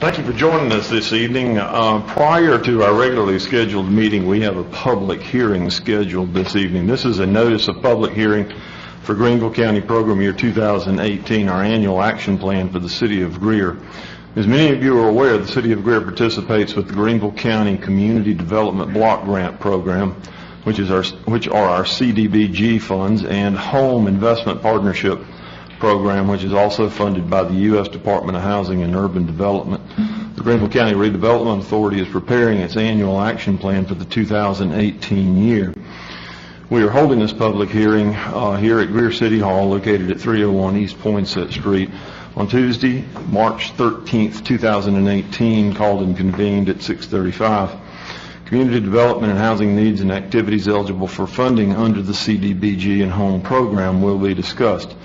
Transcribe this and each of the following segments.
Thank you for joining us this evening. Prior to our regularly scheduled meeting, we have a public hearing scheduled this evening. This is a notice of public hearing for Greenville County Program Year 2018, our annual action plan for the City of Greer. As many of you are aware, the City of Greer participates with the Greenville County Community Development Block Grant Program, which are our CDBG funds, and Home Investment Partnership Program, which is also funded by the U.S. Department of Housing and Urban Development. The Greenville County Redevelopment Authority is preparing its annual action plan for the 2018 year. We are holding this public hearing here at Greer City Hall, located at 301 East Poinsett Street, on Tuesday, March 13th, 2018, called and convened at 6:35. Community development and housing needs and activities eligible for funding under the CDBG and Home program will be discussed.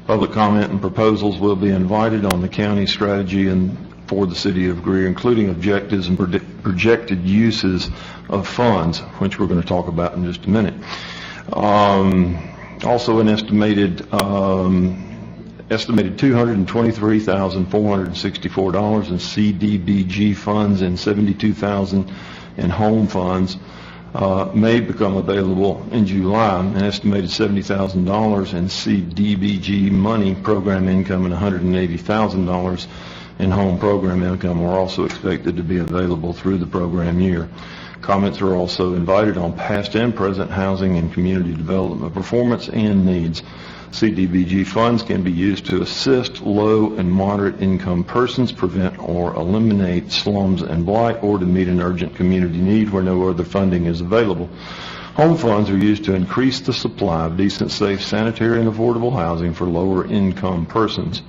Public comment and proposals will be invited on the county strategy and for the City of Greer, including objectives and projected uses of funds, which we're going to talk about in just a minute. Also, an estimated $223,464 in CDBG funds and $72,000 in home funds may become available in July. An estimated $70,000 in CDBG money program income and $180,000 in home program income are also expected to be available through the program year. Comments are also invited on past and present housing and community development performance and needs. CDBG funds can be used to assist low and moderate income persons, prevent or eliminate slums and blight, or to meet an urgent community need where no other funding is available. Home funds are used to increase the supply of decent, safe, sanitary, and affordable housing for lower income persons.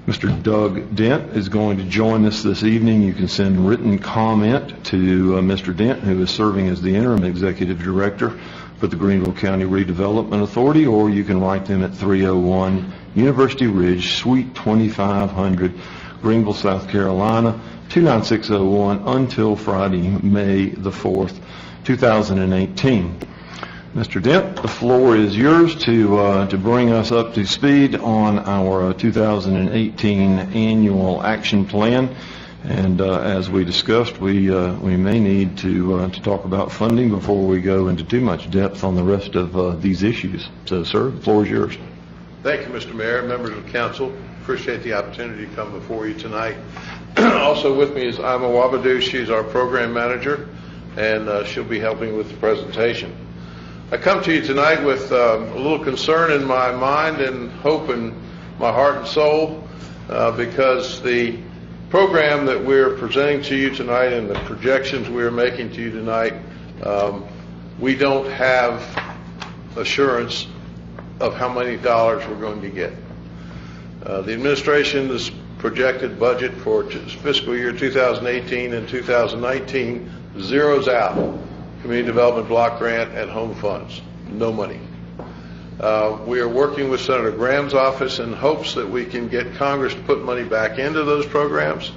Mr. Doug Dent is going to join us this evening. You can send written comment to Mr. Dent, who is serving as the interim executive director for the Greenville County Redevelopment Authority, or you can write them at 301 University Ridge, Suite 2500, Greenville, South Carolina, 29601, until Friday, May the 4th, 2018. Mr. Dent, the floor is yours to bring us up to speed on our 2018 annual action plan. And as we discussed, we may need to talk about funding before we go into too much depth on the rest of these issues. So, sir, the floor is yours. Thank you, Mr. Mayor, members of the council. Appreciate the opportunity to come before you tonight. Also with me is Ima Wabadu. She's our program manager, and she'll be helping with the presentation. I come to you tonight with a little concern in my mind and hope in my heart and soul because the program that we're presenting to you tonight and the projections we're making to you tonight, we don't have assurance of how many dollars we're going to get. The administration's projected budget for fiscal year 2018 and 2019 zeroes out community development block grant and home funds. No money. We are working with Senator Graham's office in hopes that we can get Congress to put money back into those programs.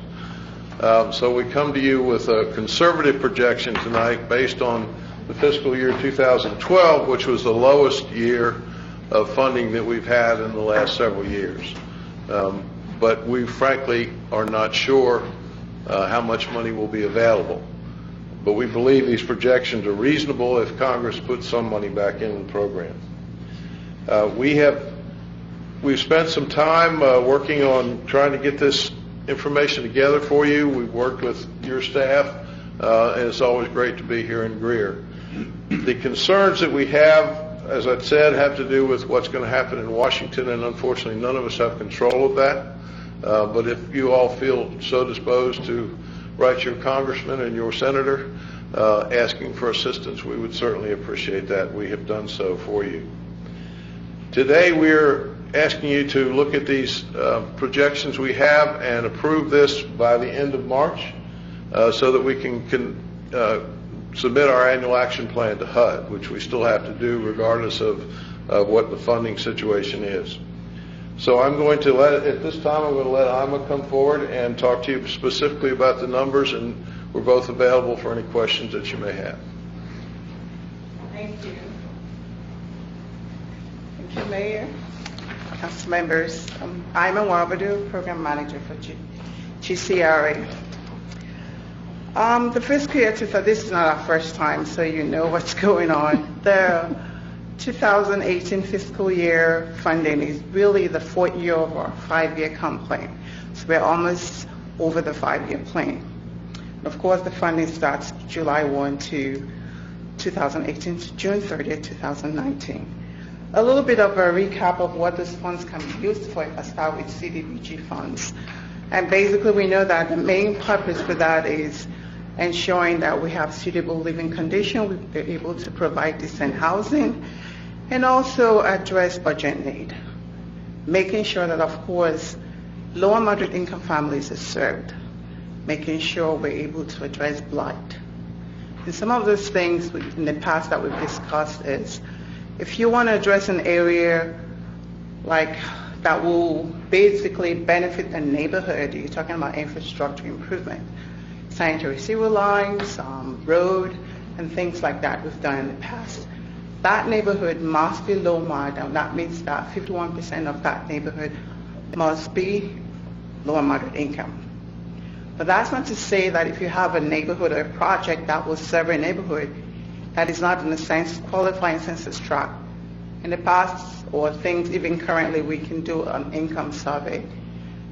So we come to you with a conservative projection tonight based on the fiscal year 2012, which was the lowest year of funding that we've had in the last several years. But we frankly are not sure how much money will be available. But we believe these projections are reasonable if Congress puts some money back in the program. We've spent some time working on trying to get this information together for you. We've worked with your staff, and it's always great to be here in Greer. The concerns that we have, as I said, have to do with what's going to happen in Washington, and unfortunately none of us have control of that. But if you all feel so disposed to write your congressman and your senator asking for assistance, we would certainly appreciate that. We have done so for you. Today we're asking you to look at these projections we have and approve this by the end of March so that we can submit our annual action plan to HUD, which we still have to do regardless of what the funding situation is. So I'm going to at this time, I'm going to let Ima come forward and talk to you specifically about the numbers, and we're both available for any questions that you may have. Thank you. Thank you, Mayor, council members. I'm Ima Wabadu, Program Manager for GCRA. The fiscal year, this is not our first time, so you know what's going on. The 2018 fiscal year funding is really the fourth year of our 5-year comp plan. So we're almost over the 5-year plan. Of course, the funding starts July 1 to 2018 to June 30, 2019. A little bit of a recap of what those funds can be used for if I start with CDBG funds. And basically we know that the main purpose for that is ensuring that we have suitable living conditions, we're able to provide decent housing, and also address budget need. Making sure that, of course, low and moderate income families are served. Making sure we're able to address blight. And some of those things in the past that we've discussed is, if you want to address an area like that will basically benefit the neighborhood, you're talking about infrastructure improvement, sanitary sewer lines, road, and things like that we've done in the past. That neighborhood must be low mod, and that means that 51% of that neighborhood must be low and moderate income. But that's not to say that if you have a neighborhood or a project that will serve a neighborhood that is not in a sense qualifying census tract. In the past, or things even currently, we can do an income survey,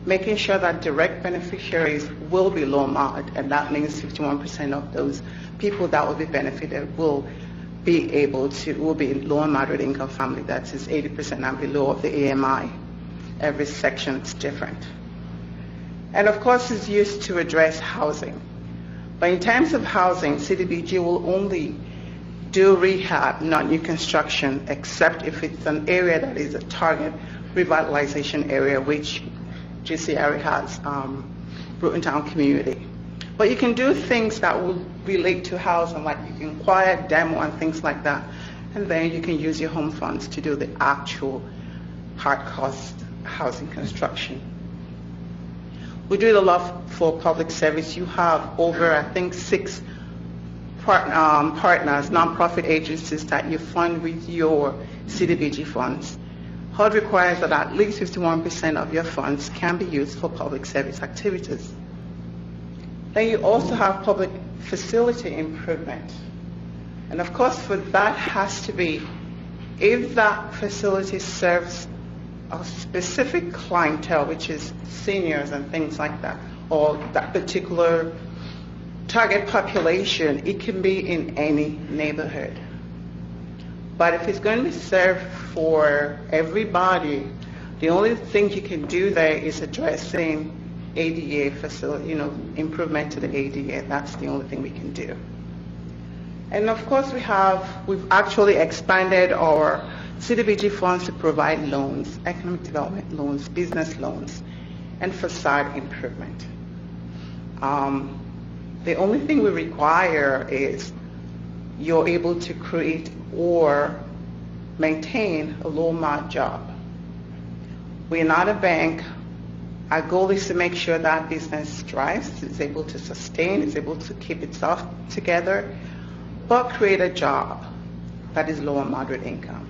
making sure that direct beneficiaries will be low mod, and that means 51% of those people that will be benefited will be low and moderate income family. That is 80% and below of the AMI. Every section is different. And of course, it's used to address housing. But in terms of housing, CDBG will only do rehab, not new construction, except if it's an area that is a target revitalization area, which GCRA has, Bruton Town community. But you can do things that will relate to housing, like you can acquire, demo, and things like that. And then you can use your home funds to do the actual hard cost housing construction. We do it a lot for public service. You have over, I think, 6 partners, nonprofit agencies that you fund with your CDBG funds. HUD requires that at least 51% of your funds can be used for public service activities. Then you also have public facility improvement. And of course, for that has to be, if that facility serves a specific clientele, which is seniors and things like that, or that particular target population, it can be in any neighborhood. But if it's going to be served for everybody, the only thing you can do there is addressing ADA facility, improvement to the ADA. That's the only thing we can do. And of course, we've actually expanded our CDBG funds to provide loans, economic development loans, business loans, and facade improvement. The only thing we require is you're able to create or maintain a low mod job. We're not a bank. Our goal is to make sure that business thrives, is able to sustain, is able to keep itself together, but create a job that is low and moderate income.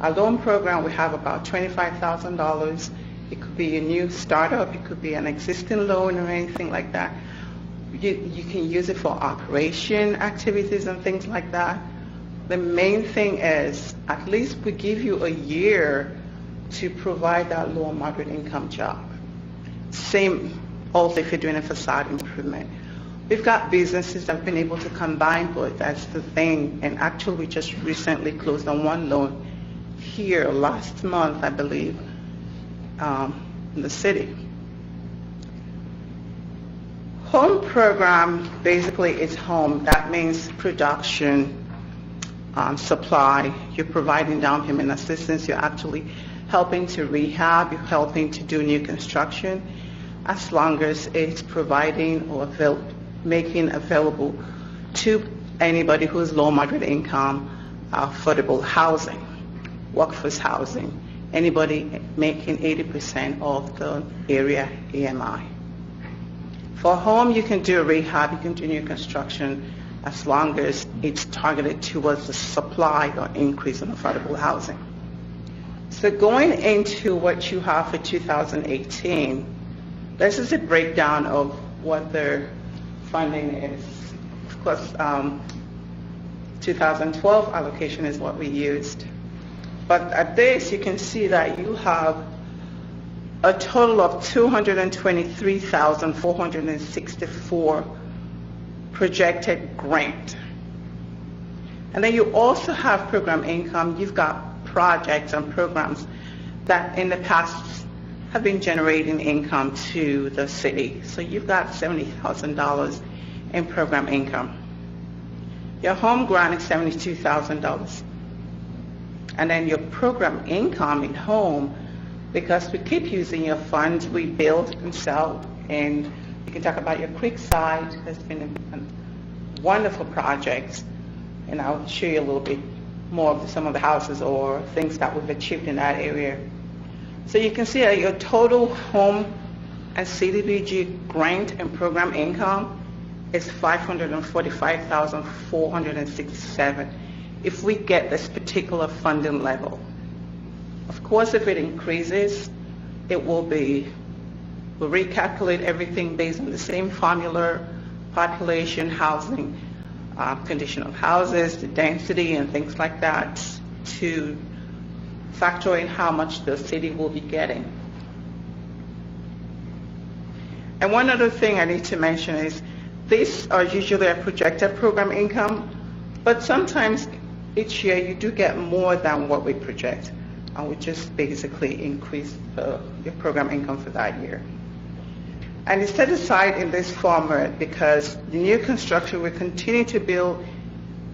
Our loan program, we have about $25,000. It could be a new startup, it could be an existing loan or anything like that. You can use it for operation activities and things like that. The main thing is, at least we give you a year to provide that low and moderate income job. Same also if you're doing a facade improvement. We've got businesses that have been able to combine both. That's the thing. And actually, we just recently closed on one loan here last month, I believe, in the city. Home program basically is home. That means production, supply. You're providing down payment assistance. You're actually helping to rehab. You're helping to do new construction, as long as it's providing or making available to anybody who is low moderate income affordable housing, workforce housing, anybody making 80% of the area AMI. For home, you can do rehab, you can do new construction, as long as it's targeted towards the supply or increase in affordable housing. So going into what you have for 2018, This is a breakdown of what their funding is. Of course, 2012 allocation is what we used. But at this, you can see that you have a total of 223,464 projected grant. And then you also have program income. You've got projects and programs that in the past have been generating income to the city. So you've got $70,000 in program income. Your home grant is $72,000. And then your program income in home, because we keep using your funds, we build and sell. And you can talk about your Creekside. There's been a wonderful project. And I'll show you a little bit more of some of the houses or things that we've achieved in that area. So you can see that your total home and CDBG grant and program income is $545,467 if we get this particular funding level. Of course, if it increases, we'll recalculate everything based on the same formula, population, housing, condition of houses, the density, and things like that, to factor in how much the city will be getting. And one other thing I need to mention is these are usually a projected program income, but sometimes each year you do get more than what we project, and we just basically increase your program income for that year. And it's set aside in this format because the new construction will continue to build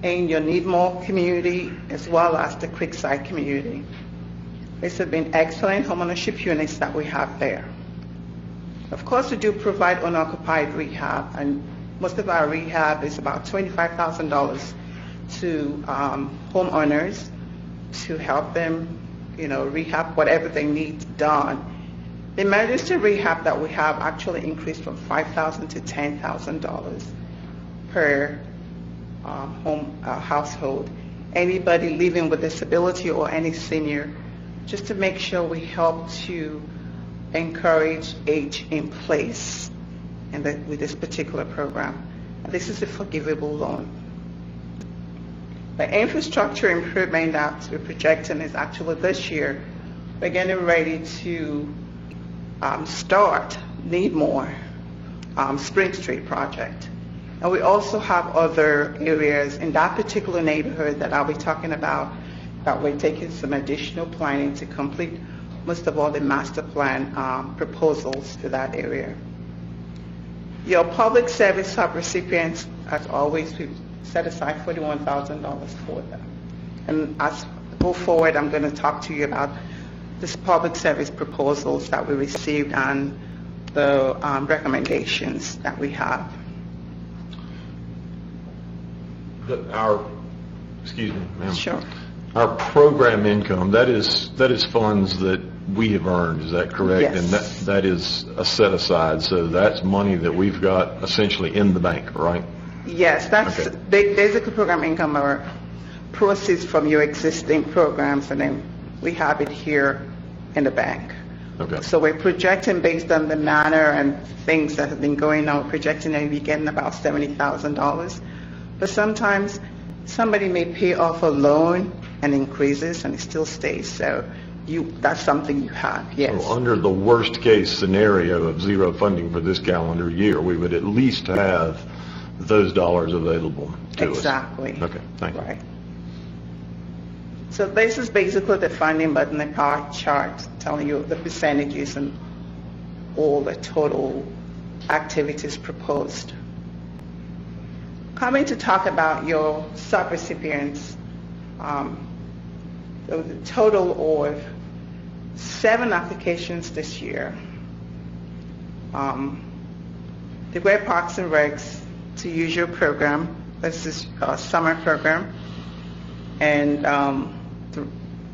in your Needmore community as well as the Creekside community. These have been excellent homeownership units that we have there. Of course, we do provide owner-occupied rehab, and most of our rehab is about $25,000 to homeowners to help them, rehab whatever they need done. The emergency rehab that we have actually increased from $5,000 to $10,000 per household. Anybody living with disability or any senior, just to make sure we help to encourage age in place with this particular program. This is a forgivable loan. The infrastructure improvement that we're projecting is actually this year. We're getting ready to start Needmore Spring Street project. And we also have other areas in that particular neighborhood that I'll be talking about that we're taking some additional planning to complete most of all the master plan proposals for that area. Your public service subrecipients, as always, we've set aside $41,000 for them. And as we go forward, I'm going to talk to you about this public service proposals that we received and the recommendations that we have. Excuse me, ma'am. Sure. Our program income, that is funds that we have earned, is that correct? Yes. And that is a set aside, so that's money that we've got essentially in the bank, right? Yes, that's Okay. basically program income or proceeds from your existing programs, and then we have it here in the bank. Okay. So we're projecting based on the manner and things that have been going on, we're projecting that we're getting about $70,000. But sometimes somebody may pay off a loan and increases and it still stays. So that's something you have, yes. So under the worst case scenario of zero funding for this calendar year, we would at least have those dollars available to us. Exactly. Okay, thank you. Right. So this is basically the funding, but in the pie chart telling you the percentages and all the total activities proposed. Coming to talk about your subrecipients, there was a total of 7 applications this year. The Greer Parks and Recs to use your program. This is a summer program, and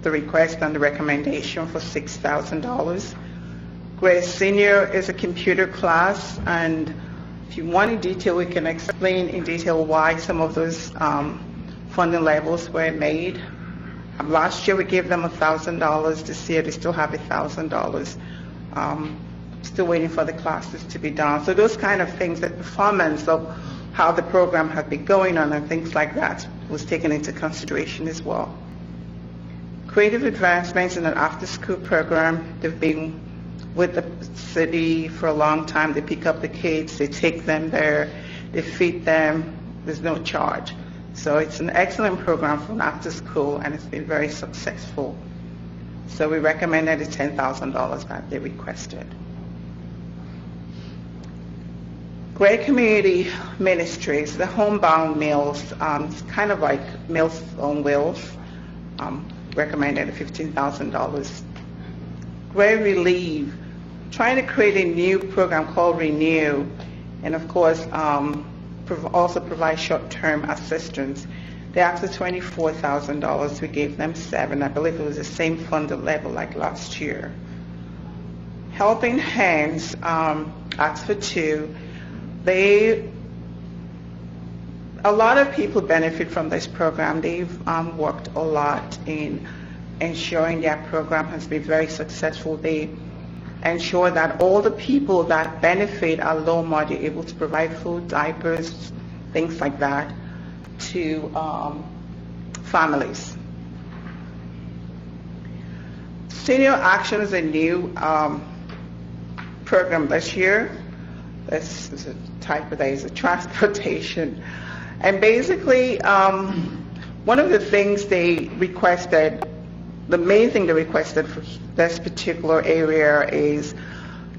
the request and the recommendation for $6,000. Greer Senior is a computer class, and if you want in detail, we can explain in detail why some of those funding levels were made. Last year we gave them $1,000. This year they still have $1,000. Still waiting for the classes to be done. So those kind of things, the performance of how the program had been going on and things like that was taken into consideration as well. Creative advancements in an after-school program. They've been with the city for a long time. They pick up the kids, they take them there, they feed them. There's no charge. So it's an excellent program for after school, and it's been very successful. So we recommended the $10,000 that they requested. Great Community Ministries, the homebound meals, it's kind of like Meals on Wheels, recommended $15,000. Great Relief, trying to create a new program called Renew, and of course also provide short-term assistance. They asked for $24,000. We gave them $7,000. I believe it was the same funded level like last year. Helping Hands asked for $2,000. A lot of people benefit from this program. They've worked a lot in ensuring their program has been very successful. They ensure that all the people that benefit are low they're able to provide food, diapers, things like that to families. Senior Action is a new program this year. This is a type of that is a transportation. And basically, one of the things they requested, the main thing they requested for this particular area is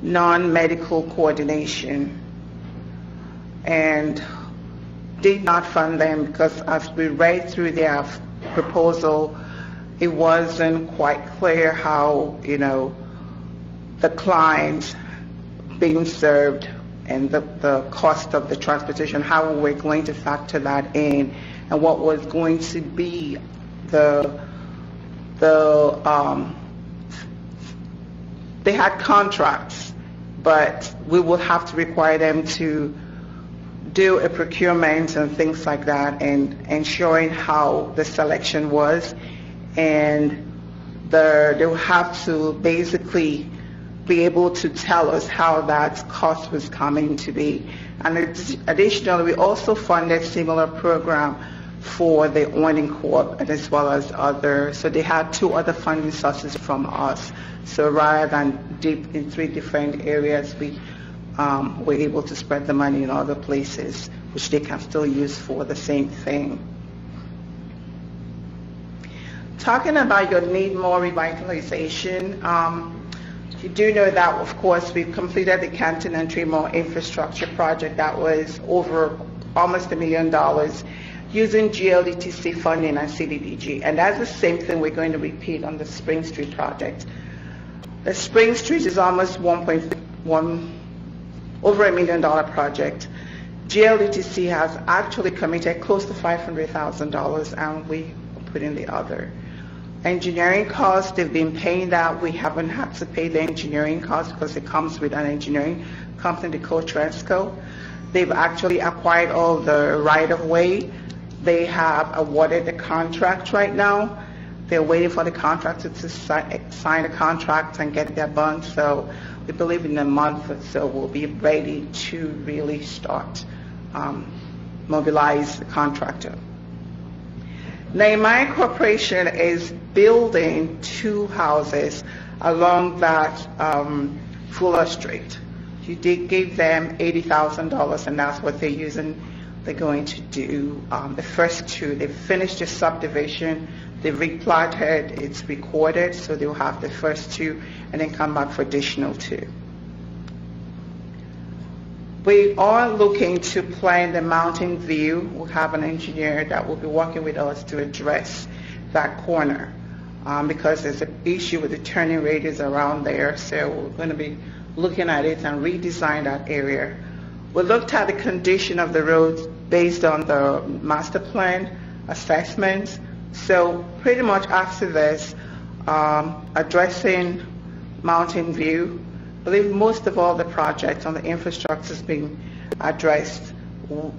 non-medical coordination. And did not fund them because as we read through their proposal, it wasn't quite clear how, the client being served and the cost of the transportation, how we're going to factor that in, and what was going to be they had contracts, but we will have to require them to do a procurement and things like that, and ensuring how the selection was, and they will have to basically be able to tell us how that cost was coming to be. And additionally, we also funded similar program for the Awning Corp as well as others. So they had 2 other funding sources from us. So rather than deep in 3 different areas, we were able to spread the money in other places, which they can still use for the same thing. Talking about your need more revitalization, you do know that, of course, we've completed the Canton and Tremont infrastructure project that was over almost $1 million using GLDTC funding and CDBG. And that's the same thing we're going to repeat on the Spring Street project. The Spring Street is almost over $1 million project. GLDTC has actually committed close to $500,000, and we put in the other. Engineering costs, they've been paying that. We haven't had to pay the engineering costs because it comes with an engineering company, the Co-Transco. They've actually acquired all the right-of-way. They have awarded the contract right now. They're waiting for the contractor to sign the contract and get their bond. So we believe in a month or so we'll be ready to really start mobilize the contractor. Nehemiah Corporation is building 2 houses along that Fuller Street. You did give them $80,000, and that's what they're using. They're going to do the first 2. They've finished the subdivision, they've replatted, it's recorded, so they'll have the first 2 and then come back for additional 2. We are looking to plan the Mountain View. We'll have an engineer that will be working with us to address that corner because there's an issue with the turning radius around there. So we're going to be looking at it and redesign that area. We looked at the condition of the roads based on the master plan assessments. So pretty much after this, addressing Mountain View, I believe most of all the projects on the infrastructure has been addressed.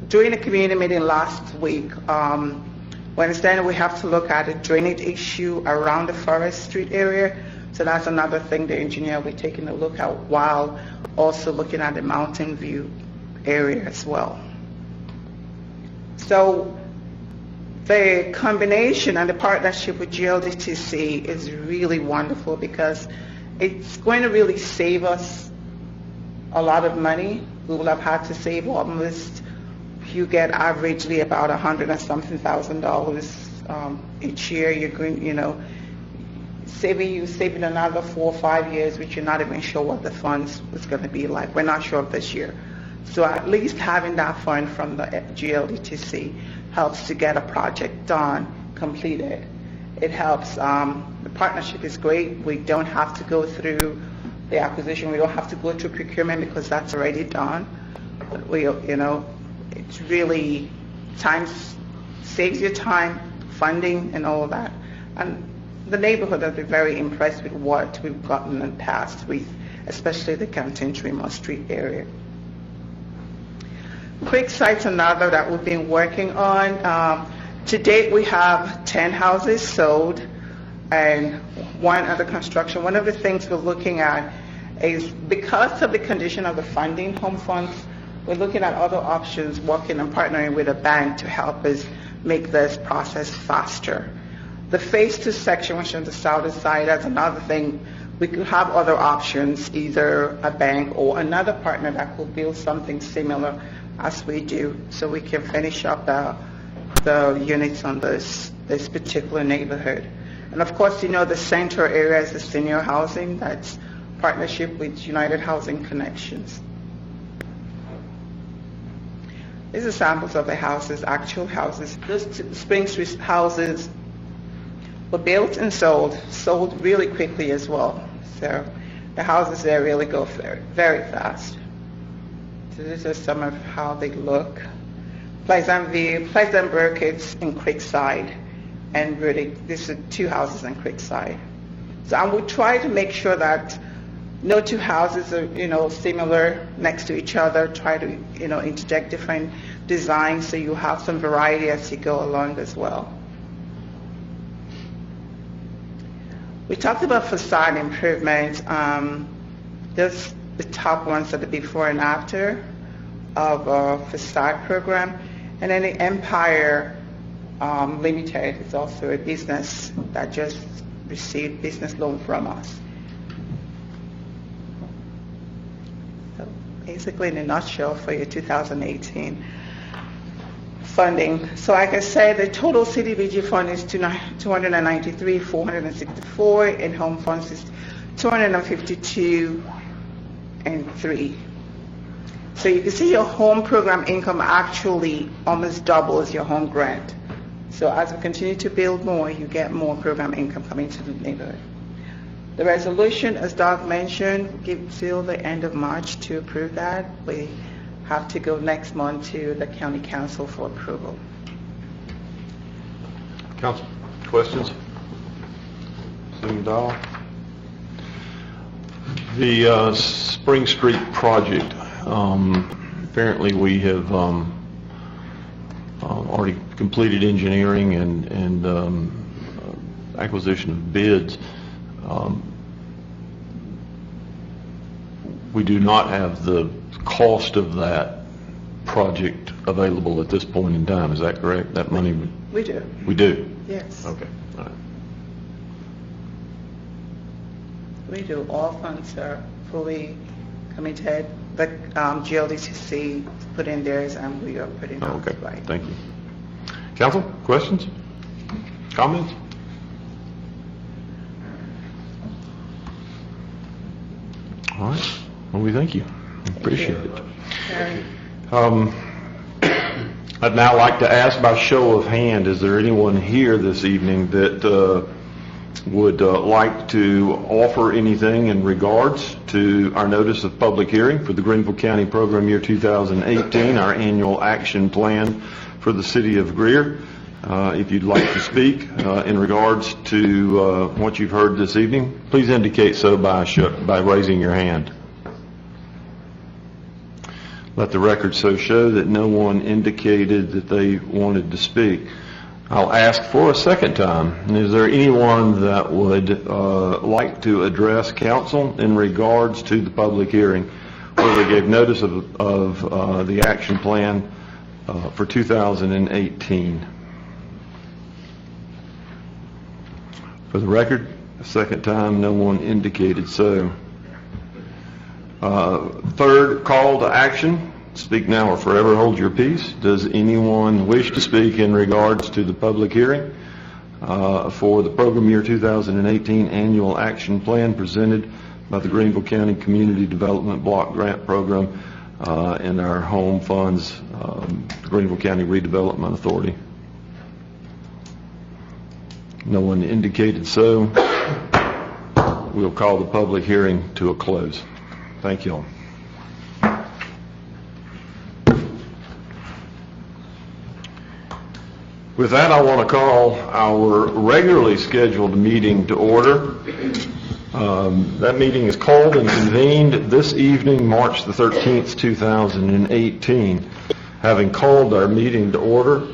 During the community meeting last week, we understand we have to look at a drainage issue around the Forest Street area. So that's another thing the engineer will be taking a look at while also looking at the Mountain View area as well. So the combination and the partnership with GLDTC is really wonderful because it's going to really save us a lot of money. We will have had to save almost, you get averagely about $100 and something thousand each year. You're going, saving another 4 or 5 years, which you're not even sure what the funds was going to be like. We're not sure of this year. So at least having that fund from the GLDTC helps to get a project done, completed. It helps, the partnership is great. We don't have to go through the acquisition. We don't have to go through procurement because that's already done. It's really saves your time, funding and all of that. And the neighborhood has been very impressed with what we've gotten in the past, especially the Canton Tremont Street area. Creekside's another that we've been working on. To date, we have 10 houses sold and 1 under construction. One of the things we're looking at is because of the condition of the funding, home funds, we're looking at other options, working and partnering with a bank to help us make this process faster. The phase 2 section, which is on the southern side, that's another thing. We could have other options, either a bank or another partner that could build something similar as we do, so we can finish up the units on this particular neighborhood. And of course, the center area is the senior housing. That's partnership with United Housing Connections. These are samples of the houses, actual houses. Those Spring Street houses were built and sold really quickly as well. So the houses there really go very, very fast. So these are some of how they look. Pleasant View, Pleasant Brook, it's in Creekside, and really, these are 2 houses in Creekside. So I would try to make sure that no 2 houses are, similar next to each other. Try to, interject different designs so you have some variety as you go along as well. We talked about facade improvements. Those the top ones are the before and after of our facade program. And then the Empire Limited is also a business that just received business loan from us. So basically, in a nutshell, for your 2018 funding. So like I said, the total CDBG fund is $293,464, and home funds is $252,300. So you can see your home program income actually almost doubles your home grant. So as we continue to build more, you get more program income coming to the neighborhood. The resolution, as Doug mentioned, give till the end of March to approve that. We have to go next month to the county council for approval. Council, questions? Dahl. The Spring Street project, apparently we have already completed engineering and acquisition of bids. We do not have the cost of that project available at this point in time. Is that correct? That money? We do. We do? Yes. Okay. All right. We do. All funds are fully committed. The GLDTC put in theirs and we are putting ours. Okay. Right. Thank you. Council, questions? Comments? All right. Well, we thank you. Appreciate it. I'd now like to ask by show of hand, is there anyone here this evening that would like to offer anything in regards to our notice of public hearing for the Greenville County Program Year 2018, our annual action plan for the city of Greer? If you'd like to speak in regards to what you've heard this evening, please indicate so by raising your hand. Let the record so show that no one indicated that they wanted to speak. I'll ask for a second time. Is there anyone that would like to address council in regards to the public hearing where we gave notice of the action plan for 2018? For the record, a second time, no one indicated so. Third call to action. Speak now or forever hold your peace. Does anyone wish to speak in regards to the public hearing for the program year 2018 annual action plan presented by the Greenville County Community Development Block Grant Program and our home funds, the Greenville County Redevelopment Authority? No one indicated so. We'll call the public hearing to a close. Thank you all. With that, I want to call our regularly scheduled meeting to order. That meeting is called and convened this evening, March the 13th, 2018. Having called our meeting to order,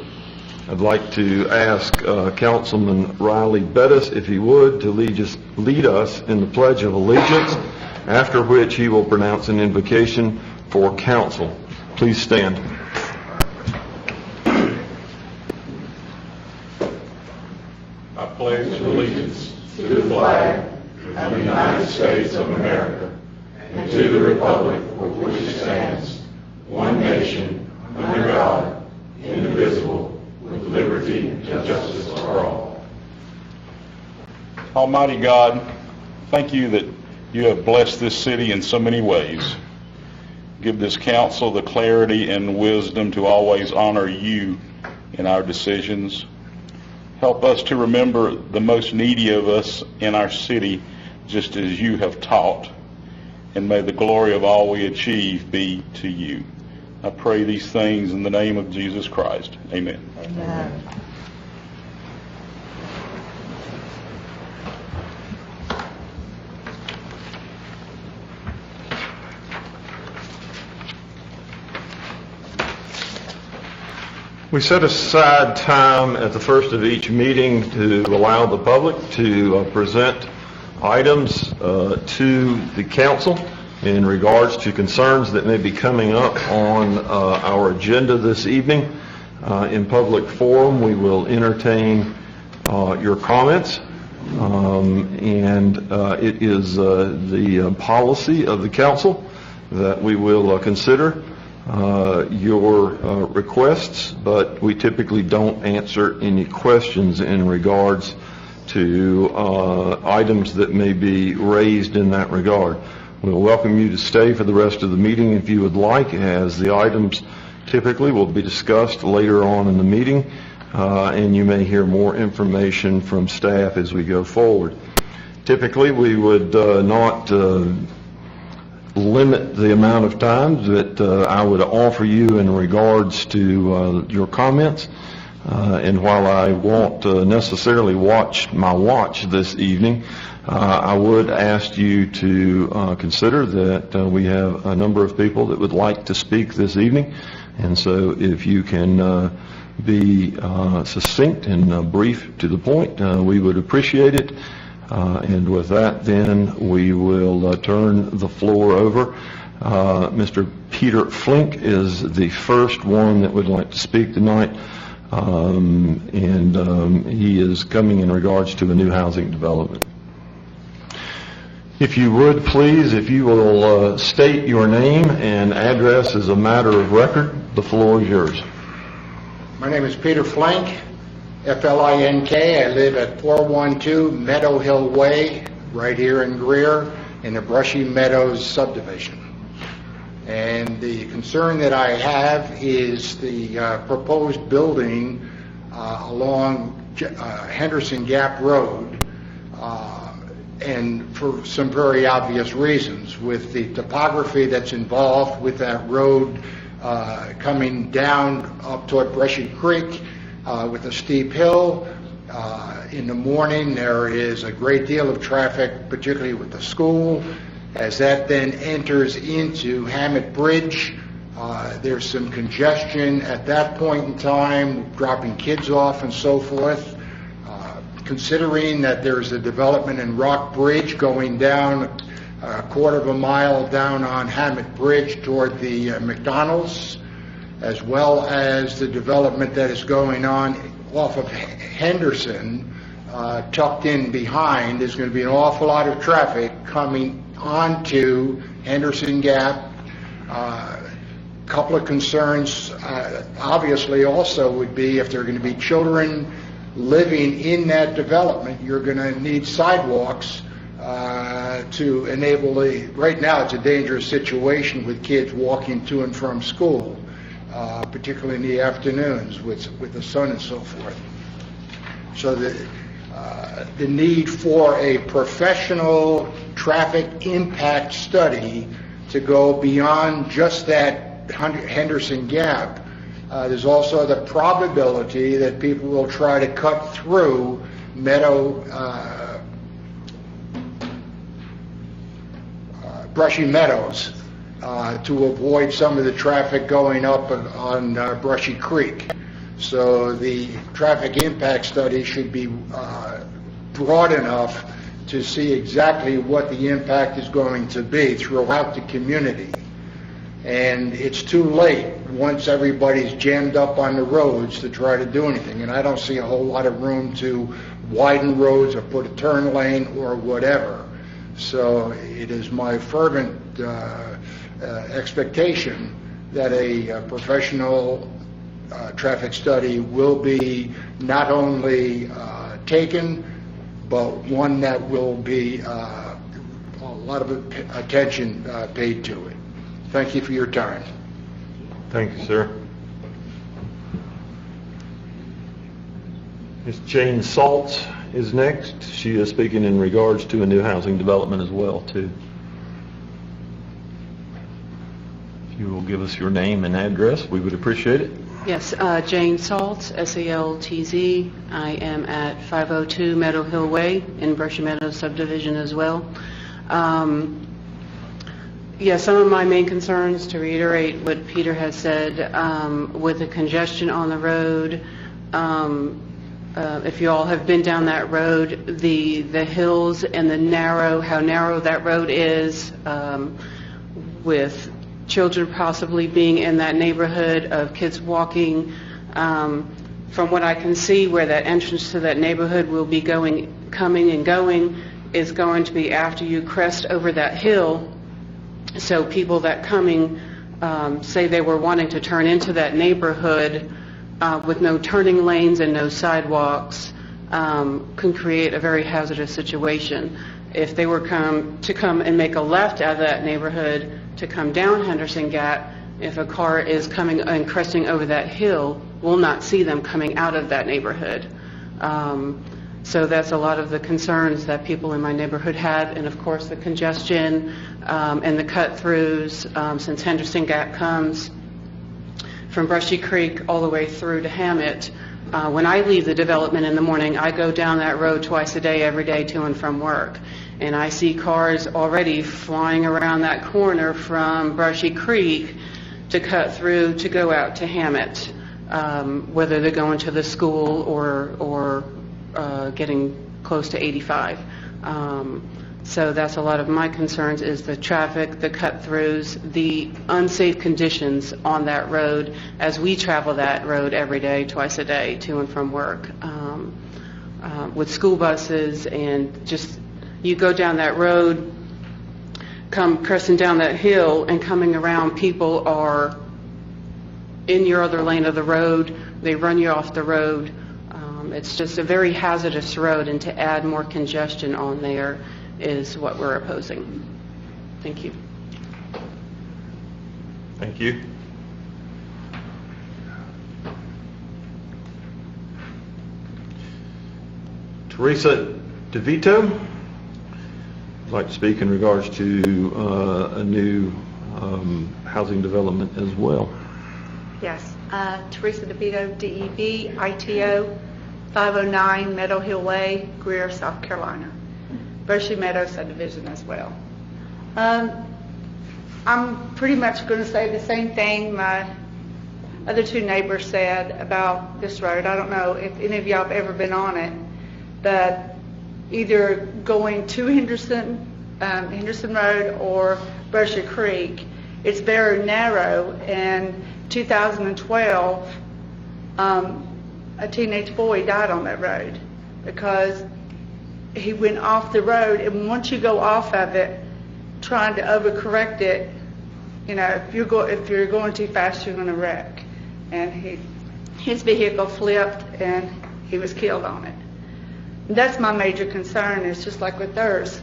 I'd like to ask Councilman Riley Bettis, if he would, to lead us in the Pledge of Allegiance, after which he will pronounce an invocation for council. Please stand. I pledge allegiance to the flag of the United States of America and to the republic for which it stands, one nation, under God, indivisible, with liberty and justice for all. Almighty God, thank you that you have blessed this city in so many ways. Give this council the clarity and wisdom to always honor you in our decisions. Help us to remember the most needy of us in our city, just as you have taught. And may the glory of all we achieve be to you. I pray these things in the name of Jesus Christ. Amen. Amen. We set aside time at the first of each meeting to allow the public to present items to the council in regards to concerns that may be coming up on our agenda this evening. In public forum, we will entertain your comments, and it is the policy of the council that we will consider your requests, but we typically don't answer any questions in regards to items that may be raised in that regard. We'll welcome you to stay for the rest of the meeting if you would like, as the items typically will be discussed later on in the meeting, and you may hear more information from staff as we go forward. Typically, we would not limit the amount of time that I would offer you in regards to your comments. And while I won't necessarily watch my watch this evening, I would ask you to consider that we have a number of people that would like to speak this evening. And so if you can be succinct and brief to the point, we would appreciate it. And with that, then, we will turn the floor over. Mr. Peter Flink is the first one that would like to speak tonight, and he is coming in regards to a new housing development. If you would, please, if you will state your name and address as a matter of record, the floor is yours. My name is Peter Flink. F-L-I-N-K. I live at 412 Meadow Hill Way, right here in Greer, in the Brushy Meadows subdivision. And the concern that I have is the proposed building along Henderson Gap Road, and for some very obvious reasons, with the topography that's involved with that road coming down up toward Brushy Creek, with a steep hill. In the morning there is a great deal of traffic, particularly with the school. As that then enters into Hammett Bridge, There's some congestion at that point in time, dropping kids off and so forth. Considering that there's a development in Rock Bridge going down a quarter of a mile down on Hammett Bridge toward the McDonald's, as well as the development that is going on off of Henderson, tucked in behind. There's going to be an awful lot of traffic coming onto Henderson Gap. Couple of concerns, obviously, also would be if there are going to be children living in that development, you're going to need sidewalks to enable right now it's a dangerous situation with kids walking to and from school, particularly in the afternoons with the sun and so forth. So the need for a professional traffic impact study to go beyond just that Henderson Gap. There's also the probability that people will try to cut through Brushy Meadows to avoid some of the traffic going up on Brushy Creek. So the traffic impact study should be broad enough to see exactly what the impact is going to be throughout the community. And it's too late once everybody's jammed up on the roads to try to do anything. And I don't see a whole lot of room to widen roads or put a turn lane or whatever. So it is my fervent expectation that a professional traffic study will be not only taken, but one that will be a lot of attention paid to it. Thank you for your time. Thank you, sir. Ms. Jane Saltz is next. She is speaking in regards to a new housing development as well, too. If you will give us your name and address, we would appreciate it. Yes, Jane Saltz, S-A-L-T-Z. I am at 502 Meadow Hill Way in Brushy Meadows subdivision as well. Yeah, some of my main concerns, to reiterate what Peter has said, with the congestion on the road, if you all have been down that road, the hills and how narrow that road is, with children possibly being in that neighborhood, of kids walking. From what I can see, where that entrance to that neighborhood will be coming and going is going to be after you crest over that hill. So people that coming, say they were wanting to turn into that neighborhood with no turning lanes and no sidewalks, can create a very hazardous situation. If they were to come and make a left out of that neighborhood to come down Henderson Gap, if a car is coming and cresting over that hill, we'll not see them coming out of that neighborhood. So that's a lot of the concerns that people in my neighborhood have, and of course the congestion and the cut-throughs, since Henderson Gap comes from Brushy Creek all the way through to Hammett. When I leave the development in the morning, I go down that road twice a day, every day, to and from work. And I see cars already flying around that corner from Brushy Creek to cut through to go out to Hammett, whether they're going to the school or getting close to 85. So that's a lot of my concerns, is the traffic, the cut-throughs, the unsafe conditions on that road as we travel that road every day, twice a day, to and from work, with school buses. And just, you go down that road, come cresting down that hill and coming around, people are in your other lane of the road, they run you off the road. It's just a very hazardous road, and to add more congestion on there is what we're opposing. Thank you. Thank you. Teresa DeVito would like to speak in regards to a new housing development as well. Yes, Teresa DeVito, DEV, ITO, 509 Meadow Hill Way, Greer, South Carolina. Brushy Meadows subdivision as well. I'm pretty much going to say the same thing my other two neighbors said about this road. I don't know if any of y'all have ever been on it, but either going to Henderson Road or Brushy Creek, it's very narrow. And 2012, a teenage boy died on that road because he went off the road, and once you go off of it, trying to overcorrect it, you know, if you're going too fast, you're going to wreck. And his vehicle flipped, and he was killed on it. And that's my major concern. It's just like with theirs.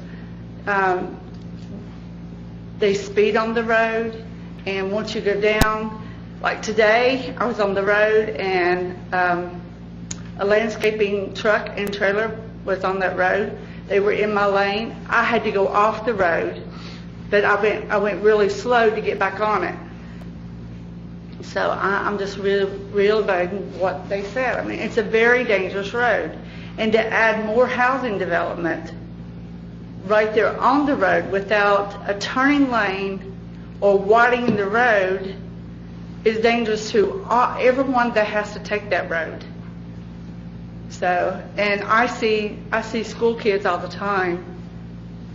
They speed on the road, and once you go down, like today, I was on the road, and a landscaping truck and trailer was on that road. They were in my lane. I had to go off the road, but I went really slow to get back on it. So I'm just reiterating what they said. I mean, it's a very dangerous road. And to add more housing development right there on the road without a turning lane or widening the road is dangerous to everyone that has to take that road. So, and I see school kids all the time,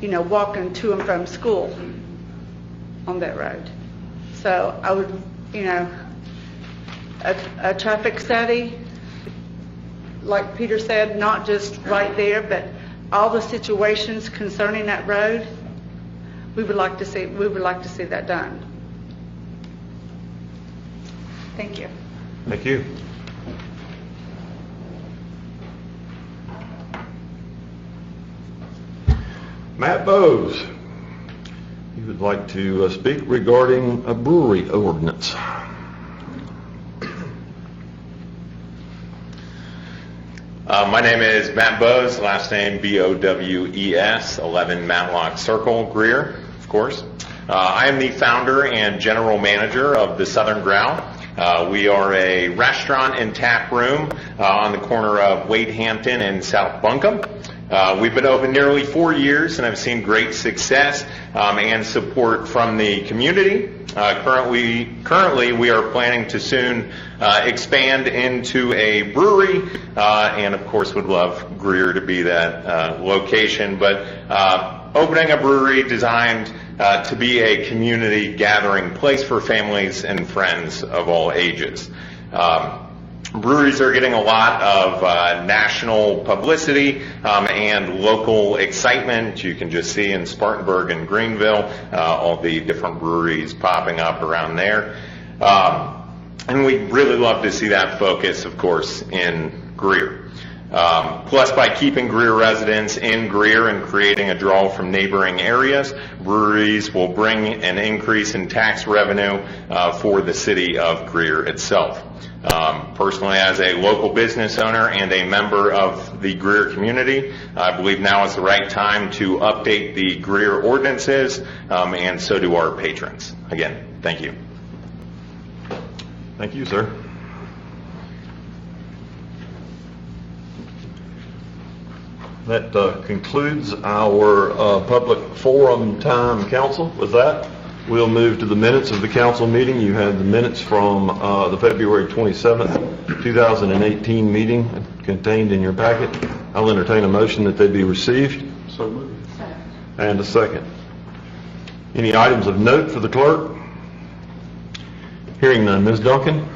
you know, walking to and from school on that road. So I would, you know, a traffic study, like Peter said, not just right there, but all the situations concerning that road, we would like to see that done. Thank you. Thank you. Matt Bowes, you would like to speak regarding a brewery ordinance. My name is Matt Bowes, last name B-O-W-E-S, 11 Matlock Circle, Greer, of course. I am the founder and general manager of the Southern Growl. We are a restaurant and tap room on the corner of Wade Hampton and South Buncombe. We've been open nearly 4 years and have seen great success and support from the community. Currently, we are planning to soon expand into a brewery, and of course would love Greer to be that location, but opening a brewery designed to be a community gathering place for families and friends of all ages. Breweries are getting a lot of national publicity and local excitement. You can just see in Spartanburg and Greenville all the different breweries popping up around there. And we'd really love to see that focus, of course, in Greer. Plus, by keeping Greer residents in Greer and creating a draw from neighboring areas, breweries will bring an increase in tax revenue for the city of Greer itself. Personally, as a local business owner and a member of the Greer community, I believe now is the right time to update the Greer ordinances, and so do our patrons. Again, thank you. Thank you, sir. That concludes our public forum time, council. With that, we'll move to the minutes of the council meeting. You have the minutes from the February 27th, 2018 meeting contained in your packet. I'll entertain a motion that they be received. So moved. And a second. Any items of note for the clerk? Hearing none. Ms. Duncan?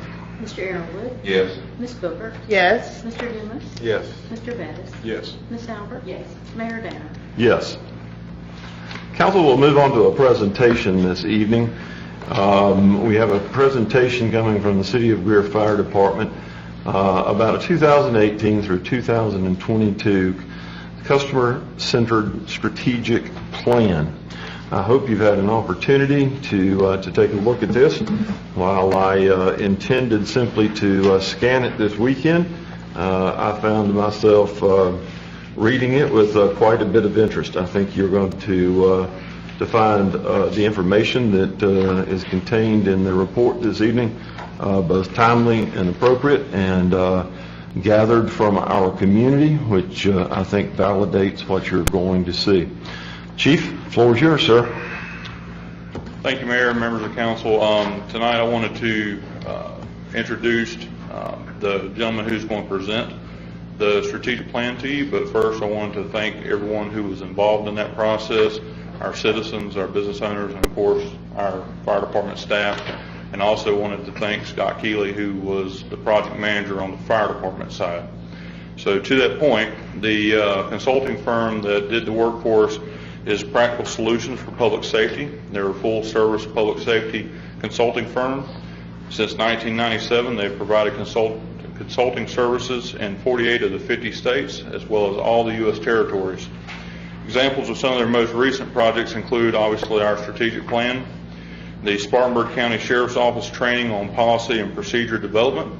Mr. Arrowood? Yes. Ms. Booker? Yes. Mr. Dumas? Yes. Mr. Bettis? Yes. Ms. Albert? Yes. Mayor Danner? Yes. Council will move on to a presentation this evening. We have a presentation coming from the City of Greer Fire Department about a 2018 through 2022 customer-centered strategic plan. I hope you've had an opportunity to take a look at this. While I intended simply to scan it this weekend, I found myself reading it with quite a bit of interest. I think you're going to find the information that is contained in the report this evening both timely and appropriate and gathered from our community, which I think validates what you're going to see. Chief, floor is yours, sir. Thank you, Mayor and members of council. Tonight I wanted to introduce the gentleman who's going to present the strategic plan to you, but first I wanted to thank everyone who was involved in that process, our citizens, our business owners, and of course our fire department staff, and also wanted to thank Scott Keeley, who was the project manager on the fire department side. So to that point, the consulting firm that did the work for us is Practical Solutions for Public Safety. They're a full-service public safety consulting firm. Since 1997, they've provided consulting services in 48 of the 50 states, as well as all the U.S. territories. Examples of some of their most recent projects include, obviously, our strategic plan, the Spartanburg County Sheriff's Office training on policy and procedure development,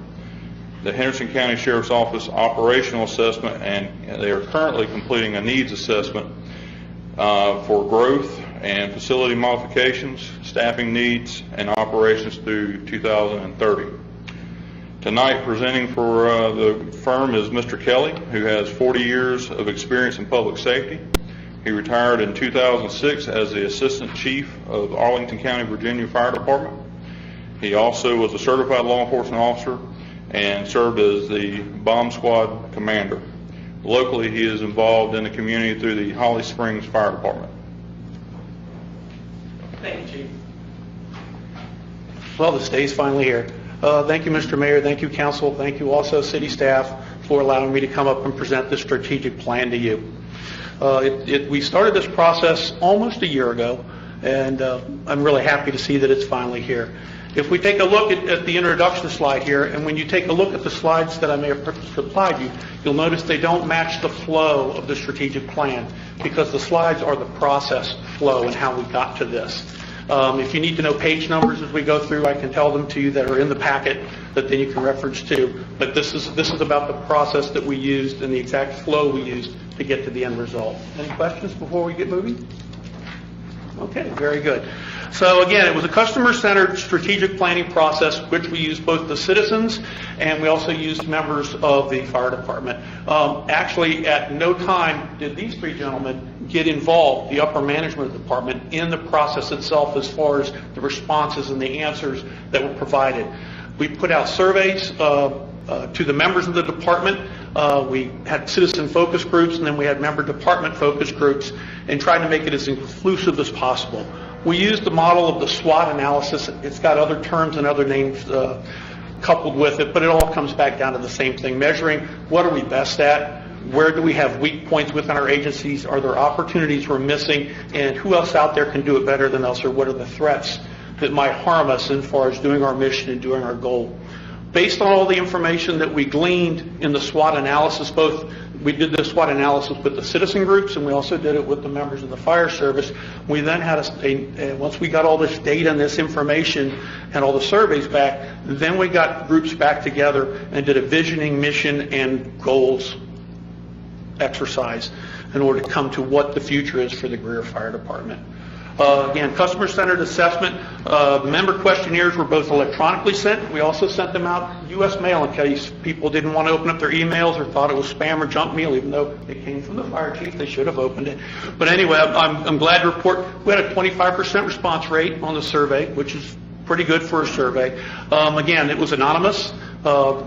the Henderson County Sheriff's Office operational assessment, and they are currently completing a needs assessment for growth and facility modifications, staffing needs, and operations through 2030. Tonight, presenting for the firm is Mr. Kelly, who has 40 years of experience in public safety. He retired in 2006 as the Assistant Chief of Arlington County, Virginia Fire Department. He also was a certified law enforcement officer and served as the bomb squad commander. Locally, he is involved in the community through the Holly Springs Fire Department. Thank you, Chief. Well, this day is finally here. Thank you, Mr. Mayor. Thank you, Council. Thank you also, City staff, for allowing me to come up and present this strategic plan to you. We started this process almost a year ago, and I'm really happy to see that it's finally here. If we take a look at the introduction slide here, and when you take a look at the slides that I may have supplied you, you'll notice they don't match the flow of the strategic plan, because the slides are the process flow and how we got to this. If you need to know page numbers as we go through, I can tell them to you that are in the packet that then you can reference to. But this is about the process that we used and the exact flow we used to get to the end result. Any questions before we get moving? Okay, very good. So again, it was a customer-centered strategic planning process, which we used both the citizens and we also used members of the fire department. Actually, at no time did these three gentlemen get involved, the upper management of the department, in the process itself as far as the responses and the answers that were provided. We put out surveys to the members of the department. We had citizen focus groups, and then we had member department focus groups, and tried to make it as inclusive as possible. We used the model of the SWOT analysis. It's got other terms and other names coupled with it, but it all comes back down to the same thing, measuring what are we best at, where do we have weak points within our agencies, are there opportunities we're missing, and who else out there can do it better than us, or what are the threats that might harm us as far as doing our mission and doing our goal. Based on all the information that we gleaned in the SWOT analysis, we did the SWOT analysis with the citizen groups, and we also did it with the members of the fire service. We then had once we got all this data and this information and all the surveys back, then we got groups back together and did a visioning, mission, and goals exercise in order to come to what the future is for the Greer Fire Department. Again, customer-centered assessment. Member questionnaires were both electronically sent. We also sent them out U.S. mail in case people didn't want to open up their emails or thought it was spam or junk mail, even though it came from the fire chief. They should have opened it. But anyway, I'm glad to report we had a 25% response rate on the survey, which is pretty good for a survey. Again, it was anonymous.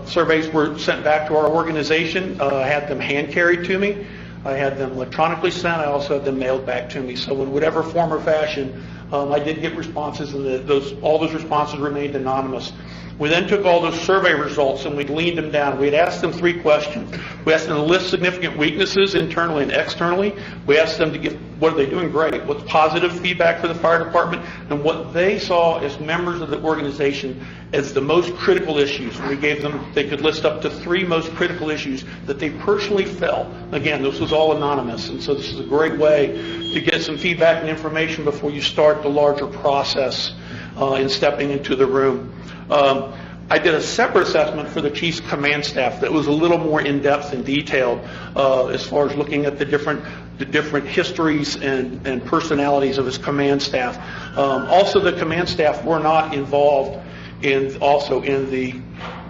Surveys were sent back to our organization. I had them hand-carried to me. I had them electronically sent. I also had them mailed back to me. So in whatever form or fashion, I did get responses, and all those responses remained anonymous. We then took all those survey results and we gleaned them down. We had asked them 3 questions. We asked them to list significant weaknesses internally and externally. We asked them to give, what are they doing great? What's positive feedback for the fire department? And what they saw as members of the organization as the most critical issues. We gave them, they could list up to 3 most critical issues that they personally felt. Again, this was all anonymous, and so this is a great way to get some feedback and information before you start the larger process in stepping into the room. I did a separate assessment for the chief's command staff that was a little more in-depth and detailed as far as looking at the different histories and personalities of his command staff. Also, the command staff were not involved in the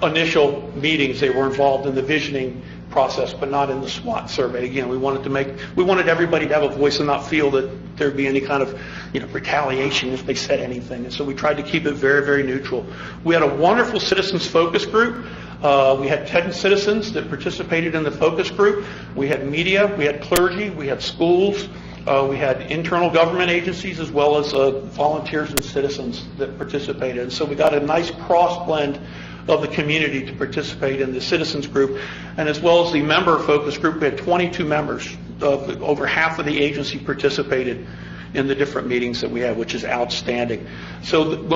initial meetings. They were involved in the visioning process, but not in the SWOT survey. Again, we wanted everybody to have a voice and not feel that there'd be any kind of, retaliation if they said anything. And so we tried to keep it very, very neutral. We had a wonderful citizens focus group. We had 10 citizens that participated in the focus group. We had media, we had clergy, we had schools, we had internal government agencies, as well as volunteers and citizens that participated. And so we got a nice cross blend of the community to participate in the citizens group. And as well as the member focus group, we had 22 members. Over half of the agency participated in the different meetings that we had, which is outstanding. So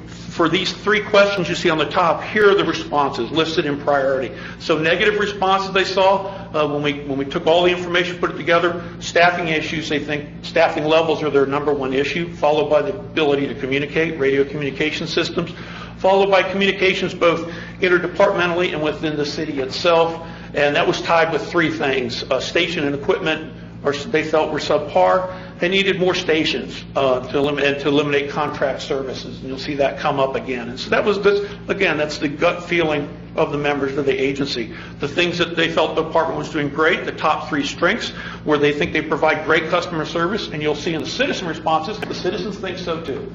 for these 3 questions you see on the top, here are the responses listed in priority. So negative responses they saw, when we took all the information, put it together, staffing issues, they think staffing levels are their #1 issue, followed by the ability to communicate, radio communication systems, followed by communications both interdepartmentally and within the city itself. And that was tied with 3 things. Station and equipment, they felt were subpar. They needed more stations to eliminate contract services, and you'll see that come up again. And so that's the gut feeling of the members of the agency. The things that they felt the department was doing great, the top 3 strengths, where they think they provide great customer service, and you'll see in the citizen responses, the citizens think so too,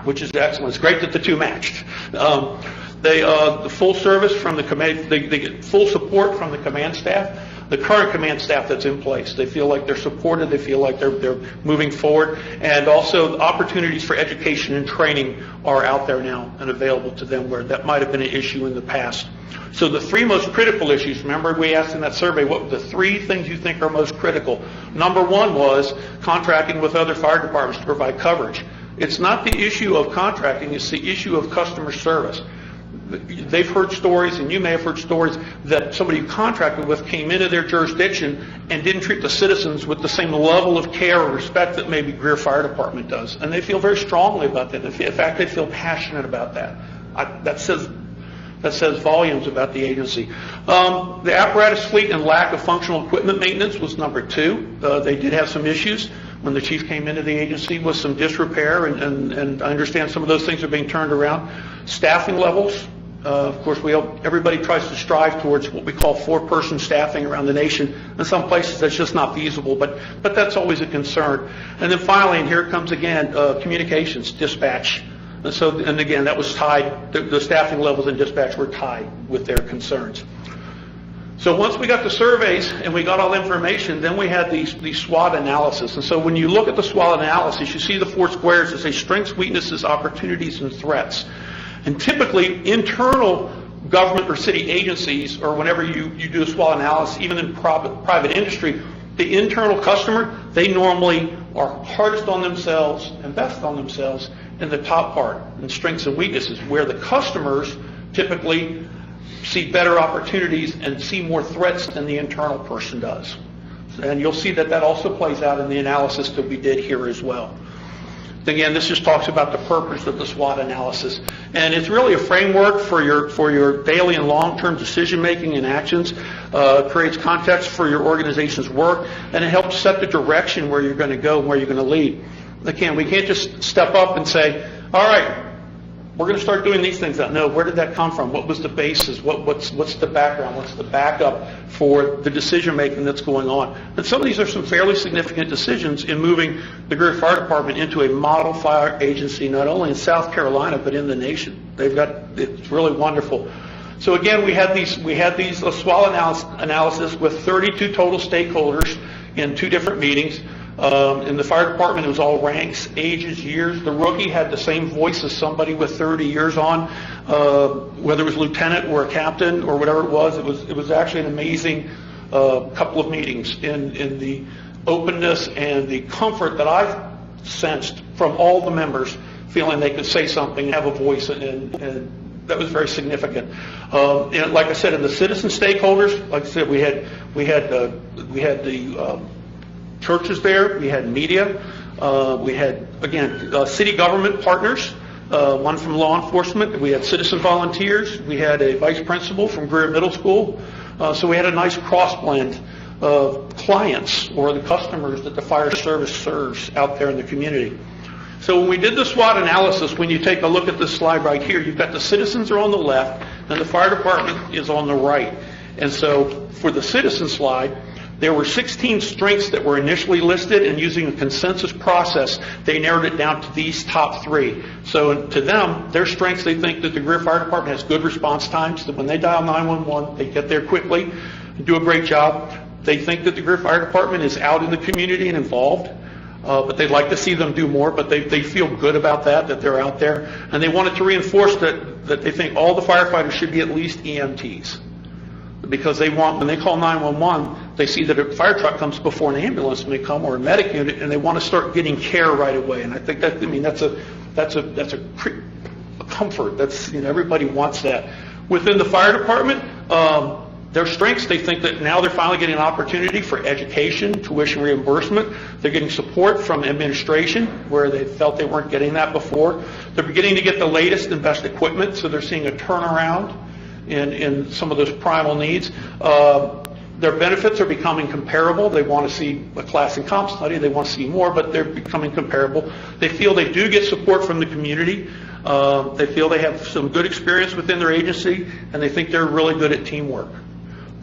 which is excellent. It's great that the 2 matched. The full service from the command, they get full support from the command staff. The current command staff that's in place, they feel like they're supported, they feel like they're moving forward, and also opportunities for education and training are out there now and available to them where that might have been an issue in the past. So the 3 most critical issues, remember we asked in that survey, what were the 3 things you think are most critical? #1 was contracting with other fire departments to provide coverage. It's not the issue of contracting, it's the issue of customer service. They've heard stories, and you may have heard stories, that somebody you contracted with came into their jurisdiction and didn't treat the citizens with the same level of care or respect that maybe Greer Fire Department does. And they feel very strongly about that. In fact, they feel passionate about that. That says volumes about the agency. The apparatus fleet and lack of functional equipment maintenance was #2. They did have some issues when the chief came into the agency with some disrepair, and I understand some of those things are being turned around. Staffing levels. Of course, everybody tries to strive towards what we call 4-person staffing around the nation. In some places, that's just not feasible, but that's always a concern. And then finally, and here it comes again, communications, dispatch. And again, that was tied, the staffing levels and dispatch were tied with their concerns. So once we got the surveys and we got all the information, then we had these SWOT analysis. And so when you look at the SWOT analysis, you see the 4 squares that say strengths, weaknesses, opportunities, and threats. And typically, internal government or city agencies, or whenever you do a SWOT analysis, even in private industry, the internal customer, they normally are hardest on themselves and best on themselves in the top part, in strengths and weaknesses, where the customers typically see better opportunities and see more threats than the internal person does. And you'll see that also plays out in the analysis that we did here as well. Again, this just talks about the purpose of the SWOT analysis. And it's really a framework for your daily and long-term decision-making and actions, creates context for your organization's work, and it helps set the direction where you're going to go and where you're going to lead. Again, we can't just step up and say, all right, we're going to start doing these things. No, where did that come from? What was the basis? What's the background? What's the backup for the decision-making that's going on? And some of these are some fairly significant decisions in moving the Greer Fire Department into a model fire agency, not only in South Carolina, but in the nation. It's really wonderful. So again, we had these SWOT analysis with 32 total stakeholders in 2 different meetings. In the fire department, it was all ranks, ages, years. The rookie had the same voice as somebody with 30 years on, whether it was lieutenant or a captain or whatever it was. It was actually an amazing couple of meetings in the openness and the comfort that I sensed from all the members, feeling they could say something, have a voice, and that was very significant. And like I said, in the citizen stakeholders, like I said, we had the churches there, we had media, we had, again, city government partners, one from law enforcement, we had citizen volunteers, we had a vice principal from Greer Middle School, so we had a nice cross blend of clients or the customers that the fire service serves out there in the community. So when we did the SWOT analysis, when you take a look at this slide right here, you've got the citizens are on the left and the fire department is on the right. And so for the citizen slide, There were 16 strengths that were initially listed, and using a consensus process, they narrowed it down to these top 3. So to them, their strengths, they think that the Greer Fire Department has good response times, that when they dial 911, they get there quickly and do a great job. They think that the Greer Fire Department is out in the community and involved, but they'd like to see them do more, but they feel good about that they're out there. And they wanted to reinforce that they think all the firefighters should be at least EMTs. Because they want, when they call 911, they see that a fire truck comes before an ambulance may come, or a medic unit, and they want to start getting care right away. And I think that, that's a comfort. That's, everybody wants that. Within the fire department, their strengths, they think that now they're finally getting an opportunity for education, tuition reimbursement. They're getting support from administration where they felt they weren't getting that before. They're beginning to get the latest and best equipment, so they're seeing a turnaround in some of those primal needs. Their benefits are becoming comparable. They want to see a class and comp study. They want to see more, but they're becoming comparable. They feel they do get support from the community. They feel they have some good experience within their agency, and they think they're really good at teamwork.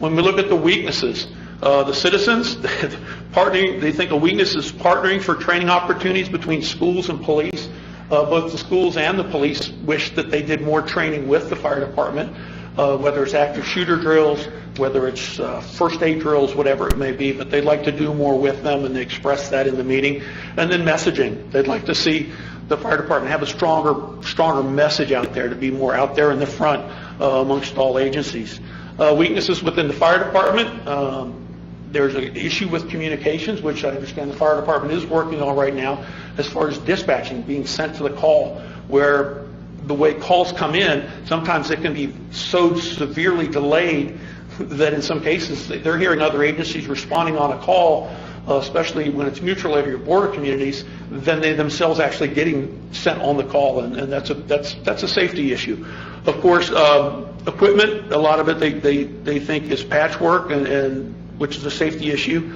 When we look at the weaknesses, the citizens, partnering, they think a weakness is partnering for training opportunities between schools and police. Both the schools and the police wish that they did more training with the fire department, whether it's active shooter drills, whether it's first aid drills, whatever it may be, but they'd like to do more with them, and they express that in the meeting. And then messaging. They'd like to see the fire department have a stronger message out there, to be more out there in the front amongst all agencies. Weaknesses within the fire department. There's an issue with communications, which I understand the fire department is working on right now, as far as dispatching, being sent to the call, where the way calls come in, sometimes it can be so severely delayed that in some cases they're hearing other agencies responding on a call, especially when it's mutual aid or border communities, than they themselves actually getting sent on the call, and that's a safety issue. Of course, equipment, a lot of it they think is patchwork, and which is a safety issue.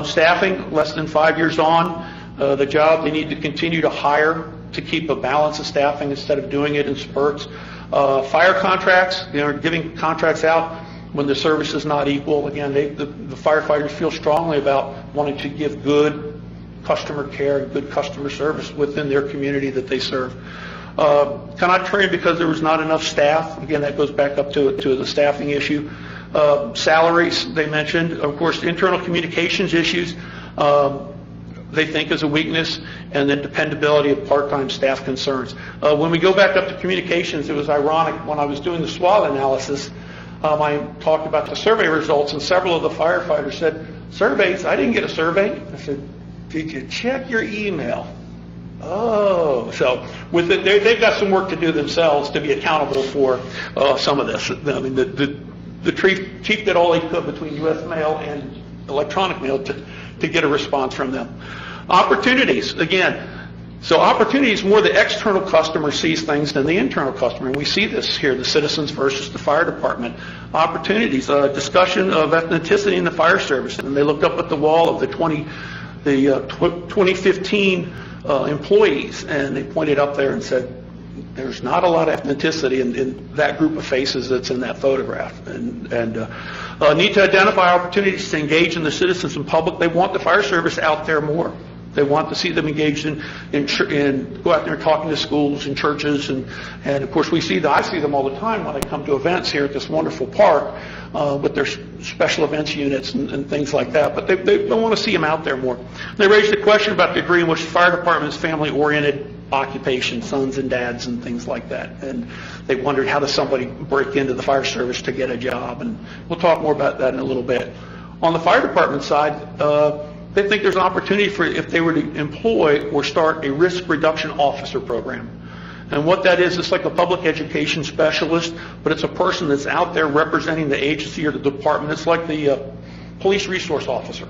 Staffing, less than 5 years on the job, they need to continue to hire to keep a balance of staffing instead of doing it in spurts. Fire contracts, giving contracts out when the service is not equal. Again, the firefighters feel strongly about wanting to give good customer care and good customer service within their community that they serve. Cannot train because there was not enough staff. Again, that goes back up to the staffing issue. Salaries, they mentioned. Of course, internal communications issues, they think is a weakness, and then dependability of part-time staff concerns. When we go back up to communications, it was ironic when I was doing the SWOT analysis, I talked about the survey results, and several of the firefighters said, surveys, I didn't get a survey. I said, did you check your email? Oh, so with it, they've got some work to do themselves to be accountable for some of this. I mean, the chief did all he could between U.S. mail and electronic mail to get a response from them. Opportunities, again. So opportunities, more the external customer sees things than the internal customer. And we see this here, the citizens versus the fire department. Opportunities, discussion of ethnicity in the fire service. And they looked up at the wall of the 2015 employees, and they pointed up there and said, there's not a lot of ethnicity in that group of faces that's in that photograph. And need to identify opportunities to engage in the citizens and public. They want the fire service out there more. They want to see them engaged in go out there and talking to schools and churches, and of course I see them all the time when I come to events here at this wonderful park with their special events units and things like that. But they want to see them out there more. They raised the question about the degree in which the fire department is family-oriented occupation, sons and dads and things like that. And they wondered, how does somebody break into the fire service to get a job? And we'll talk more about that in a little bit. On the fire department side, they think there's an opportunity for if they were to employ or start a risk reduction officer program. And what that is, it's like a public education specialist, but it's a person that's out there representing the agency or the department. It's like the police resource officer,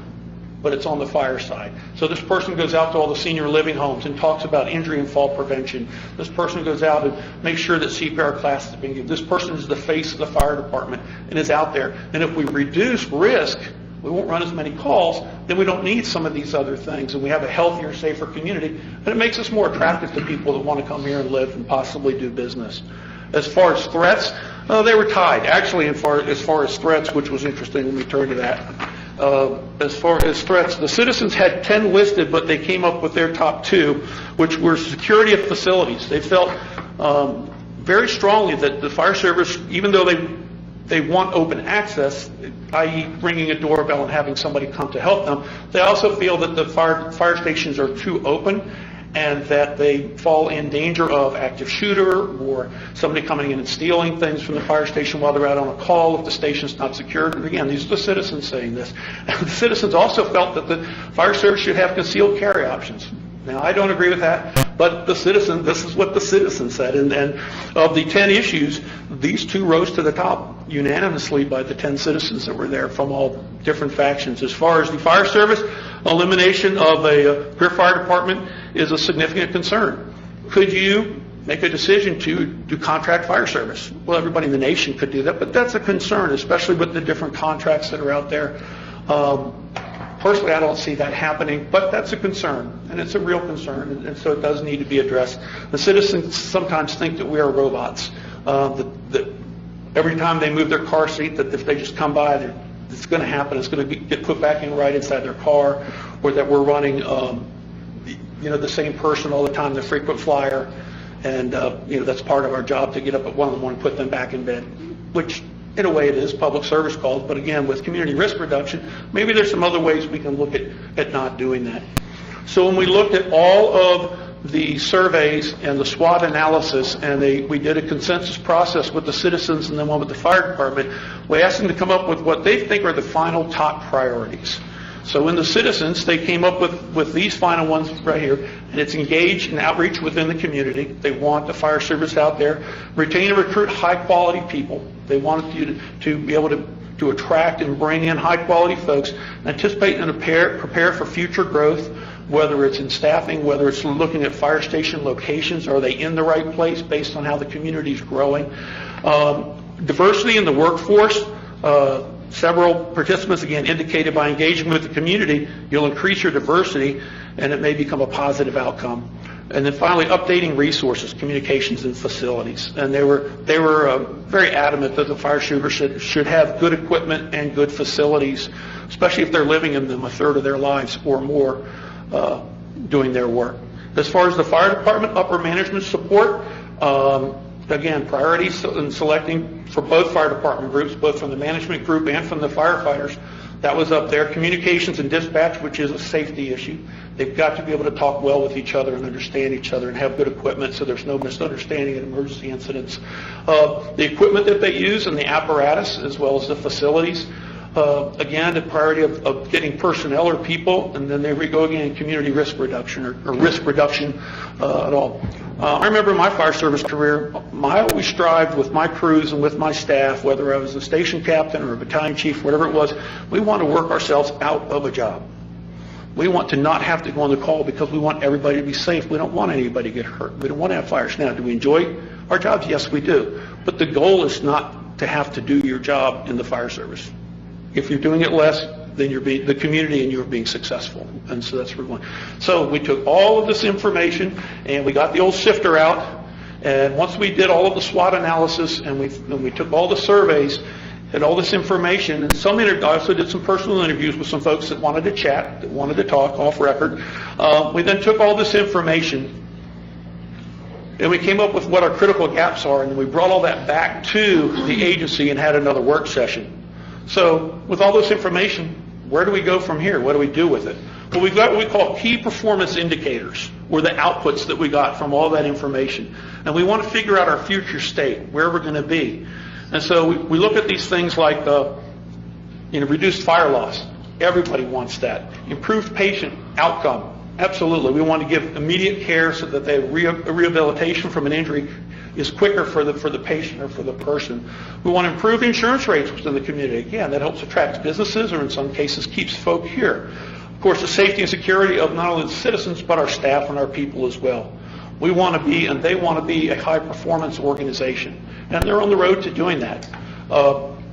but it's on the fire side. So this person goes out to all the senior living homes and talks about injury and fall prevention. This person goes out and makes sure that CPR classes are being given. This person is the face of the fire department and is out there. And if we reduce risk, we won't run as many calls, then we don't need some of these other things, and we have a healthier, safer community, and it makes us more attractive to people that want to come here and live and possibly do business. As far as threats, they were tied. Actually, as far as threats, which was interesting, let me turn to that. as far as threats, the citizens had 10 listed, but they came up with their top 2, which were security of facilities. They felt very strongly that the fire service, even though they want open access, i.e. ringing a doorbell and having somebody come to help them, they also feel that the fire stations are too open and that they fall in danger of active shooter or somebody coming in and stealing things from the fire station while they're out on a call if the station's not secured. And again, these are the citizens saying this. And the citizens also felt that the fire service should have concealed carry options. Now, I don't agree with that, but this is what the citizens said. And of the 10 issues, these 2 rose to the top unanimously by the 10 citizens that were there from all different factions. As far as the fire service, elimination of a Greer Fire Department is a significant concern. Could you make a decision to do contract fire service? Well, everybody in the nation could do that, but that's a concern, especially with the different contracts that are out there. Personally, I don't see that happening, but that's a concern, and it's a real concern, and so it does need to be addressed. The citizens sometimes think that we are robots, that every time they move their car seat, that if they just come by, it's going to happen. It's going to get put back in right inside their car, or that we're running, the same person all the time, the frequent flyer, and that's part of our job to get up at 1 in the morning, put them back in bed, which in a way it is public service calls, but again, with community risk reduction, maybe there's some other ways we can look at not doing that. So when we looked at all of the surveys and the SWOT analysis, and we did a consensus process with the citizens and then one with the fire department, we asked them to come up with what they think are the final top priorities. So in the citizens, they came up with these final ones right here, and it's engage and outreach within the community. They want the fire service out there. Retain and recruit high-quality people. They want you to be able to attract and bring in high-quality folks. Anticipate and prepare for future growth, whether it's in staffing, whether it's looking at fire station locations. Are they in the right place based on how the community is growing? Diversity in the workforce. Several participants, again, indicated by engaging with the community, you'll increase your diversity and it may become a positive outcome. And then finally, updating resources, communications, and facilities. And they were very adamant that the fire service should have good equipment and good facilities, especially if they're living in them a third of their lives or more doing their work. As far as the fire department, upper management support, again, priorities in selecting for both fire department groups, both from the management group and from the firefighters, that was up there. Communications and dispatch, which is a safety issue. They've got to be able to talk well with each other and understand each other and have good equipment so there's no misunderstanding in emergency incidents. The equipment that they use and the apparatus, as well as the facilities. Again, the priority of getting personnel or people, and then there we go again, community risk reduction or risk reduction at all. I remember in my fire service career, I always strived with my crews and with my staff, whether I was a station captain or a battalion chief, whatever it was, we want to work ourselves out of a job. We want to not have to go on the call because we want everybody to be safe. We don't want anybody to get hurt. We don't want to have fires. Now, do we enjoy our jobs? Yes, we do. But the goal is not to have to do your job in the fire service. If you're doing it less, then you're being the community and you're being successful. And so that's where we went. So we took all of this information and we got the old sifter out. And once we did all of the SWOT analysis and we took all the surveys and all this information, and I also did some personal interviews with some folks that wanted to chat, that wanted to talk off record. We then took all this information and we came up with what our critical gaps are, and we brought all that back to the agency and had another work session. So with all this information, where do we go from here? What do we do with it? Well, we've got what we call key performance indicators, or the outputs that we got from all that information. And we want to figure out our future state, where we're going to be. And so we look at these things like reduced fire loss. Everybody wants that. Improved patient outcome. Absolutely. We want to give immediate care so that the rehabilitation from an injury is quicker for the patient or for the person. We want to improve insurance rates within the community. Again, that helps attract businesses or in some cases keeps folk here. Of course, the safety and security of not only the citizens but our staff and our people as well. We want to be, and they want to be, a high-performance organization. And they're on the road to doing that.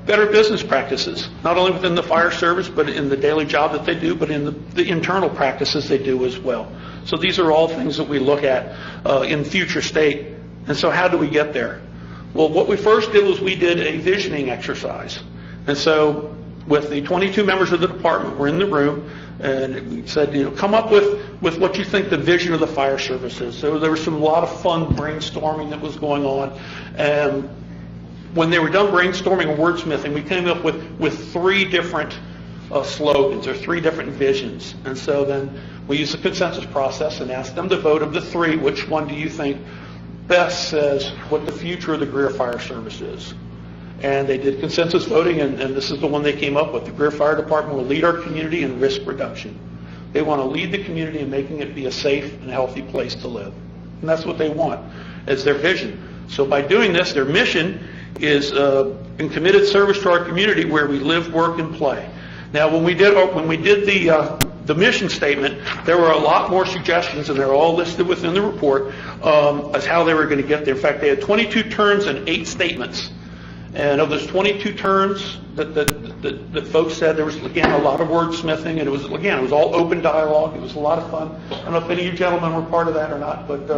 Better business practices, not only within the fire service, but in the daily job that they do, but in the internal practices they do as well. So these are all things that we look at in future state. And so how do we get there? Well, what we first did was we did a visioning exercise. And so with the 22 members of the department were in the room, and we said, come up with what you think the vision of the fire service is. So there was a lot of fun brainstorming that was going on. And when they were done brainstorming and wordsmithing, we came up with 3 different slogans or 3 different visions. And so then we used the consensus process and asked them to vote of the 3, which one do you think best says what the future of the Greer Fire Service is? And they did consensus voting, and this is the one they came up with. The Greer Fire Department will lead our community in risk reduction. They want to lead the community in making it be a safe and healthy place to live. And that's what they want as their vision. So by doing this, their mission is in committed service to our community where we live, work, and play. Now, when we did the mission statement, there were a lot more suggestions, and they're all listed within the report as how they were going to get there. In fact, they had 22 terms and 8 statements. And of those 22 terms that folks said, there was, again, a lot of wordsmithing, and it was all open dialogue. It was a lot of fun. I don't know if any of you gentlemen were part of that or not, but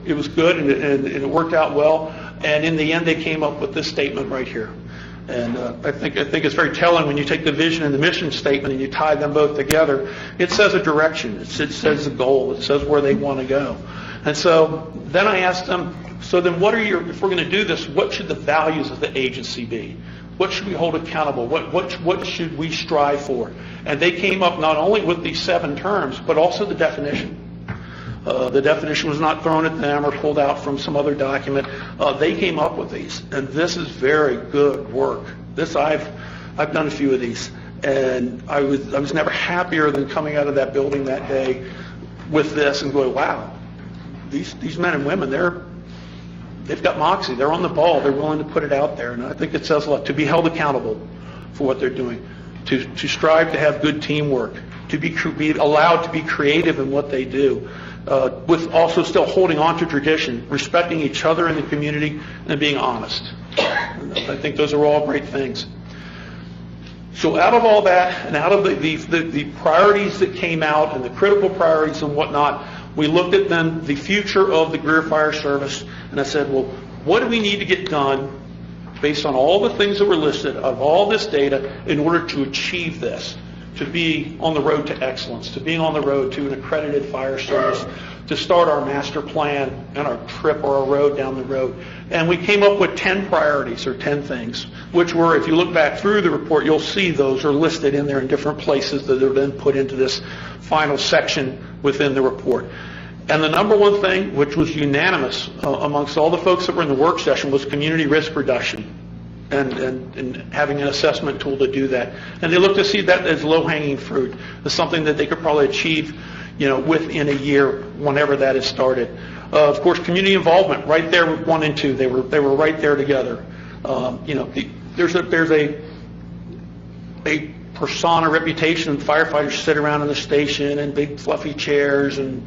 it was good, and it worked out well. And in the end, they came up with this statement right here. And I think it's very telling when you take the vision and the mission statement and you tie them both together. It says a direction. It says a goal. It says where they want to go. And so then I asked them, so then if we're going to do this, what should the values of the agency be? What should we hold accountable? What should we strive for? And they came up not only with these 7 terms, but also the definition. The definition was not thrown at them or pulled out from some other document. They came up with these, and this is very good work. I've done a few of these, and I was never happier than coming out of that building that day with this and going, wow, these men and women, they've got moxie. They're on the ball. They're willing to put it out there, and I think it says a lot to be held accountable for what they're doing, to strive to have good teamwork, to be allowed to be creative in what they do. With also still holding on to tradition, respecting each other in the community, and being honest. I think those are all great things. So out of all that, and out of the priorities that came out, and the critical priorities and whatnot, we looked at then the future of the Greer Fire Service, and I said, well, what do we need to get done based on all the things that were listed, of all this data, in order to achieve this? To be on the road to excellence, to being on the road to an accredited fire service, to start our master plan and our trip or our road down the road. And we came up with 10 priorities, or 10 things, which were, if you look back through the report, you'll see those are listed in there in different places that are then put into this final section within the report. And the number one thing, which was unanimous amongst all the folks that were in the work session, was community risk reduction. And having an assessment tool to do that. And they look to see that as low-hanging fruit, as something that they could probably achieve, within a year, whenever that is started. Of course, community involvement, right there with 1 and 2, they were right there together. There's a persona, reputation, firefighters sit around in the station in big fluffy chairs and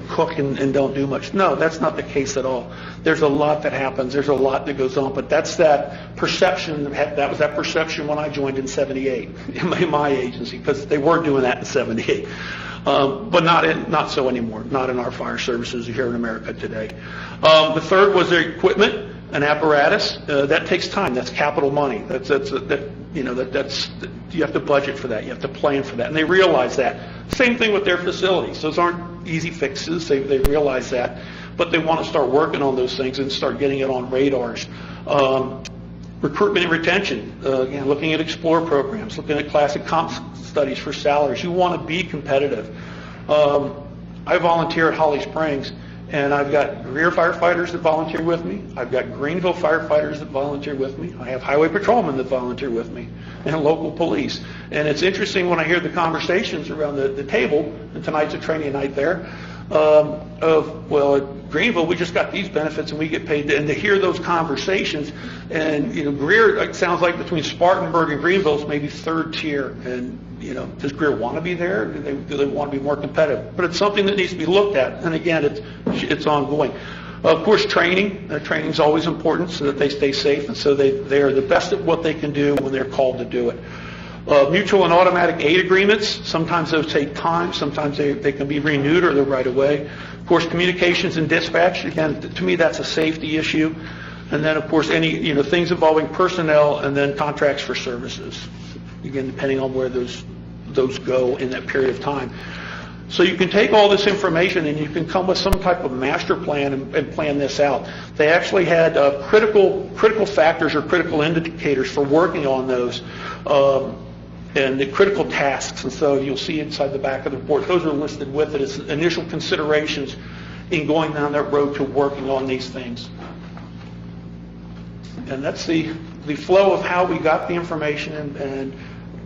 cook and don't do much. No, that's not the case at all. There's a lot that happens. There's a lot that goes on. But that's that perception. That was that perception when I joined in '78 in my agency, because they were doing that in '78. But not so anymore. Not in our fire services here in America today. The third was their equipment and apparatus. That takes time. That's capital money. You have to budget for that. You have to plan for that. And they realize that. Same thing with their facilities. Those aren't easy fixes. They realize that. But they want to start working on those things and start getting it on radars. Recruitment and retention. Again, looking at Explore programs, looking at classic comp studies for salaries. You want to be competitive. I volunteer at Holly Springs, and I've got Greer firefighters that volunteer with me. I've got Greenville firefighters that volunteer with me. I have highway patrolmen that volunteer with me, and local police. And it's interesting when I hear the conversations around the table, and tonight's a training night there, at Greenville, we just got these benefits and we get paid, and to hear those conversations, and Greer, it sounds like between Spartanburg and Greenville is maybe 3rd tier, and does Greer want to be there? Do they want to be more competitive? But it's something that needs to be looked at, and again, it's ongoing. Of course, training. Training is always important so that they stay safe, and so they are the best at what they can do when they're called to do it. Mutual and automatic aid agreements, sometimes those take time, sometimes they can be renewed or they're right away. Of course, communications and dispatch, again, to me that's a safety issue. And then, of course, any, things involving personnel, and then contracts for services, again, depending on where those go in that period of time. So you can take all this information and you can come with some type of master plan and plan this out. They actually had critical factors or critical indicators for working on those, and the critical tasks. And so you'll see inside the back of the report, those are listed with it as initial considerations in going down that road to working on these things. And that's the flow of how we got the information and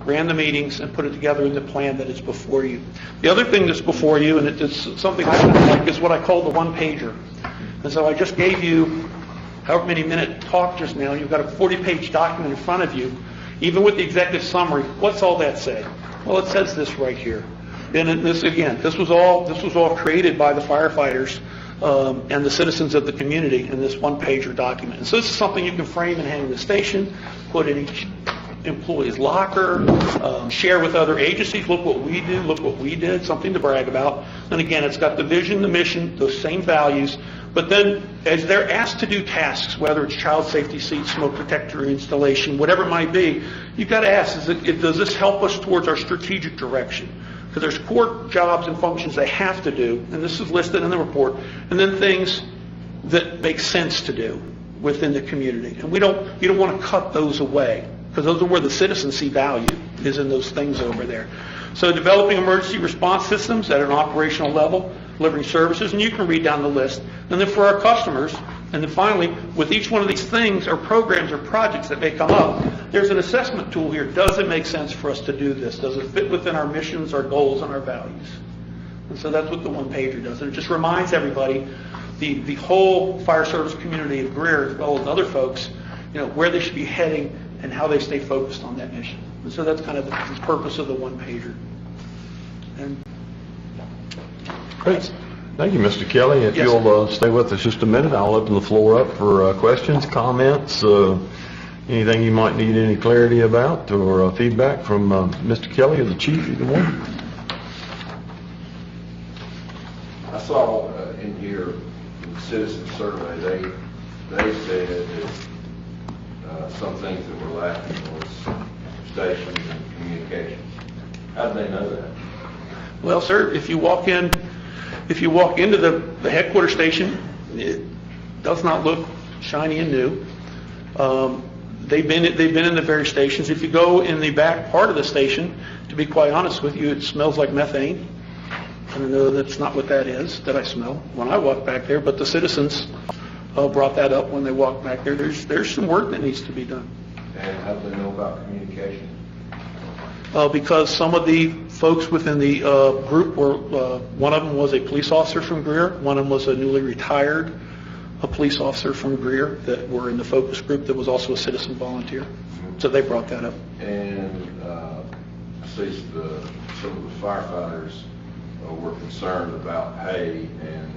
ran the meetings and put it together in the plan that is before you. The other thing that's before you, and it's something I kind of like, is what I call the one-pager. And so I just gave you however many minute talk just now. You've got a 40-page document in front of you. Even with the executive summary, what's all that say? Well, it says this right here. And this was all created by the firefighters and the citizens of the community in this one-pager document. And so this is something you can frame and hang in the station, put in each employee's locker, share with other agencies. Look what we do, look what we did, something to brag about. And again, it's got the vision, the mission, those same values. But then as they're asked to do tasks, whether it's child safety seats, smoke detector installation, whatever it might be, you've got to ask, does this help us towards our strategic direction? Because there's core jobs and functions they have to do, and this is listed in the report, and then things that make sense to do within the community. And you don't want to cut those away, because those are where the citizens see value, is in those things over there. So developing emergency response systems at an operational level, delivering services, and you can read down the list. And then for our customers, and then finally, with each one of these things or programs or projects that may come up, there's an assessment tool here. Does it make sense for us to do this? Does it fit within our missions, our goals, and our values? And so that's what the one-pager does. And it just reminds everybody, the whole fire service community of Greer, as well as other folks, where they should be heading and how they stay focused on that mission. And so that's kind of the purpose of the one-pager. And great. Thank you, Mr. Kelly. If Yes, you'll stay with us just a minute, I'll open the floor up for questions, comments, anything you might need any clarity about or feedback from Mr. Kelly or the chief, either one. I saw in here in the citizen survey, they said that some things that were lacking was stations and communications. How did they know that? well, sir, if you walk into the headquarters station, it does not look shiny and new. They've been in the various stations. If you go in the back part of the station, to be quite honest with you, it smells like methane. I don't know, that's not what that is that I smell when I walk back there, but the citizens brought that up when they walked back there. There's some work that needs to be done. And how do they know about communication? Because some of the folks within the group were, one of them was a police officer from Greer, one of them was a newly retired police officer from Greer that were in the focus group that was also a citizen volunteer. So they brought that up. And I see some of the firefighters were concerned about pay, and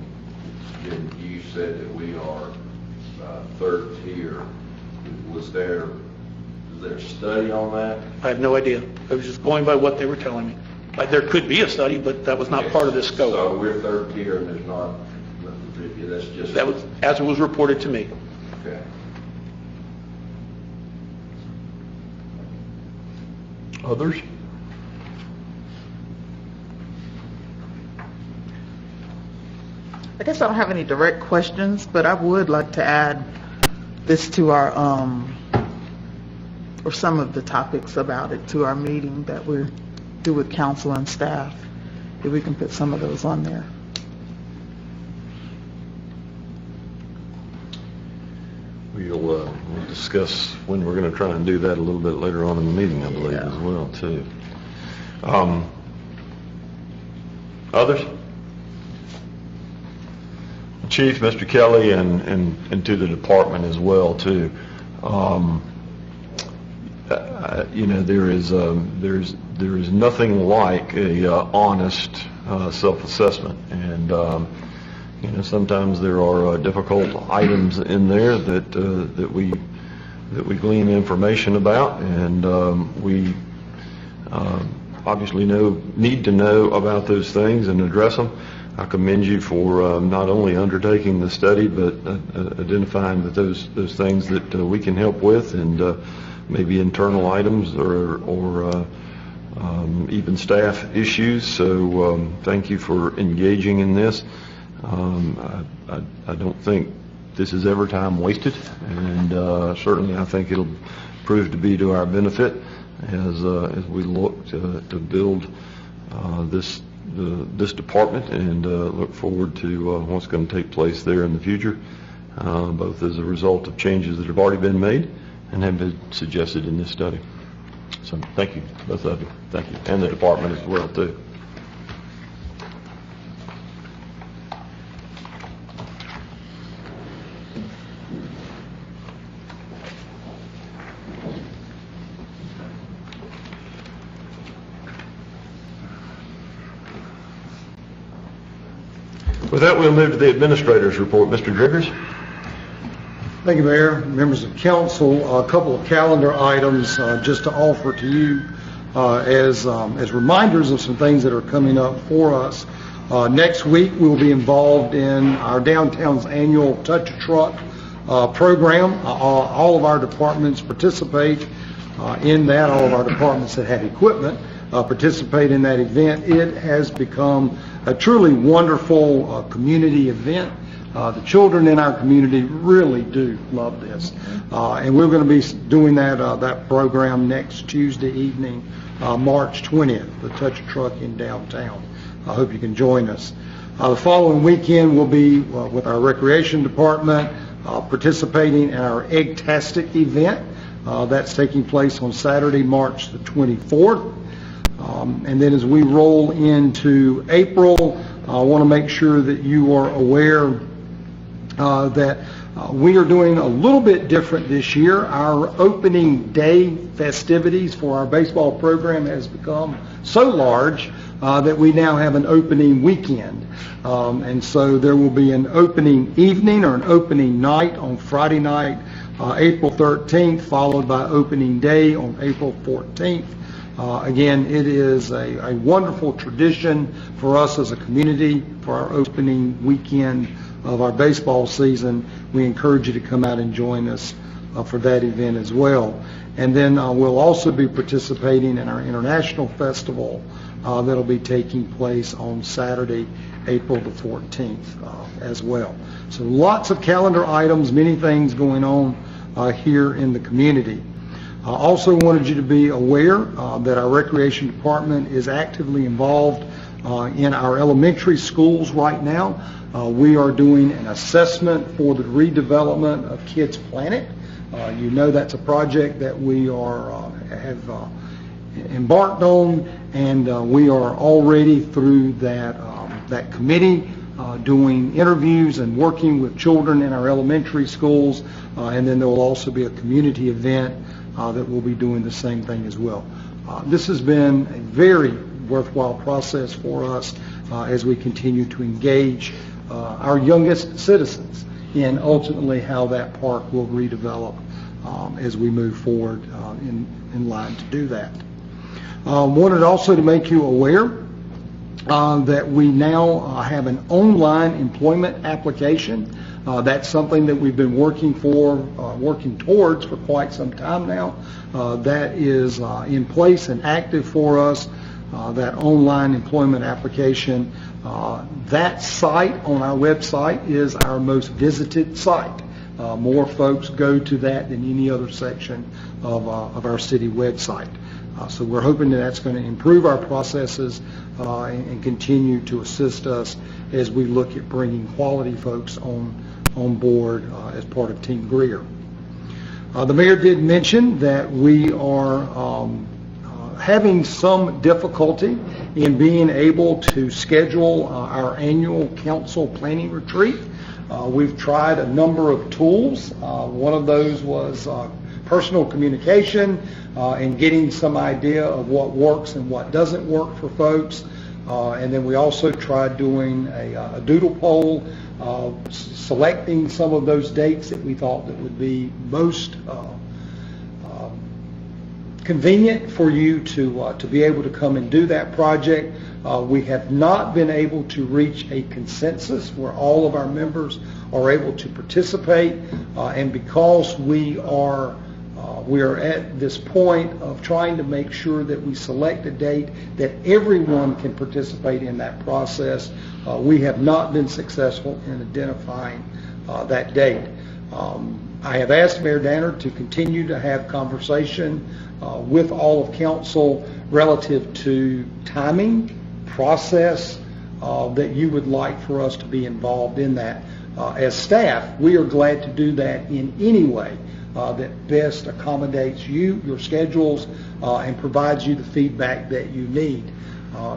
then you said that we are third tier. Was there a study on that? I have no idea. I was just going by what they were telling me. There could be a study, but that was not part of this scope. So we're third tier, and there's not, that's just... That was as it was reported to me. Okay. Others? I guess I don't have any direct questions, but I would like to add this to our, or some of the topics about it to our meeting that we do with council and staff. If we can put some of those on there. We'll discuss when we're going to try and do that a little bit later on in the meeting, I believe, Yeah. as well, too. Others? Chief, Mr. Kelly, and to the department as well, too. There is nothing like a honest self-assessment, and sometimes there are difficult items in there that we glean information about, and we obviously need to know about those things and address them. I commend you for not only undertaking the study, but identifying that those things that we can help with, and maybe internal items or even staff issues. So thank you for engaging in this. I don't think this is ever time wasted, and certainly I think it'll prove to be to our benefit as we look to build this department, and look forward to what's going to take place there in the future, both as a result of changes that have already been made and have been suggested in this study. So thank you, both of you. Thank you, and the department as well too. With that, we'll move to the administrator's report. Mr. Driggers. Thank you, Mayor, members of council. A couple of calendar items just to offer to you as reminders of some things that are coming up for us. Next week, we will be involved in our downtown's annual Touch a Truck program. All of our departments participate in that. All of our departments that have equipment participate in that event. It has become a truly wonderful community event. The children in our community really do love this. And we're going to be doing that program next Tuesday evening, March 20th, the Touch a Truck in downtown. I hope you can join us. The following weekend we'll be with our recreation department participating in our Egg-tastic event. That's taking place on Saturday, March the 24th. And then as we roll into April, I want to make sure that you are aware that we are doing a little bit different this year. Our opening day festivities for our baseball program has become so large that we now have an opening weekend. And so there will be an opening evening or an opening night on Friday night, April 13th, followed by opening day on April 14th. Again, it is a wonderful tradition for us as a community for our opening weekend of our baseball season. We encourage you to come out and join us for that event as well. And then we'll also be participating in our international festival that'll be taking place on Saturday, April the 14th as well. So lots of calendar items, many things going on here in the community. I also wanted you to be aware that our recreation department is actively involved in our elementary schools right now. We are doing an assessment for the redevelopment of Kids Planet. You know that's a project that we have embarked on, and we are already through that committee doing interviews and working with children in our elementary schools, and then there will also be a community event that will be doing the same thing as well. This has been a very worthwhile process for us as we continue to engage our youngest citizens in ultimately how that park will redevelop as we move forward in line to do that. Wanted also to make you aware that we now have an online employment application. That's something that we've been working towards for quite some time now. That is in place and active for us, that online employment application. That site on our website is our most visited site. More folks go to that than any other section of our city website. So we're hoping that that's going to improve our processes and continue to assist us as we look at bringing quality folks on board as part of Team Greer. The mayor did mention that we are having some difficulty in being able to schedule our annual council planning retreat. We've tried a number of tools. One of those was personal communication and getting some idea of what works and what doesn't work for folks. And then we also tried doing a doodle poll, selecting some of those dates that we thought that would be most convenient for you to be able to come and do that project. We have not been able to reach a consensus where all of our members are able to participate, and because we are at this point of trying to make sure that we select a date that everyone can participate in that process, we have not been successful in identifying that date. I have asked Mayor Danner to continue to have conversation with all of council relative to timing, process, that you would like for us to be involved in that. As staff, we are glad to do that in any way that best accommodates you, your schedules, and provides you the feedback that you need.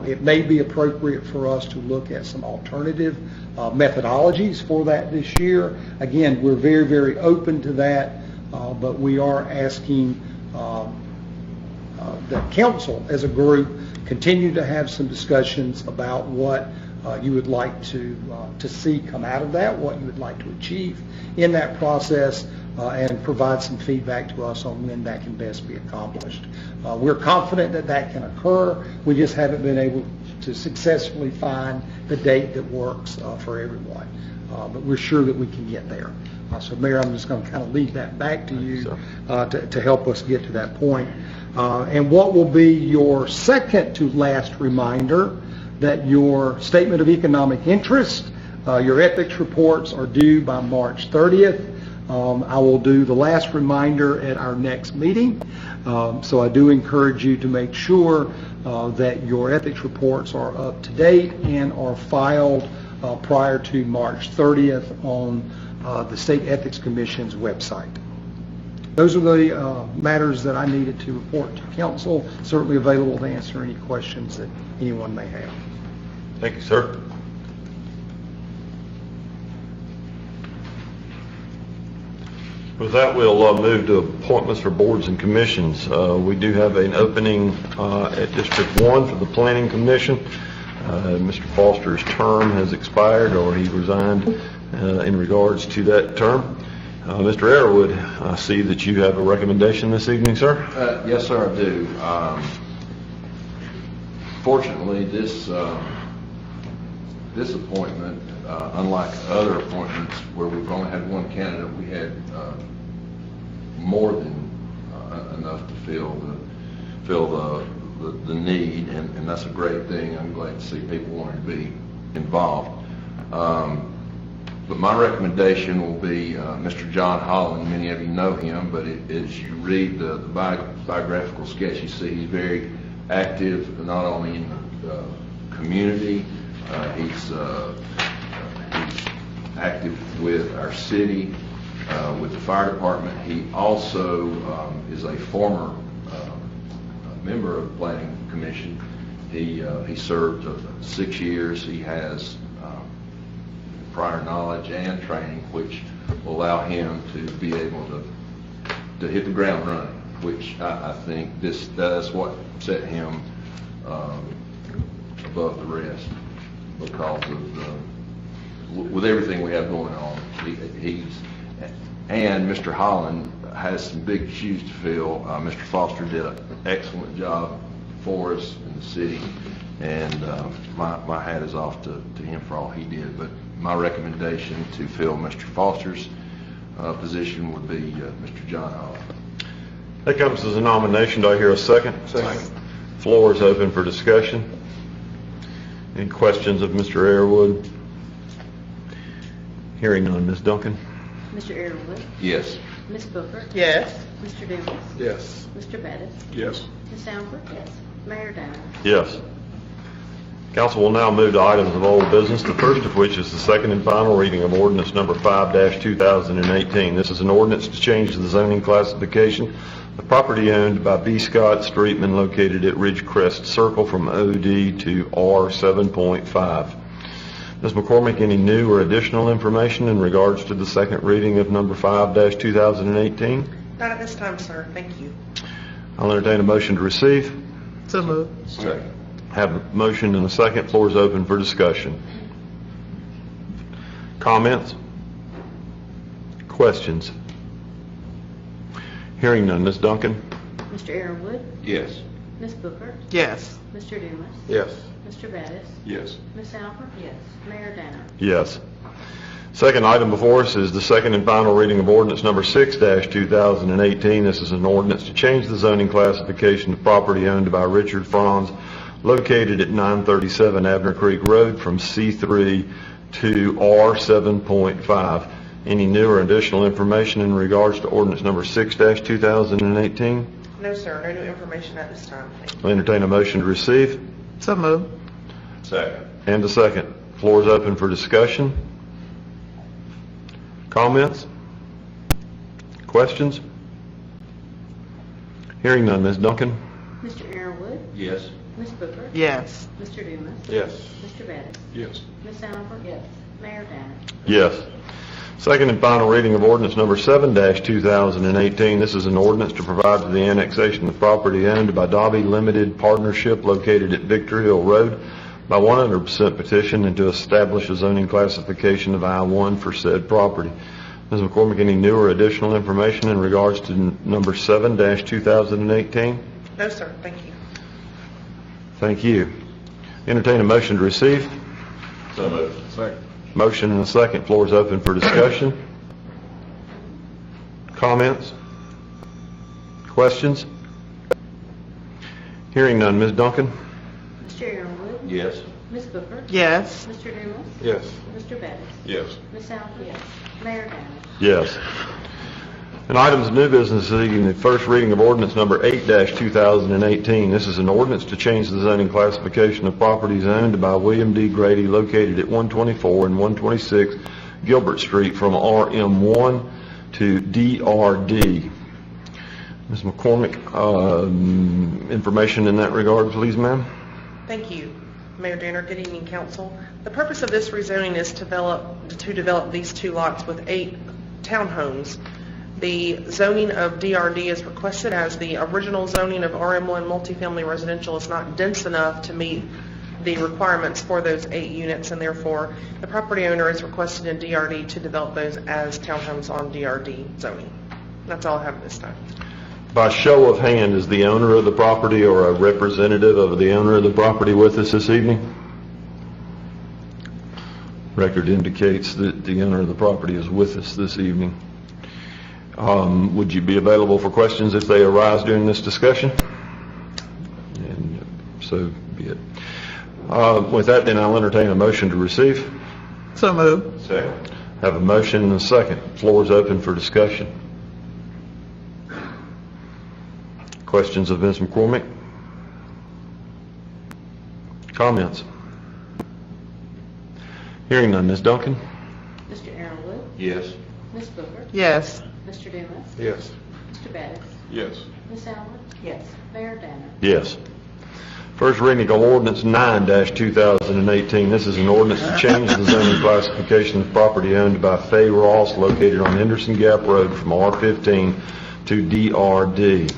It may be appropriate for us to look at some alternative methodologies for that this year. Again, we're very, very open to that, but we are asking the council as a group continue to have some discussions about what you would like to see come out of that, what you would like to achieve in that process, and provide some feedback to us on when that can best be accomplished. We're confident that that can occur. We just haven't been able to successfully find the date that works for everyone. But we're sure that we can get there. So, Mayor, I'm just going to kind of leave that back to you to help us get to that point. And what will be your second to last reminder that your statement of economic interest, your ethics reports are due by March 30th. I will do the last reminder at our next meeting. So I do encourage you to make sure that your ethics reports are up to date and are filed prior to March 30th on the State Ethics Commission's website. Those are the matters that I needed to report to council. Certainly available to answer any questions that anyone may have. Thank you, sir. With that, we'll move to appointments for boards and commissions. We do have an opening at District 1 for the Planning Commission. Mr. Foster's term has expired, or he resigned in regards to that term. Mr. Arrowood, I see that you have a recommendation this evening, sir. Yes, sir, I do. Fortunately, this appointment, unlike other appointments where we've only had one candidate, we had more than enough to fill the need, and that's a great thing. I'm glad to see people wanting to be involved. But my recommendation will be Mr. John Holland. Many of you know him, but as you read the biographical sketch, you see he's very active, not only in the community, he's active with our city, with the fire department. He also is a former member of the Planning Commission. He served 6 years. He has prior knowledge and training, which will allow him to be able to hit the ground running, which I think that's what set him above the rest, because of with everything we have going on. And Mr. Holland has some big shoes to fill. Mr. Foster did an excellent job for us in the city, and my hat is off to him for all he did. But my recommendation to fill Mr. Foster's position would be Mr. John Holland. That comes as a nomination. Do I hear a second? Second. Floor is open for discussion. Any questions of Mr. Arrowood? Hearing none. Ms. Duncan? Mr. Arrowood. Yes. Ms. Booker. Yes. Mr. Daniels. Yes. Mr. Bettis. Yes. Ms. Albert. Yes. Mayor Danner. Yes. Council will now move to items of old business, the first of which is the second and final reading of ordinance number 5-2018. This is an ordinance to change the zoning classification of property owned by B. Scott Streetman located at Ridgecrest Circle from OD to R7.5. Ms. McCormick, any new or additional information in regards to the second reading of number 5-2018? Not at this time, sir. Thank you. I'll entertain a motion to receive. So moved. Second. Have a motion and a second. Floor is open for discussion. Comments? Questions? Hearing none. Ms. Duncan? Mr. Arrowood, Yes. Ms. Booker, Yes. Mr. Dumas, Yes. Mr. Bettis, Yes. Ms. Albert, yes, Mayor Danner. Yes. Second item before us is the second and final reading of ordinance number 6-2018. This is an ordinance to change the zoning classification of property owned by Richard Franz located at 937 Abner Creek Road from C3 to R7.5. Any new or additional information in regards to ordinance number 6-2018? No, sir, no new information at this time. I'll entertain a motion to receive. So moved. Second. And a second. Floor is open for discussion. Comments? Questions? Hearing none. Ms. Duncan? Mr. Arrowood, Yes. Ms. Booker, Yes. Mr. Dumas, Yes. Mr. Bettis, Yes. Ms. Albert, yes, Mayor Danner. Yes. Second and final reading of ordinance number 7-2018. This is an ordinance to provide for the annexation of property owned by Dobby Limited Partnership located at Victory Hill Road by 100% petition and to establish a zoning classification of I-1 for said property. Ms. McCormick, any new or additional information in regards to number 7-2018? No, sir, thank you. Thank you. Entertain a motion to receive. So moved. Second. Motion and a second. Floor is open for discussion. Comments? Questions? Hearing none. Ms. Duncan? Mr. Arrowood, Yes. Ms. Booker, Yes. Mr. Dumas, Yes. Mr. Bettis, Yes. Ms. Albert, yes, Mayor Danner. Yes. And items of new business this evening, the first reading of ordinance number 8-2018. This is an ordinance to change the zoning classification of properties owned by William D. Grady located at 124 and 126 Gilbert Street from RM1 to DRD. Ms. McCormick, information in that regard, please, ma'am. Thank you, Mayor Danner. Good evening, council. The purpose of this rezoning is to develop these two lots with 8 townhomes. The zoning of DRD is requested as the original zoning of RM1 multifamily residential is not dense enough to meet the requirements for those 8 units, and therefore the property owner is requested in DRD to develop those as townhomes on DRD zoning. That's all I have at this time. By show of hand, is the owner of the property or a representative of the owner of the property with us this evening? Record indicates that the owner of the property is with us this evening. Would you be available for questions if they arise during this discussion? And so be it. With that, then I'll entertain a motion to receive. So moved. Second. Have a motion and a second. Floor is open for discussion. Questions of Ms. McCormick? Comments? Hearing none. Ms. Duncan? Mr. Arrowood, Yes. Ms. Booker, Yes. Mr. Dumas, Yes. Mr. Bettis, Yes. Ms. Albert, yes, Mayor Danner. Yes. First reading of ordinance 9-2018. This is an ordinance to change the zoning classification of property owned by Fay Ross located on Henderson Gap Road from R15 to DRD.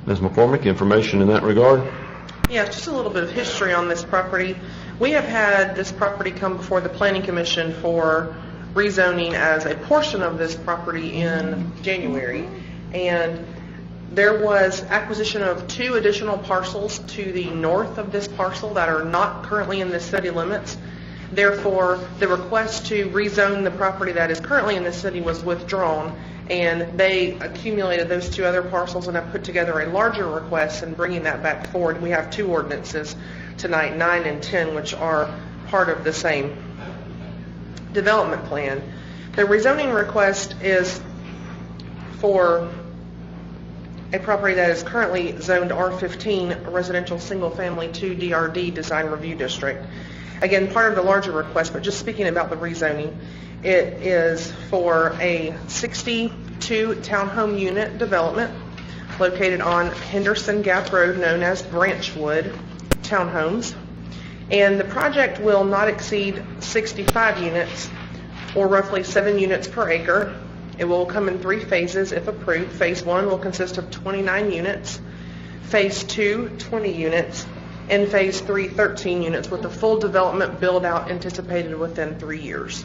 Ms. McCormick, information in that regard? Yeah, just a little bit of history on this property. We have had this property come before the Planning Commission for rezoning as a portion of this property in January, and there was acquisition of 2 additional parcels to the north of this parcel that are not currently in the city limits. Therefore, the request to rezone the property that is currently in the city was withdrawn, and they accumulated those 2 other parcels and have put together a larger request and bringing that back forward. We have 2 ordinances tonight, 9 and 10, which are part of the same development plan. The rezoning request is for a property that is currently zoned R15 residential single family to DRD design review district. Again, part of the larger request, but just speaking about the rezoning, it is for a 62 townhome unit development located on Henderson Gap Road known as Branchwood Townhomes. And the project will not exceed 65 units or roughly 7 units per acre. It will come in 3 phases if approved. Phase 1 will consist of 29 units, Phase 2, 20 units, and Phase 3, 13 units, with the full development build-out anticipated within 3 years.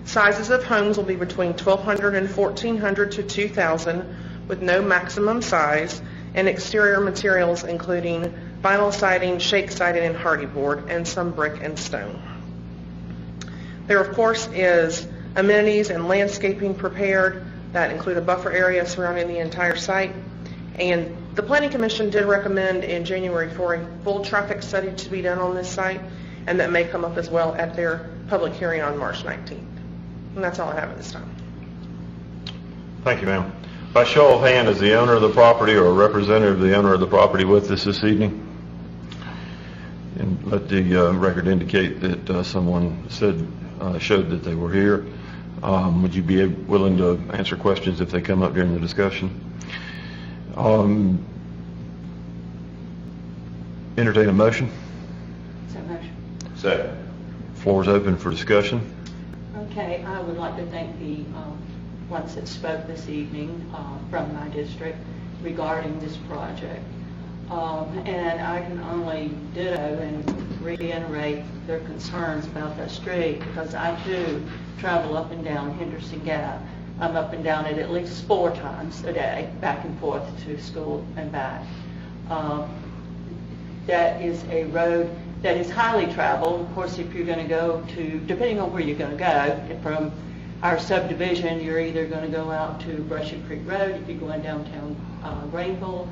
Sizes of homes will be between 1,200 and 1,400 to 2,000, with no maximum size, and exterior materials including vinyl siding, shake siding, and hardy board, and some brick and stone. There, of course, is amenities and landscaping prepared that include a buffer area surrounding the entire site. And the Planning Commission did recommend in January for a full traffic study to be done on this site, and that may come up as well at their public hearing on March 19th. And that's all I have at this time. Thank you, ma'am. By show of hand, is the owner of the property or a representative of the owner of the property with us this evening? And let the record indicate that someone showed that they were here. Would you be willing to answer questions if they come up during the discussion? Entertain a motion. So motion. Second. Floor is open for discussion. Okay, I would like to thank the ones that spoke this evening from my district regarding this project. And I can only ditto and reiterate their concerns about that street, because I too travel up and down Henderson Gap. I'm up and down it at least 4 times a day, back and forth to school and back. That is a road that is highly traveled. Of course, if you're going to go to, depending on where you're going to go, from our subdivision, you're either going to go out to Brushy Creek Road if you're going downtown Greenville,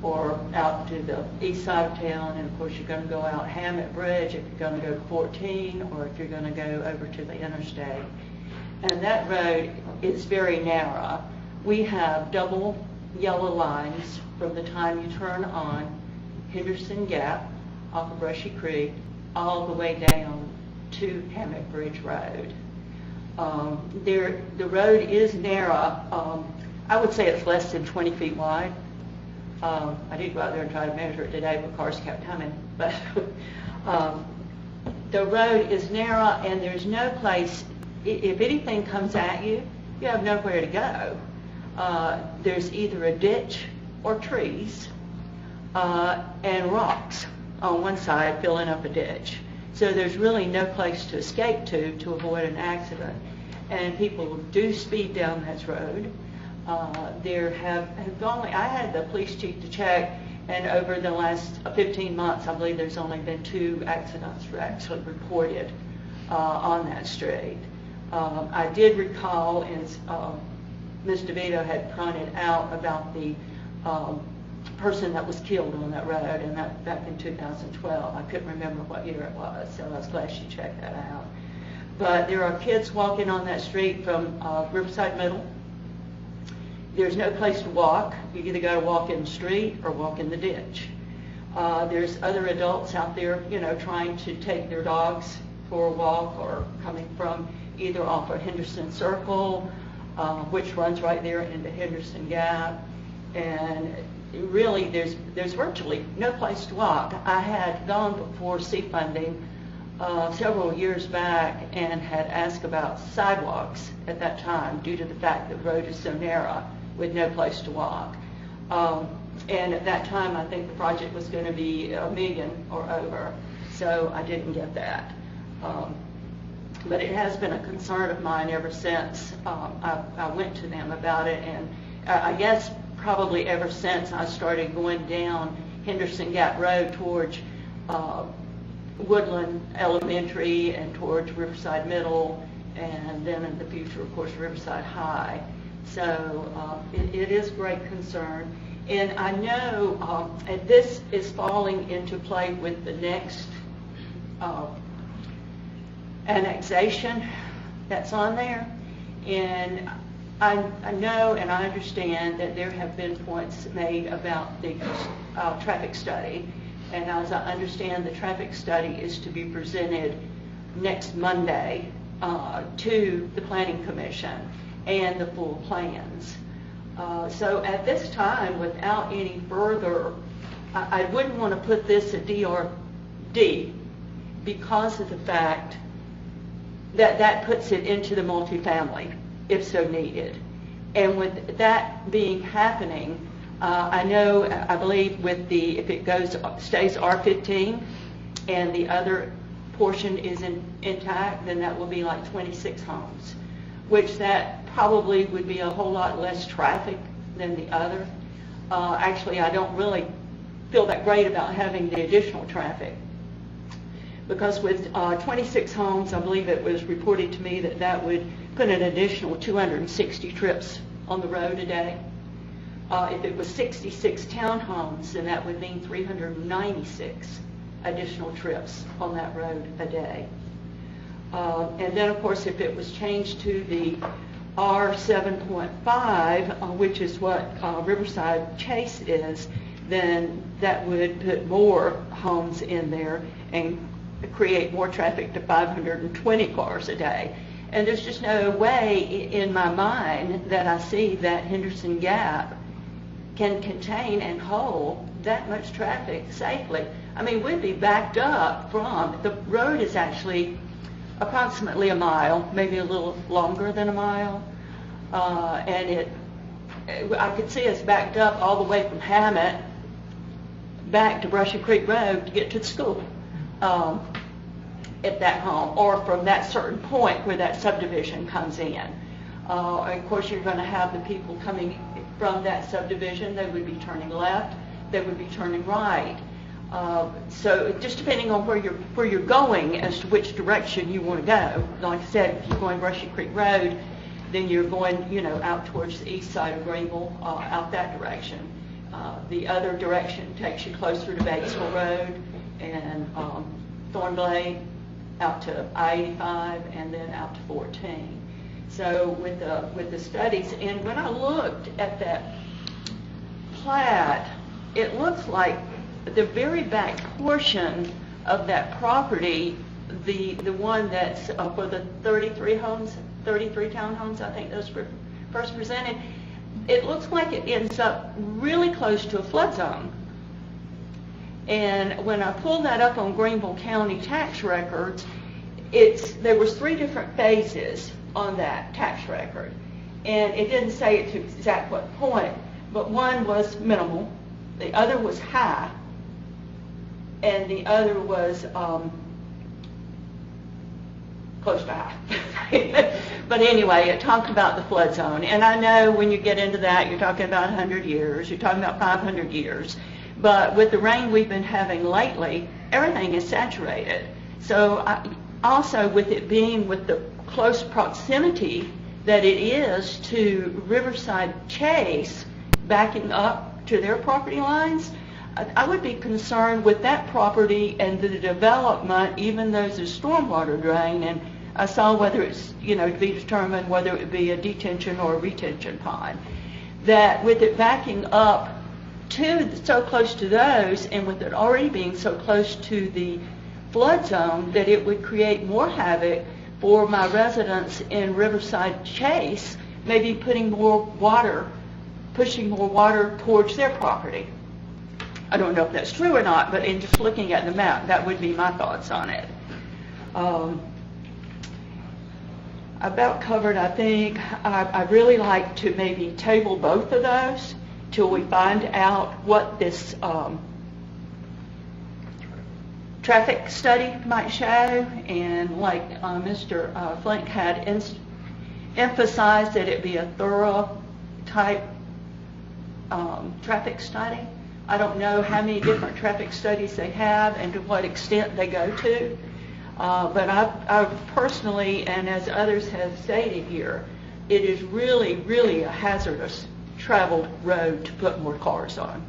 or out to the east side of town, and of course you're going to go out Hammett Bridge if you're going to go to 14, or if you're going to go over to the interstate. And that road is very narrow. We have double yellow lines from the time you turn on Henderson Gap off of Brushy Creek all the way down to Hammett Bridge Road. The road is narrow. I would say it's less than 20 feet wide. I did go out there and try to measure it today, but cars kept coming. But the road is narrow, and there's no place, if anything comes at you, you have nowhere to go. There's either a ditch or trees and rocks on one side filling up a ditch. So there's really no place to escape to avoid an accident. And people do speed down that road. There have only, I had the police chief to check, and over the last 15 months, I believe there's only been 2 accidents actually reported on that street. I did recall, and Ms. DeVito had pointed out about the person that was killed on that road, and that back in 2012. I couldn't remember what year it was, so I was glad she checked that out. But there are kids walking on that street from Riverside Middle. There's no place to walk. You either got to walk in the street or walk in the ditch. There's other adults out there, trying to take their dogs for a walk, or coming from either off of Henderson Circle, which runs right there into Henderson Gap. And really, there's virtually no place to walk. I had gone before C funding several years back and had asked about sidewalks at that time, due to the fact that the road is so narrow with no place to walk. And at that time, I think the project was going to be $1 million or over, so I didn't get that. But it has been a concern of mine ever since I went to them about it, and I guess probably ever since I started going down Henderson Gap Road towards Woodland Elementary and towards Riverside Middle, and then in the future, of course, Riverside High. So it is great concern. And I know and this is falling into play with the next annexation that's on there. And I know and I understand that there have been points made about the traffic study. And as I understand, the traffic study is to be presented next Monday to the Planning Commission and the full plans. So at this time, without any further, I wouldn't want to put this at DRD because of the fact that that puts it into the multifamily, if so needed. And with that being happening, I believe with the, if it stays R15 and the other portion is intact, then that will be like 26 homes, which that probably would be a whole lot less traffic than the other. Actually, I don't really feel that great about having the additional traffic, because with 26 homes, I believe it was reported to me that that would put an additional 260 trips on the road a day. If it was 66 townhomes, then that would mean 396 additional trips on that road a day. And then, of course, if it was changed to the R7.5, which is what Riverside Chase is, then that would put more homes in there and create more traffic to 520 cars a day. And there's just no way in my mind that I see that Henderson Gap can contain and hold that much traffic safely. I mean, we'd be backed up from, the road is actually approximately a mile, maybe a little longer than a mile, and I could see us backed up all the way from Hammett back to Brushy Creek Road to get to the school at that home, or from that certain point where that subdivision comes in. Of course, you're going to have the people coming from that subdivision. They would be turning left, they would be turning right. So just depending on where you're going as to which direction you want to go. Like I said, if you're going Brushy Creek Road, then you're going, out towards the east side of Greenville, out that direction. The other direction takes you closer to Batesville Road and Thornblade, out to I-85, and then out to 14. So with the studies, and when I looked at that plat, it looks like the very back portion of that property, the one that's for the 33 townhomes, I think those were first presented, it looks like it ends up really close to a flood zone. And when I pulled that up on Greenville County tax records, there was 3 different phases on that tax record. And it didn't say it to exact what point, but one was minimal, the other was high, and the other was close to high. But anyway, it talked about the flood zone. And I know when you get into that, you're talking about 100 years, you're talking about 500 years. But with the rain we've been having lately, everything is saturated. So also with it being with the close proximity that it is to Riverside Chase, backing up to their property lines, I would be concerned with that property and the development, even though there's a stormwater drain, and I saw whether it's, to be determined whether it would be a detention or a retention pond, that with it backing up to so close to those, and with it already being so close to the flood zone, that it would create more havoc for my residents in Riverside Chase, maybe pushing more water towards their property. I don't know if that's true or not, but in just looking at the map, that would be my thoughts on it. About covered, I think. I'd really like to maybe table both of those till we find out what this traffic study might show, and like Mr. Flink had emphasized, that it be a thorough type traffic study. I don't know how many different traffic studies they have and to what extent they go to, but I personally, and as others have stated here, it is really, really a hazardous traveled road to put more cars on.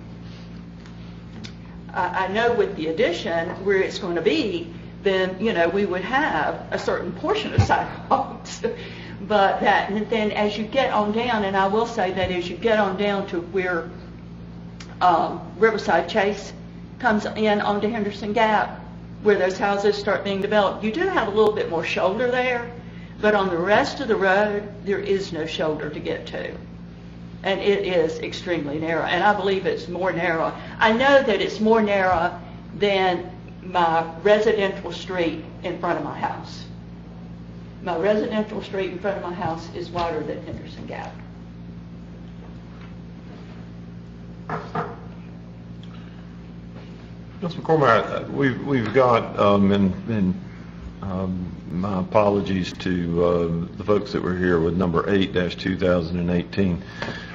I know with the addition where it's going to be, then we would have a certain portion of sidewalks. But that, and then as you get on down, and I will say that as you get on down to where Riverside Chase comes in onto Henderson Gap, where those houses start being developed, you do have a little bit more shoulder there, but on the rest of the road, there is no shoulder to get to. And it is extremely narrow, and I believe it's more narrow. I know that it's more narrow than my residential street in front of my house. My residential street in front of my house is wider than Henderson Gap. Mr. McCormick, we've got, and my apologies to the folks that were here with number 8-2018.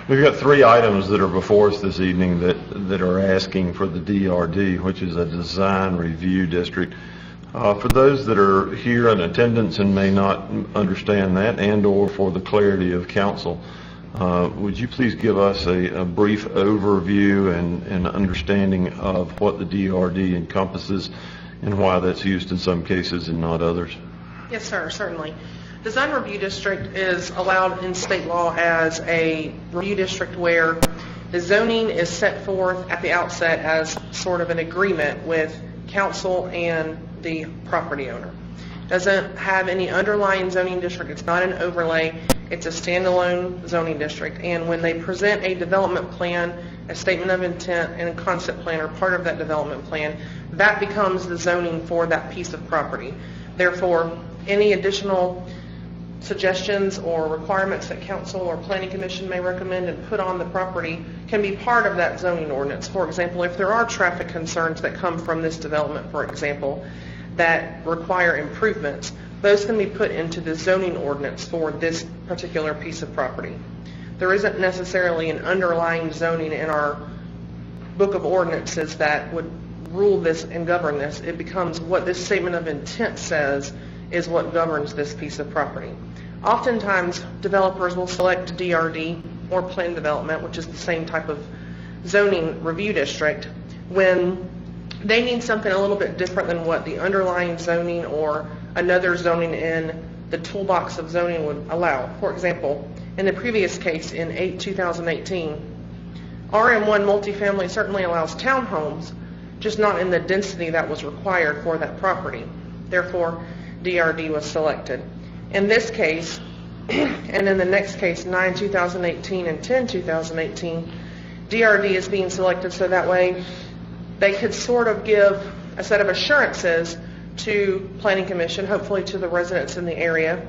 We've got 3 items that are before us this evening that are asking for the DRD, which is a design review district. For those that are here in attendance and may not understand that, and/or for the clarity of council, would you please give us a brief overview and understanding of what the DRD encompasses and why that's used in some cases and not others? Yes, sir, certainly. Design Review District is allowed in state law as a review district where the zoning is set forth at the outset as sort of an agreement with council and the property owner. Doesn't have any underlying zoning district. It's not an overlay. It's a standalone zoning district. And when they present a development plan, a statement of intent, and a concept plan are part of that development plan, that becomes the zoning for that piece of property. Therefore, any additional suggestions or requirements that council or planning commission may recommend and put on the property can be part of that zoning ordinance. For example, if there are traffic concerns that come from this development, for example, that require improvements, those can be put into the zoning ordinance for this particular piece of property. There isn't necessarily an underlying zoning in our book of ordinances that would rule this and govern this. It becomes what this statement of intent says is what governs this piece of property. Oftentimes, developers will select DRD or planned development, which is the same type of zoning review district, when they need something a little bit different than what the underlying zoning or another zoning in the toolbox of zoning would allow. For example, in the previous case in 8/2018, RM1 multifamily certainly allows townhomes, just not in the density that was required for that property. Therefore, DRD was selected. In this case, and in the next case, 9/2018 and 10/2018, DRD is being selected so that way they could sort of give a set of assurances to Planning Commission, hopefully to the residents in the area,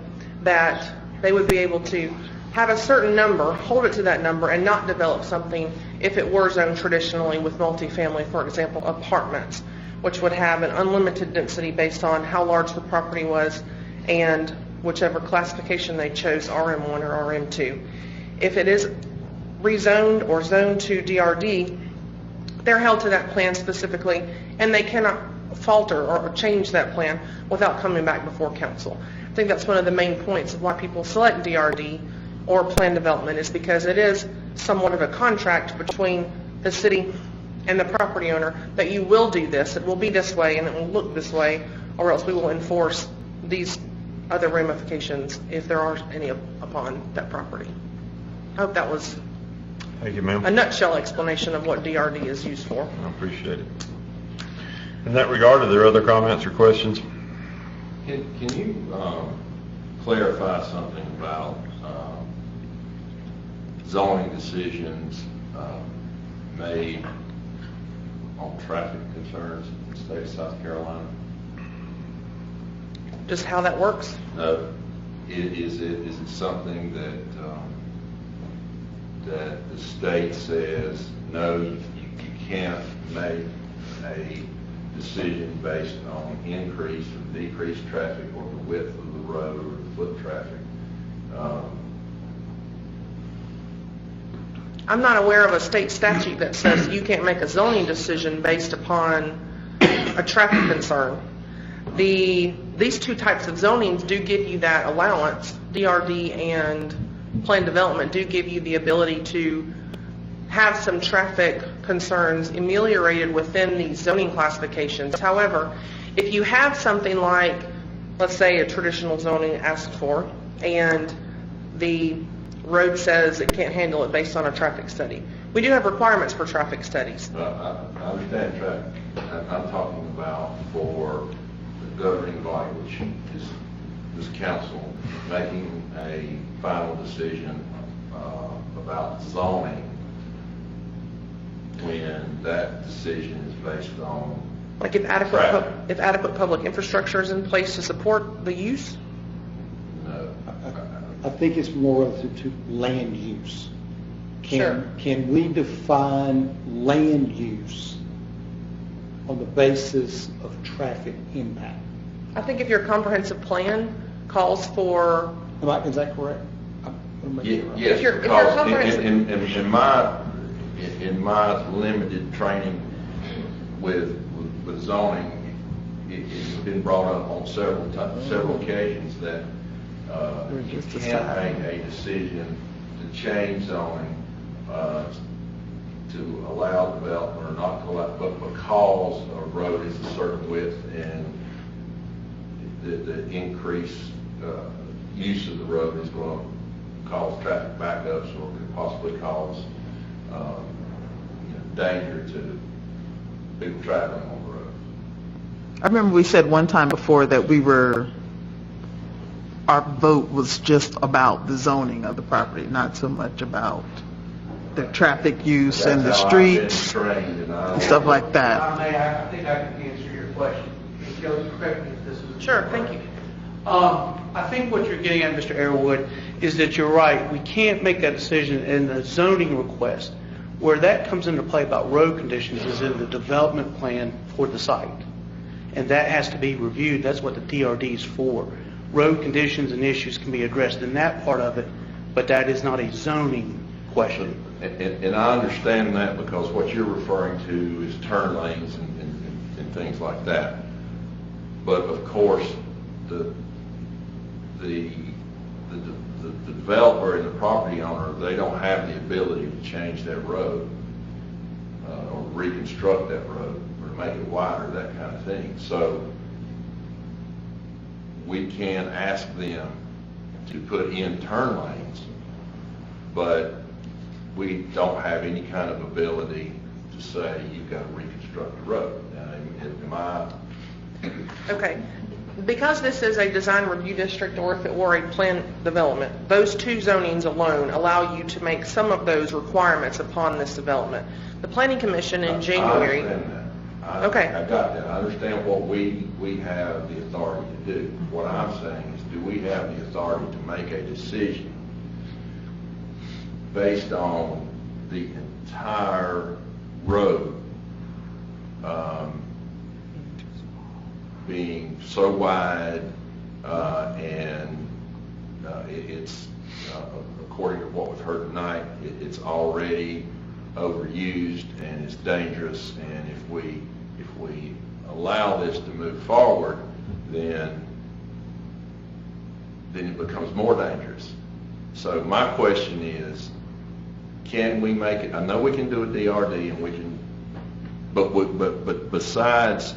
that they would be able to have a certain number, hold it to that number, and not develop something if it were zoned traditionally with multifamily, for example, apartments, which would have an unlimited density based on how large the property was and whichever classification they chose, RM1 or RM2. If it is rezoned or zoned to DRD, they're held to that plan specifically, and they cannot falter or change that plan without coming back before council. I think that's one of the main points of why people select DRD or planned development, is because it is somewhat of a contract between the city and the property owner that you will do this, it will be this way, and it will look this way, or else we will enforce these other ramifications if there are any upon that property. I hope that was Thank you, ma'am. a nutshell explanation of what DRD is used for. I appreciate it. In that regard, are there other comments or questions? Can you clarify something about zoning decisions made on traffic concerns in the state of South Carolina? Just how that works? No. Is it something that the state says, no, you can't make a decision based on increase or decreased traffic or the width of the road or the foot traffic? I'm not aware of a state statute that says you can't make a zoning decision based upon a traffic concern. These two types of zonings do give you that allowance. DRD and planned development do give you the ability to have some traffic concerns ameliorated within these zoning classifications. However, if you have something like, let's say, a traditional zoning asked for, and the road says it can't handle it based on a traffic study. We do have requirements for traffic studies. I understand traffic. I'm talking about for the governing body, which is this council, making a final decision about zoning when that decision is based on like if adequate public infrastructure is in place to support the use? No. I think it's more relative to land use. Sure. Can we define land use on the basis of traffic impact? I think if your comprehensive plan calls for... Is that correct? Yes, If you're because comprehensive- in my limited training with zoning, it's been brought up on several occasions that you can't make a decision to change zoning to allow development or not to allow, but because a road is a certain width and the increased use of the road is going to cause traffic backups or could possibly cause danger to people traveling on the road. I remember we said one time before that our vote was just about the zoning of the property, not so much about the traffic use and the streets and stuff like that. I think I can answer your question. Joe, correct me if this is... Sure, thank you. I think what you're getting at, Mr. Airwood, is that you're right. We can't make that decision in the zoning request. Where that comes into play about road conditions is in the development plan for the site. And that has to be reviewed. That's what the DRD is for. Road conditions and issues can be addressed in that part of it, but that is not a zoning question. And I understand that because what you're referring to is turn lanes and things like that. But of course, the developer and the property owner, they don't have the ability to change that road or reconstruct that road or to make it wider, that kind of thing. So we can ask them to put in turn lanes, but we don't have any kind of ability to say you've got to reconstruct the road. Am I... Okay. Because this is a design review district, or if it were a planned development, those two zonings alone allow you to make some of those requirements upon this development. The Planning Commission in January... I understand that. Okay. I got that. I understand what we have the authority to do. What I'm saying is, do we have the authority to make a decision based on the entire road being so wide and it's according to what we've heard tonight, it's already overused and it's dangerous, and if we allow this to move forward, then it becomes more dangerous. So my question is, can we make it? I know we can do a DRD, and we can, but besides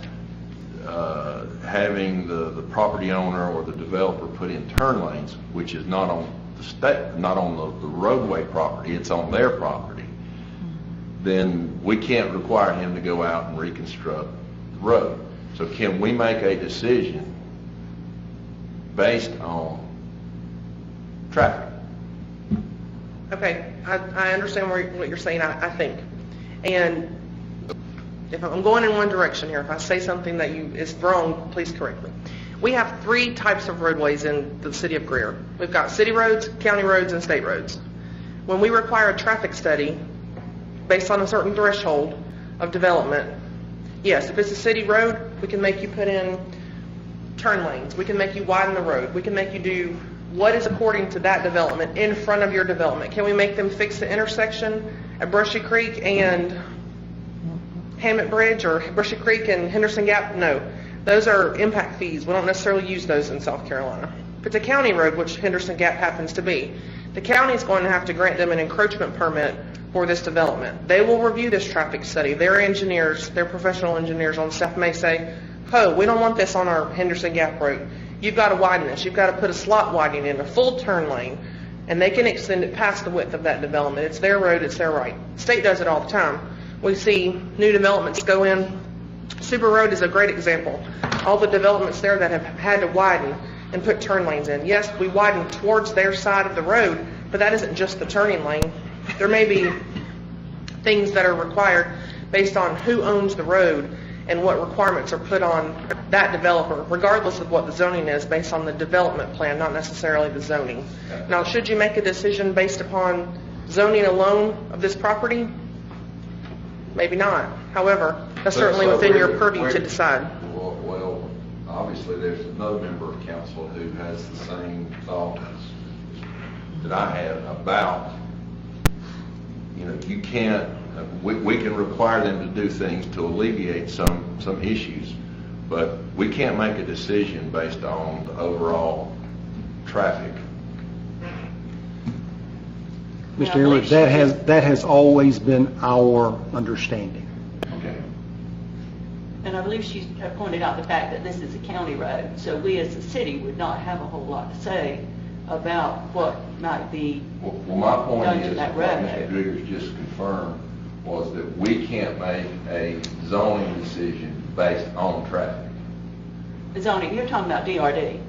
having the property owner or the developer put in turn lanes, which is not on the roadway property, it's on their property, then we can't require him to go out and reconstruct the road. So can we make a decision based on traffic? Okay, I understand what you're saying, I think. And if I'm going in one direction here, if I say something that is wrong, please correct me. We have three types of roadways in the city of Greer. We've got city roads, county roads, and state roads. When we require a traffic study based on a certain threshold of development, yes, if it's a city road, we can make you put in turn lanes. We can make you widen the road. We can make you do what is according to that development in front of your development. Can we make them fix the intersection at Brushy Creek and Hammett Bridge, or Brushy Creek and Henderson Gap? No. Those are impact fees. We don't necessarily use those in South Carolina. If it's a county road, which Henderson Gap happens to be, the county is going to have to grant them an encroachment permit for this development. They will review this traffic study. Their engineers, their professional engineers on staff may say, oh, we don't want this on our Henderson Gap road. You've got to widen this. You've got to put a slot widening in, a full turn lane, and they can extend it past the width of that development. It's their road. It's their right. The state does it all the time. We see new developments go in. Super Road is a great example. All the developments there that have had to widen and put turn lanes in. Yes, we widen towards their side of the road, but that isn't just the turning lane. There may be things that are required based on who owns the road and what requirements are put on that developer, regardless of what the zoning is, based on the development plan, not necessarily the zoning. Now, should you make a decision based upon zoning alone of this property? Maybe not. However, that's certainly within your purview to decide. Well, obviously there's another member of council who has the same thought as that I had about, you can't, we can require them to do things to alleviate some issues, but we can't make a decision based on the overall traffic. Mr. Ehrlich, that has always been our understanding. Okay. And I believe she pointed out the fact that this is a county road, so we as a city would not have a whole lot to say about what might be Well, my point done is, to that what road. Mr. Greer's just confirmed was that we can't make a zoning decision based on traffic. Zoning, you're talking about DRD?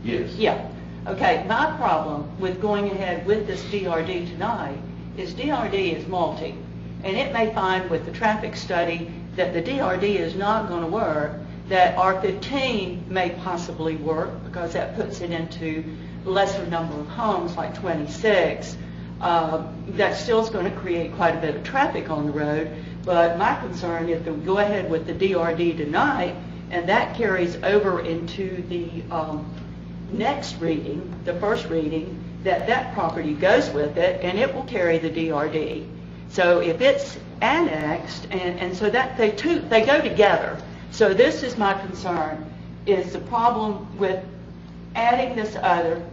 Yes. Yeah. Okay, my problem with going ahead with this DRD tonight is DRD is multi, and it may find with the traffic study that the DRD is not going to work, that R15 may possibly work because that puts it into lesser number of homes, like 26. That still is going to create quite a bit of traffic on the road, but my concern is that we go ahead with the DRD tonight, and that carries over into the next reading, the first reading, that property goes with it, and it will carry the DRD. So if it's annexed, and so that they go together. So this is my concern, is the problem with adding this other,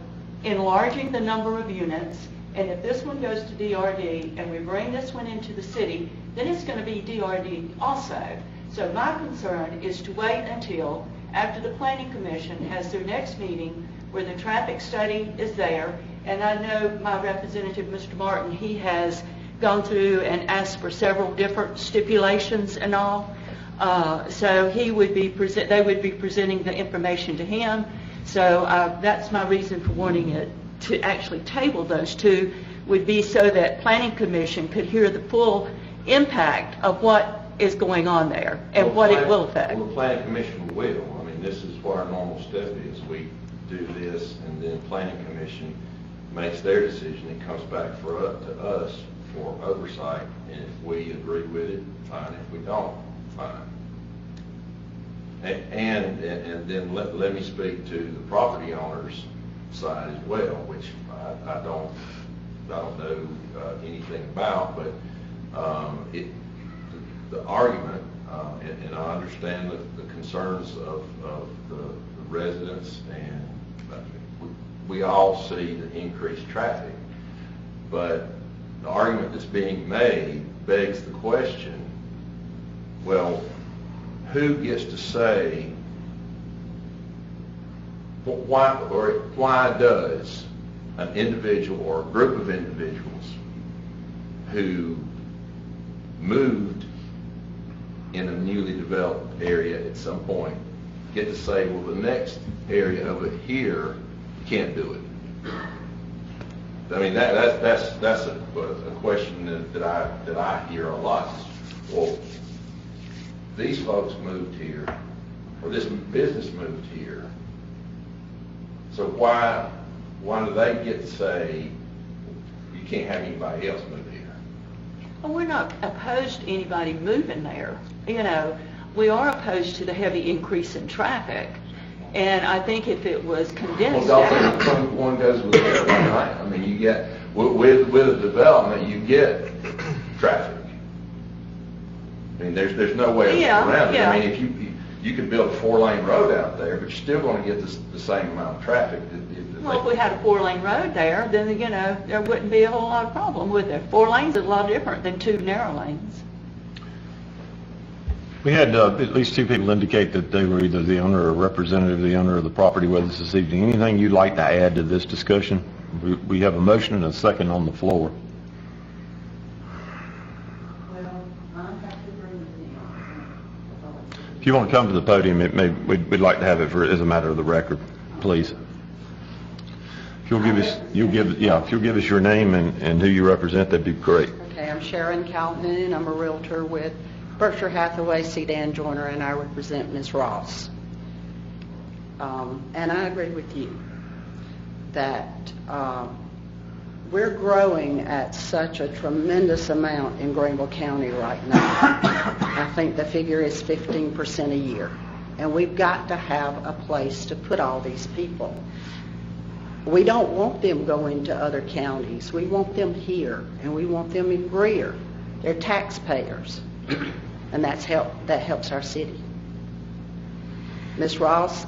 enlarging the number of units, and if this one goes to DRD and we bring this one into the city, then it's going to be DRD also. So my concern is to wait until after the Planning Commission has their next meeting where the traffic study is there, and I know my representative, Mr. Martin, he has gone through and asked for several different stipulations and all. So they would be presenting the information to him. So that's my reason for wanting it to actually table those two, would be so that Planning Commission could hear the full impact of what is going on there and what it will affect. Well, the Planning Commission will. I mean, this is what our normal step is. We do this, and then Planning Commission makes their decision. It comes back to us for oversight, and if we agree with it, fine. If we don't, fine. And then let me speak to the property owner's side as well, which I don't know anything about, but the argument, and I understand the concerns of the residents, and we all see the increased traffic, but the argument that's being made begs the question, well, who gets to say why does an individual or a group of individuals who moved in a newly developed area at some point get to say, well, the next area over here can't do it? I mean, that's a question that I hear a lot. Well, these folks moved here, or this business moved here, so why do they get to say you can't have anybody else move here? Well, we're not opposed to anybody moving there. You know, we are opposed to the heavy increase in traffic. And I think if it was condensed down... One goes with the other, right? I mean, you get, with a development, you get traffic. I mean, there's no way around it. I mean, if you could build a 4-lane road out there, but you're still going to get the same amount of traffic. Well, if we had a 4-lane road there, then, you know, there wouldn't be a whole lot of problem with it. 4 lanes is a lot different than 2 narrow lanes. We had at least 2 people indicate that they were either the owner or representative of the owner of the property with us this evening. Anything you'd like to add to this discussion? We have a motion and a second on the floor. If you want to come to the podium, we'd like to have it as a matter of the record, please. If you'll give us your name and who you represent, that'd be great. Okay, I'm Sharon Calhoun. I'm a realtor with Berkshire Hathaway, Sedan Joiner, and I represent Ms. Ross. And I agree with you that we're growing at such a tremendous amount in Greenville County right now. I think the figure is 15% a year. And we've got to have a place to put all these people. We don't want them going to other counties. We want them here, and we want them in Greer. They're taxpayers, and that helps our city. Ms. Ross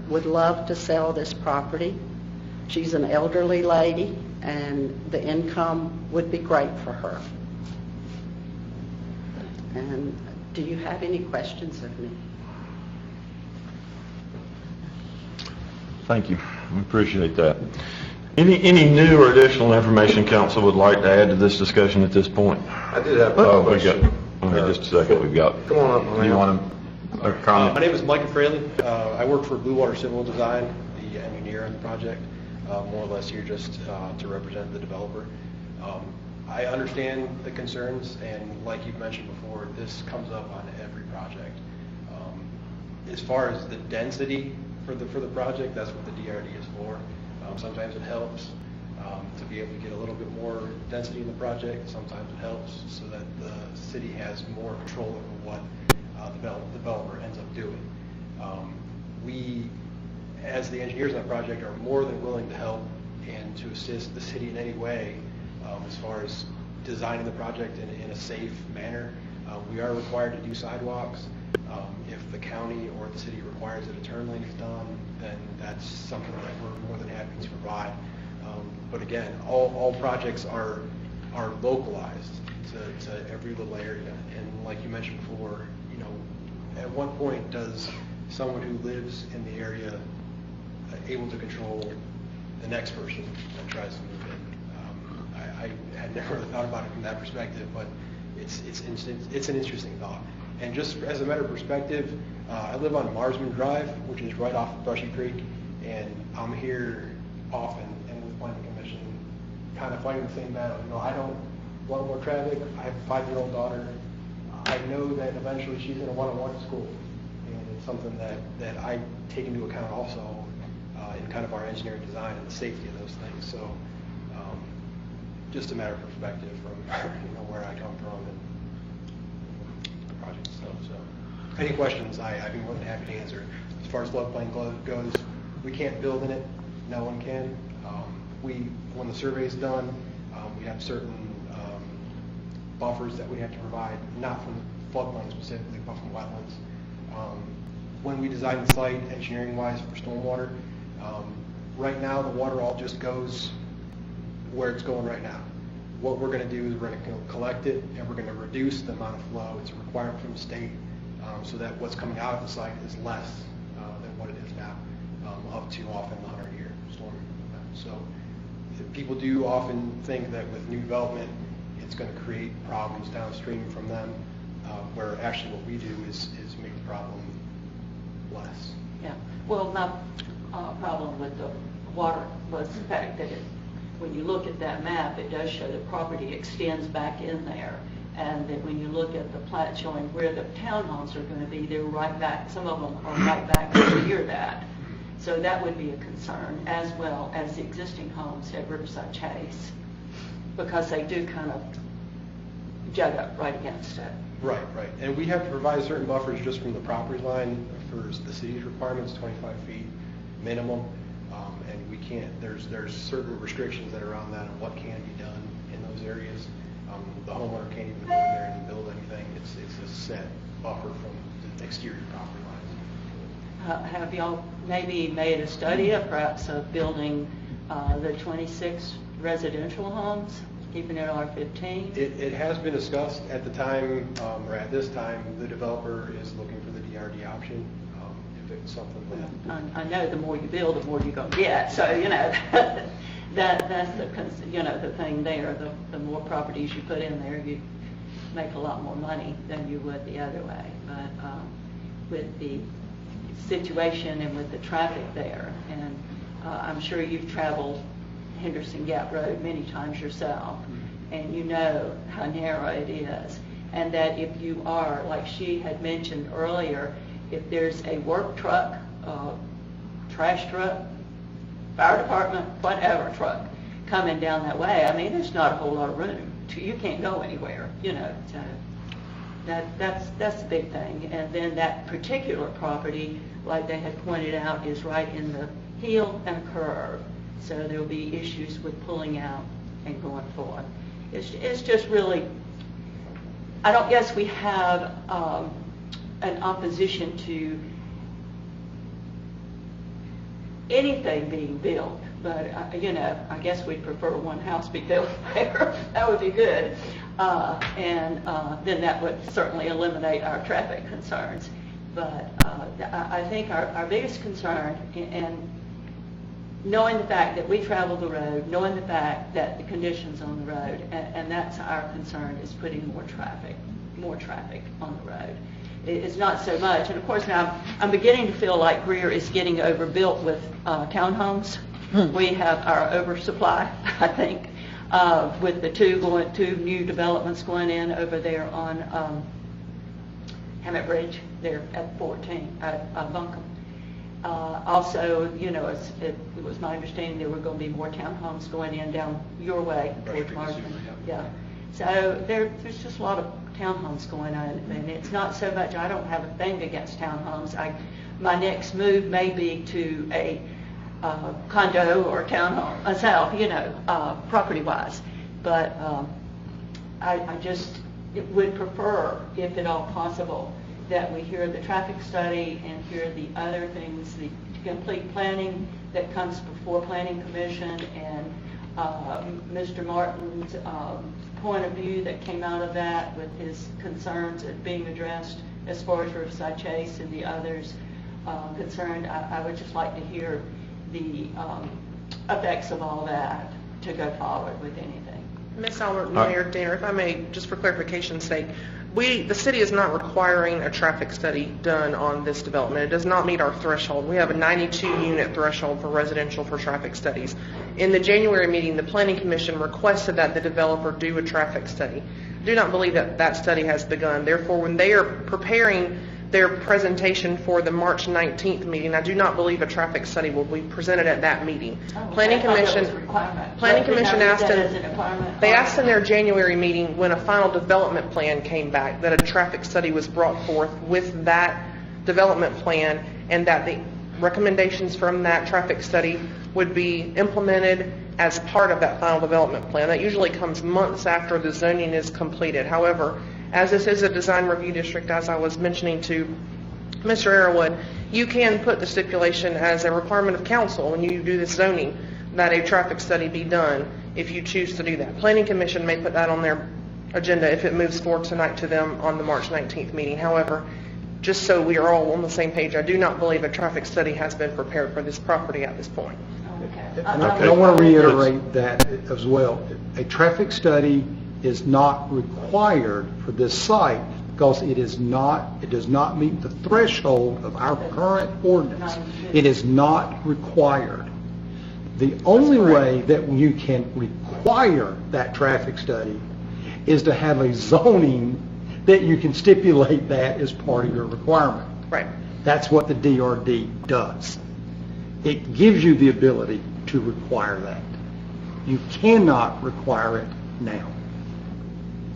would love to sell this property. She's an elderly lady, and the income would be great for her. And do you have any questions of me? Thank you. We appreciate that. Any new or additional information council would like to add to this discussion at this point? I did have a We question. got, okay, just a second. We've got. Come on up, Do you want to comment? My name is Mike Fraley. I work for Blue Water Civil Design, the engineer on the project, more or less here just to represent the developer. I understand the concerns, and like you've mentioned before, this comes up on every project. As far as the density for the project, that's what the DRD is for. Sometimes it helps to be able to get a little bit more density in the project. Sometimes it helps so that the city has more control over what the developer ends up doing. We, as the engineers on the project, are more than willing to help and to assist the city in any way as far as designing the project in a safe manner. We are required to do sidewalks. If the county or the city requires that a turn lane is done, then that's something that we're more than happy to provide. But again, all projects are localized to every little area. And like you mentioned before, you know, at what point does someone who lives in the area able to control the next person that tries to move in? I had never really thought about it from that perspective, but it's an interesting thought. And just as a matter of perspective, I live on Marsman Drive, which is right off of Brushy Creek, and I'm here often, and with Planning Commission, kind of fighting the same battle. You know, I don't want more traffic. I have a 5-year-old daughter. I know that eventually she's going to want to walk to school, and it's something that I take into account also in kind of our engineering design and the safety of those things. So, just a matter of perspective from where I come from and the project itself. So, any questions, I'd be more than happy to answer. As far as floodplain goes, we can't build in it. No one can. When the survey is done, we have certain buffers that we have to provide, not from the floodplain specifically, but from wetlands. When we design the site, engineering-wise for stormwater, right now the water all just goes where it's going right now. What we're going to do is we're going to collect it, and we're going to reduce the amount of flow. It's a requirement from the state, so that what's coming out of the site is less than what it is now, up to often the 100-year storm event. So people do often think that with new development, it's going to create problems downstream from them, where actually what we do is make the problem less. Yeah. Well, my problem with the water was the fact that when you look at that map, it does show the property extends back in there. And that when you look at the plat showing where the townhomes are going to be, they're right back, some of them are right back near that. So that would be a concern, as well as the existing homes at Riverside Chase, because they do kind of jut up right against it. Right. And we have to provide certain buffers just from the property line for the city's requirements, 25 feet minimum. And we can't, there's certain restrictions that are on that on what can be done in those areas. The homeowner can't even go in there and build anything. It's a set buffer from the exterior property lines. Have y'all maybe made a study of perhaps of building the 26 residential homes, keeping it R15? It has been discussed at the time, or at this time, the developer is looking for the DRD option. If it's something that... I know the more you build, the more you're going to get. So, that's the thing there. The more properties you put in there, you make a lot more money than you would the other way. But with the situation and with the traffic there, and I'm sure you've traveled Henderson Gap Road many times yourself, and you know how narrow it is, and that if you are, like she had mentioned earlier, if there's a work truck, trash truck, fire department, whatever truck coming down that way, I mean, there's not a whole lot of room. You can't go anywhere, So that's the big thing. And then that particular property, like they had pointed out, is right in the heel and curve. So there will be issues with pulling out and going forward. It's just really, I don't guess we have an opposition to anything being built, but I guess we'd prefer one house be built there. That would be good, and then that would certainly eliminate our traffic concerns. But I think our biggest concern, and knowing the fact that we travel the road, knowing the fact that the conditions on the road, and that's our concern, is putting more traffic on the road. It's not so much, and of course now I'm beginning to feel like Greer is getting overbuilt with townhomes. We have our oversupply, I think, with the two new developments going in over there on Hammett Bridge, there at 14 at Buncombe. Also, it was my understanding there were going to be more townhomes going in down your way towards Marsden. Yeah. So there's just a lot of townhomes going on, and it's not so much, I don't have a thing against townhomes. My next move may be to a condo or townhome, property-wise. But I just would prefer, if at all possible, that we hear the traffic study and hear the other things, the complete planning that comes before Planning Commission, and Mr. Martin's point of view that came out of that with his concerns at being addressed as far as Riverside Chase and the others concerned. I would just like to hear the effects of all that to go forward with anything. Ms. Albert, Mayor Danner, if I may, just for clarification's sake, the city is not requiring a traffic study done on this development. It does not meet our threshold. We have a 92-unit threshold for residential for traffic studies. In the January meeting, the Planning Commission requested that the developer do a traffic study. I do not believe that that study has begun. Therefore, when they are preparing their presentation for the March 19th meeting, I do not believe a traffic study will be presented at that meeting. Planning Commission asked in their January meeting, when a final development plan came back, that a traffic study was brought forth with that development plan, and that the recommendations from that traffic study would be implemented as part of that final development plan. That usually comes months after the zoning is completed. However, as this is a design review district, as I was mentioning to Mr. Arrowood, you can put the stipulation as a requirement of council when you do this zoning that a traffic study be done if you choose to do that. Planning Commission may put that on their agenda if it moves forward tonight to them on the March 19th meeting. However, just so we are all on the same page, I do not believe a traffic study has been prepared for this property at this point. And I want to reiterate that as well. A traffic study is not required for this site because it does not meet the threshold of our current ordinance. It is not required. The only way that you can require that traffic study is to have a zoning that you can stipulate that as part of your requirement. Right. That's what the DRD does. It gives you the ability to require that. You cannot require it now.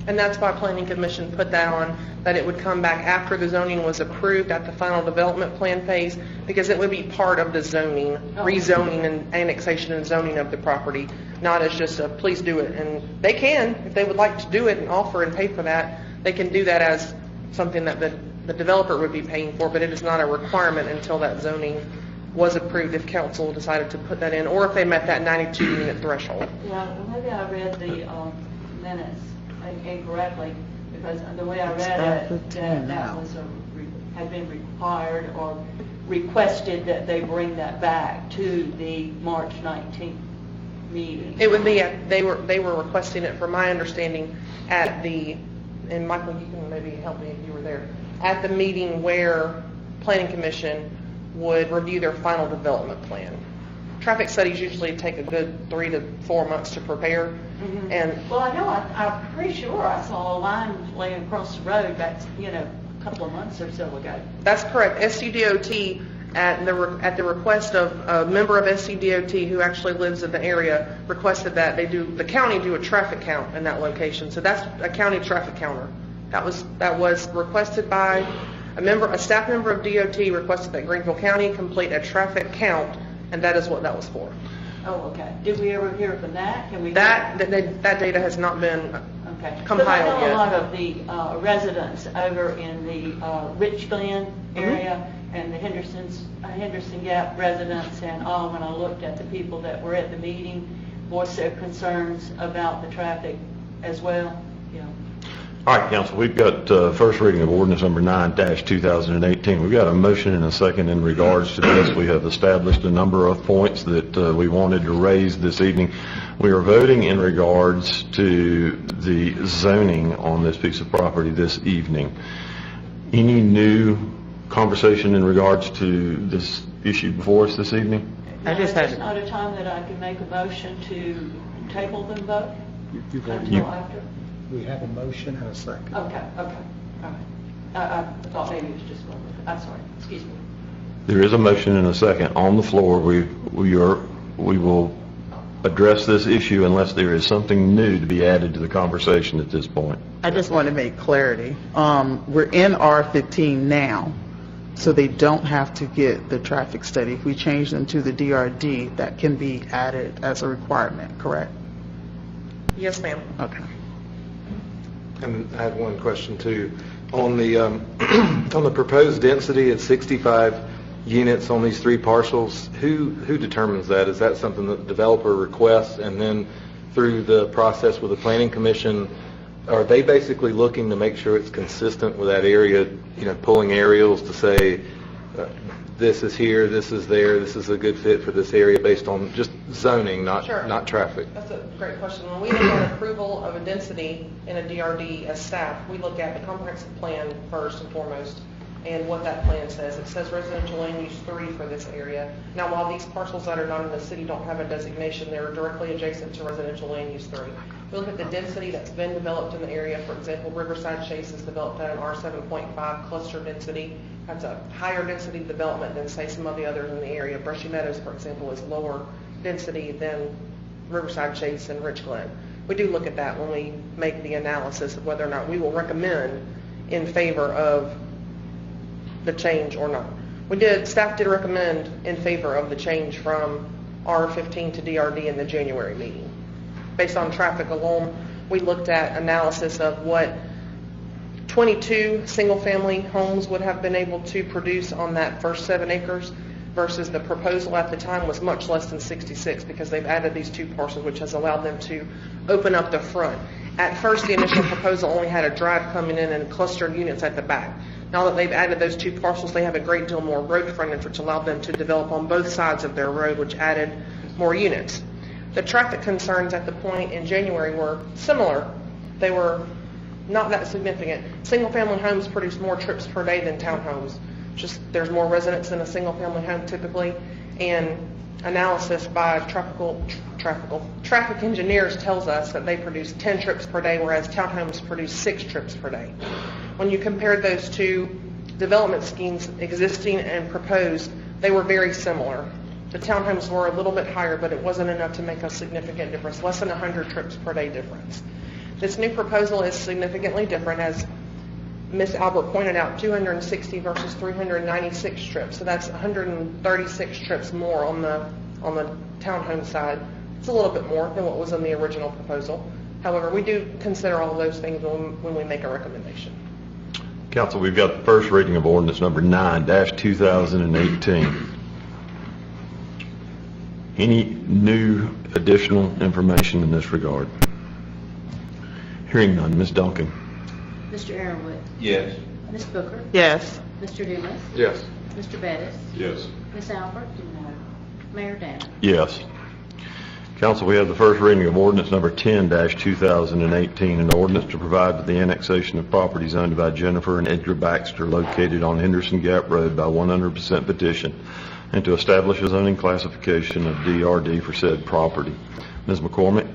And that's why Planning Commission put that on, that it would come back after the zoning was approved at the final development plan phase, because it would be part of the zoning, rezoning and annexation and zoning of the property, not as just a please do it. And they can, if they would like to do it and offer and pay for that, they can do that as something that the developer would be paying for, but it is not a requirement until that zoning was approved if council decided to put that in, or if they met that 92-unit threshold. Yeah, well, maybe I read the minutes incorrectly, because the way I read it, that was had been required or requested that they bring that back to the March 19th meeting. It would be they were requesting it, from my understanding, at the, and Michael, you can maybe help me if you were there, at the meeting where Planning Commission would review their final development plan. Traffic studies usually take a good 3 to 4 months to prepare. Mm-hmm. And well, I know, I'm pretty sure I saw a line laying across the road back, a couple of months or so ago. That's correct. SCDOT, at the request of a member of SCDOT who actually lives in the area, requested that the county do a traffic count in that location. So that's a county traffic counter. That was requested by a staff member of DOT requested that Greenville County complete a traffic count, and that is what that was for. Oh, okay. Did we ever hear from that? Can we? That data has not been Okay. compiled Because I know yet. a lot of the residents over in the Rich Glen area and the Henderson Gap residents and all, when I looked at the people that were at the meeting, voiced their concerns about the traffic as well. Yeah. All right, council, we've got first reading of ordinance number 9-2018. We've got a motion and a second in regards to this. We have established a number of points that we wanted to raise this evening. We are voting in regards to the zoning on this piece of property this evening. Any new conversation in regards to this issue before us this evening? There's not a time that I can make a motion to table them both You've already- until after? We have a motion and a second. Okay, all right. I thought maybe it was just one. I'm sorry, excuse me. There is a motion and a second on the floor. We will address this issue unless there is something new to be added to the conversation at this point. I just want to make clarity. We're in R15 now, so they don't have to get the traffic study. If we change them to the DRD, that can be added as a requirement, correct? Yes, ma'am. Okay. And I have one question too. On the on the proposed density at 65 units on these three parcels, who determines that? Is that something that the developer requests, and then through the process with the planning commission, are they basically looking to make sure it's consistent with that area, pulling aerials to say this is here, this is there, this is a good fit for this area based on just zoning, not traffic? That's a great question. When we look at approval of a density in a DRD as staff, we look at the comprehensive plan first and foremost and what that plan says. It says residential land use 3 for this area. Now, while these parcels that are not in the city don't have a designation, they're directly adjacent to residential land use 3. We look at the density that's been developed in the area. For example, Riverside Chase is developed at an R7.5 cluster density. That's a higher density development than, say, some of the others in the area. Brushy Meadows, for example, is lower density than Riverside Chase and Rich Glen. We do look at that when we make the analysis of whether or not we will recommend in favor of the change or not. Staff did recommend in favor of the change from R15 to DRD in the January meeting. Based on traffic alone, we looked at analysis of what 22 single-family homes would have been able to produce on that first 7 acres versus the proposal at the time was much less than 66 because they've added these 2 parcels, which has allowed them to open up the front. At first, the initial proposal only had a drive coming in and clustered units at the back. Now that they've added those 2 parcels, they have a great deal more road frontage, which allowed them to develop on both sides of their road, which added more units. The traffic concerns at the point in January were similar. They were not that significant. Single-family homes produce more trips per day than townhomes. Just there's more residents in a single-family home typically, and analysis by traffic engineers tells us that they produce 10 trips per day, whereas townhomes produce 6 trips per day. When you compared those 2 development schemes, existing and proposed, they were very similar. The townhomes were a little bit higher, but it wasn't enough to make a significant difference, less than 100 trips per day difference. This new proposal is significantly different, as Ms. Albert pointed out, 260 versus 396 trips. So that's 136 trips more on the townhome side. It's a little bit more than what was in the original proposal. However, we do consider all of those things when we make a recommendation. Council, we've got the first reading of ordinance number 9-2018. Any new additional information in this regard? Hearing none. Ms. Duncan. Mr. Aaronwood. Yes. Ms. Booker. Yes. Mr. Dumas. Yes. Mr. Bettis. Yes. Ms. Albert. No. Mayor Danner. Yes. Council, we have the first reading of ordinance number 10-2018, an ordinance to provide for the annexation of properties owned by Jennifer and Edgar Baxter located on Henderson Gap Road by 100% petition, and to establish a zoning classification of DRD for said property. Ms. McCormick?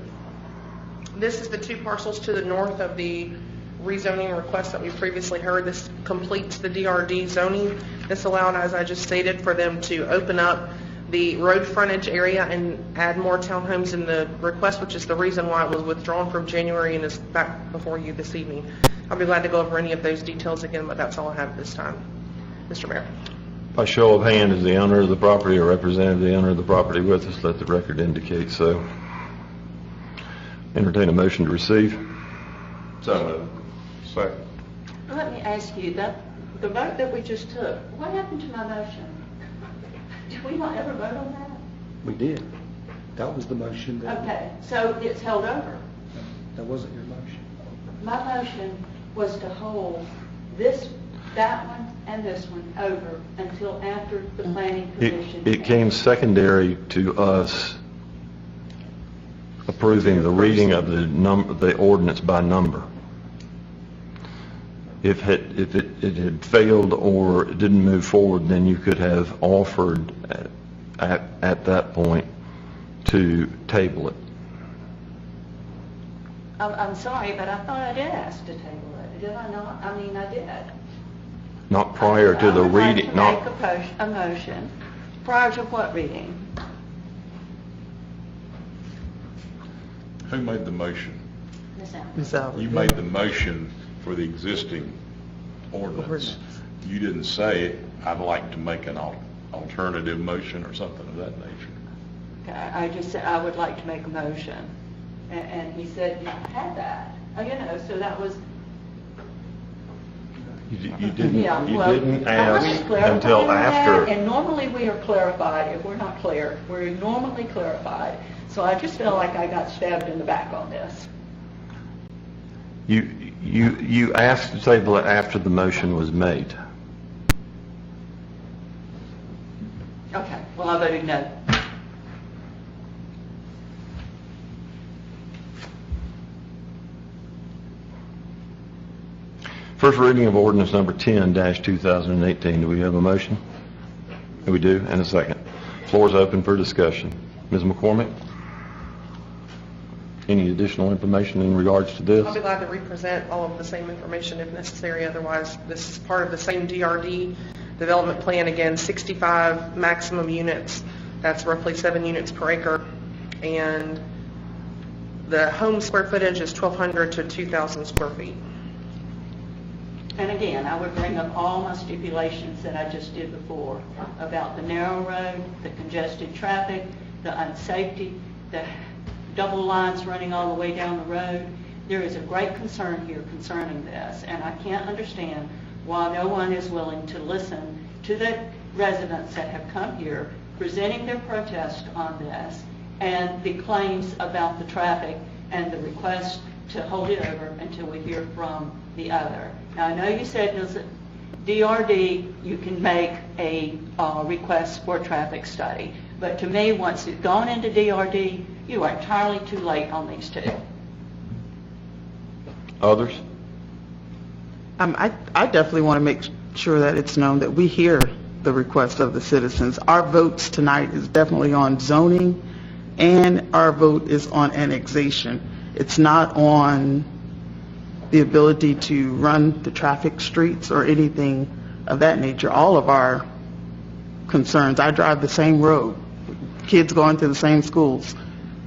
This is the 2 parcels to the north of the rezoning request that we previously heard. This completes the DRD zoning. This allowed, as I just stated, for them to open up the road frontage area and add more townhomes in the request, which is the reason why it was withdrawn from January and is back before you this evening. I'll be glad to go over any of those details again, but that's all I have at this time. Mr. Mayor. By show of hand, is the owner of the property or representative of the owner of the property with us? Let the record indicate so. Entertain a motion to receive. So moved. Second. Let me ask you, the vote that we just took, what happened to my motion? Did we not ever vote on that? We did. That was the motion. Okay, so it's held over. That wasn't your motion. My motion was to hold that one and this one over until after the planning commission. It came secondary to us approving the reading of the ordinance by number. If it had failed or it didn't move forward, then you could have offered at that point to table it. I'm sorry, but I thought I did ask to table it. Did I not? I mean, I did. Not prior to the reading. I would like to make a motion. Prior to what reading? Who made the motion? Ms. Albert. You made the motion for the existing ordinance. You didn't say, I'd like to make an alternative motion or something of that nature. Okay, I just said I would like to make a motion. And he said, you had that. So that was... You didn't I ask clarify until after. that, and normally we are clarified. If we're not clear, we're normally clarified. So I just feel like I got stabbed in the back on this. You asked to table it after the motion was made. Okay, well, I voted no. First reading of ordinance number 10-2018. Do we have a motion? We do, and a second. Floor is open for discussion. Ms. McCormick? Any additional information in regards to this? I'll be glad to represent all of the same information if necessary. Otherwise, this is part of the same DRD development plan. Again, 65 maximum units. That's roughly 7 units per acre. And the home square footage is 1,200 to 2,000 square feet. And again, I would bring up all my stipulations that I just did before about the narrow road, the congested traffic, the unsafety, the double lines running all the way down the road. There is a great concern here concerning this, and I can't understand why no one is willing to listen to the residents that have come here presenting their protest on this and the claims about the traffic and the request to hold it over until we hear from the other. Now, I know you said there's a DRD, you can make a request for a traffic study, but to me, once it's gone into DRD, you are entirely too late on these two. Others? I definitely want to make sure that it's known that we hear the request of the citizens. Our votes tonight is definitely on zoning, and our vote is on annexation. It's not on the ability to run the traffic streets or anything of that nature. All of our concerns, I drive the same road, kids going to the same schools,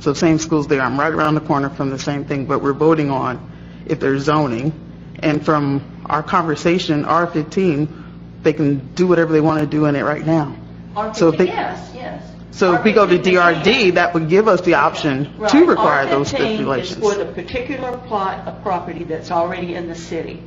so same schools there. I'm right around the corner from the same thing, but we're voting on if there's zoning. And from our conversation, R15, they can do whatever they want to do in it right now. So if they, yes. So if we go to DRD, that would give us the option to require those stipulations. R15 is for the particular plot of property that's already in the city.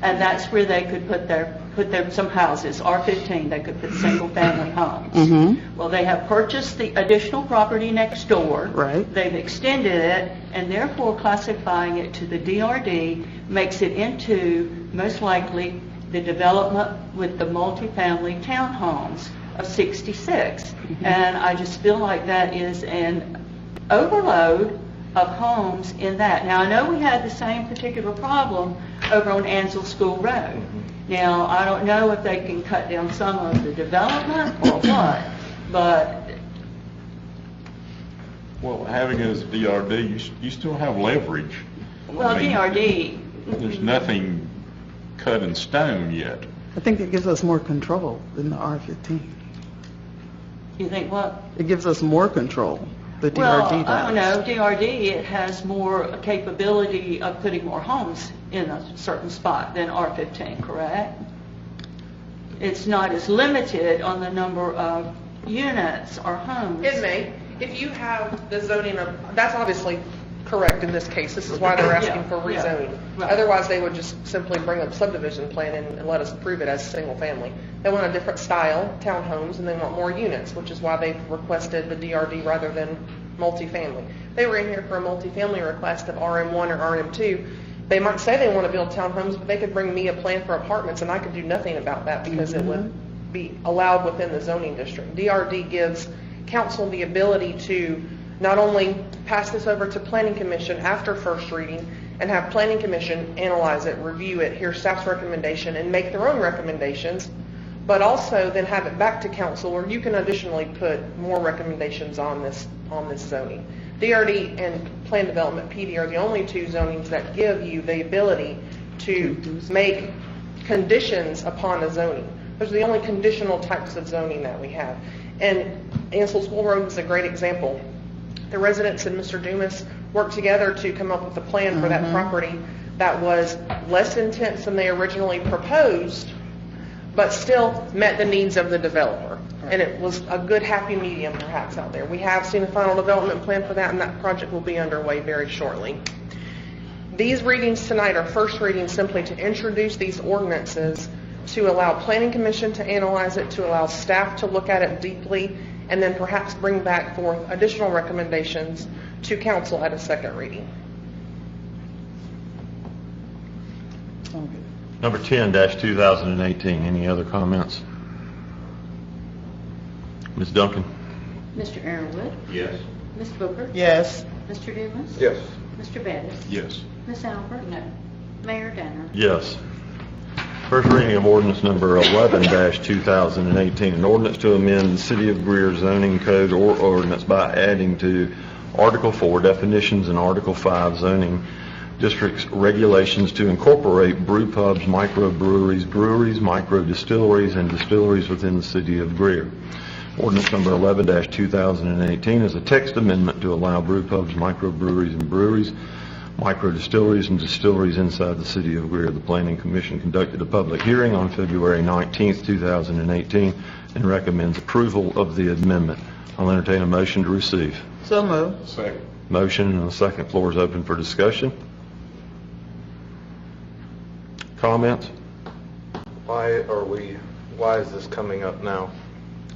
And that's where they could put their some houses. R15, they could put single-family homes. Mm-hmm. Well, they have purchased the additional property next door. Right. They've extended it, and therefore classifying it to the DRD makes it into, most likely, the development with the multifamily townhomes of 66. Mm-hmm. And I just feel like that is an overload of homes in that. Now, I know we had the same particular problem over on Ansel School Road. Now, I don't know if they can cut down some of the development or what, but... Well, having it as DRD, you still have leverage. Well, DRD... There's nothing cut in stone yet. I think it gives us more control than the R15. You think what? It gives us more control, the DRD Well, does. I don't know, DRD, it has more capability of putting more homes in a certain spot than R15, correct? it's not as limited on the number of units or homes. It may. If you have the zoning of, that's obviously correct in this case. This is why they're asking for rezoning. Right. Otherwise, they would just simply bring up subdivision plan and let us approve it as single family. They want a different style, townhomes, and they want more units, which is why they've requested the DRD rather than multifamily. They were in here for a multifamily request of RM1 or RM2. They might say they want to build townhomes, but they could bring me a plan for apartments, and I could do nothing about that because it would be allowed within the zoning district. DRD gives council the ability to not only pass this over to Planning Commission after first reading and have Planning Commission analyze it, review it, hear staff's recommendation, and make their own recommendations, but also then have it back to council where you can additionally put more recommendations on this zoning. DRD and Plan Development PD are the only two zonings that give you the ability to make conditions upon a zoning. Those are the only conditional types of zoning that we have. And Ansel School Road is a great example. The residents and Mr. Dumas worked together to come up with a plan for that property that was less intense than they originally proposed, but still met the needs of the developer. And it was a good happy medium perhaps out there. We have seen a final development plan for that, and that project will be underway very shortly. These readings tonight are first readings simply to introduce these ordinances, to allow Planning Commission to analyze it, to allow staff to look at it deeply, and then perhaps bring back forth additional recommendations to council at a second reading. Number 10-2018, any other comments? Ms. Duncan? Mr. Aaronwood, Yes. Ms. Booker, Yes. Mr. Dumas, Yes. Mr. Bettis, Yes. Ms. Albert, No. Mayor Danner. Yes. First reading of ordinance number 11-2018, an ordinance to amend the City of Greer zoning code or ordinance by adding to Article 4 definitions and Article 5 zoning districts regulations to incorporate brew pubs, microbreweries, breweries, microdistilleries, and distilleries within the City of Greer. Ordinance number 11-2018 is a text amendment to allow brew pubs, microbreweries, and breweries, microdistilleries, and distilleries inside the City of Greer. The Planning Commission conducted a public hearing on February 19th, 2018, and recommends approval of the amendment. I'll entertain a motion to receive. So moved. Second. Motion and a second. Floor is open for discussion. Comments? Why is this coming up now?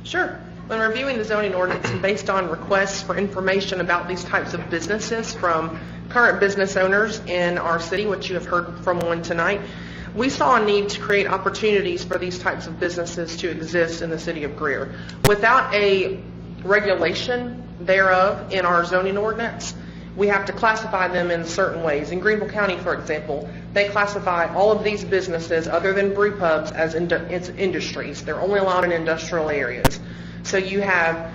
Sure. When reviewing the zoning ordinance and based on requests for information about these types of businesses from current business owners in our city, which you have heard from one tonight, we saw a need to create opportunities for these types of businesses to exist in the City of Greer. Without a regulation thereof in our zoning ordinance, we have to classify them in certain ways. In Greenville County, for example, they classify all of these businesses, other than brew pubs, as industries. They're only allowed in industrial areas. So you have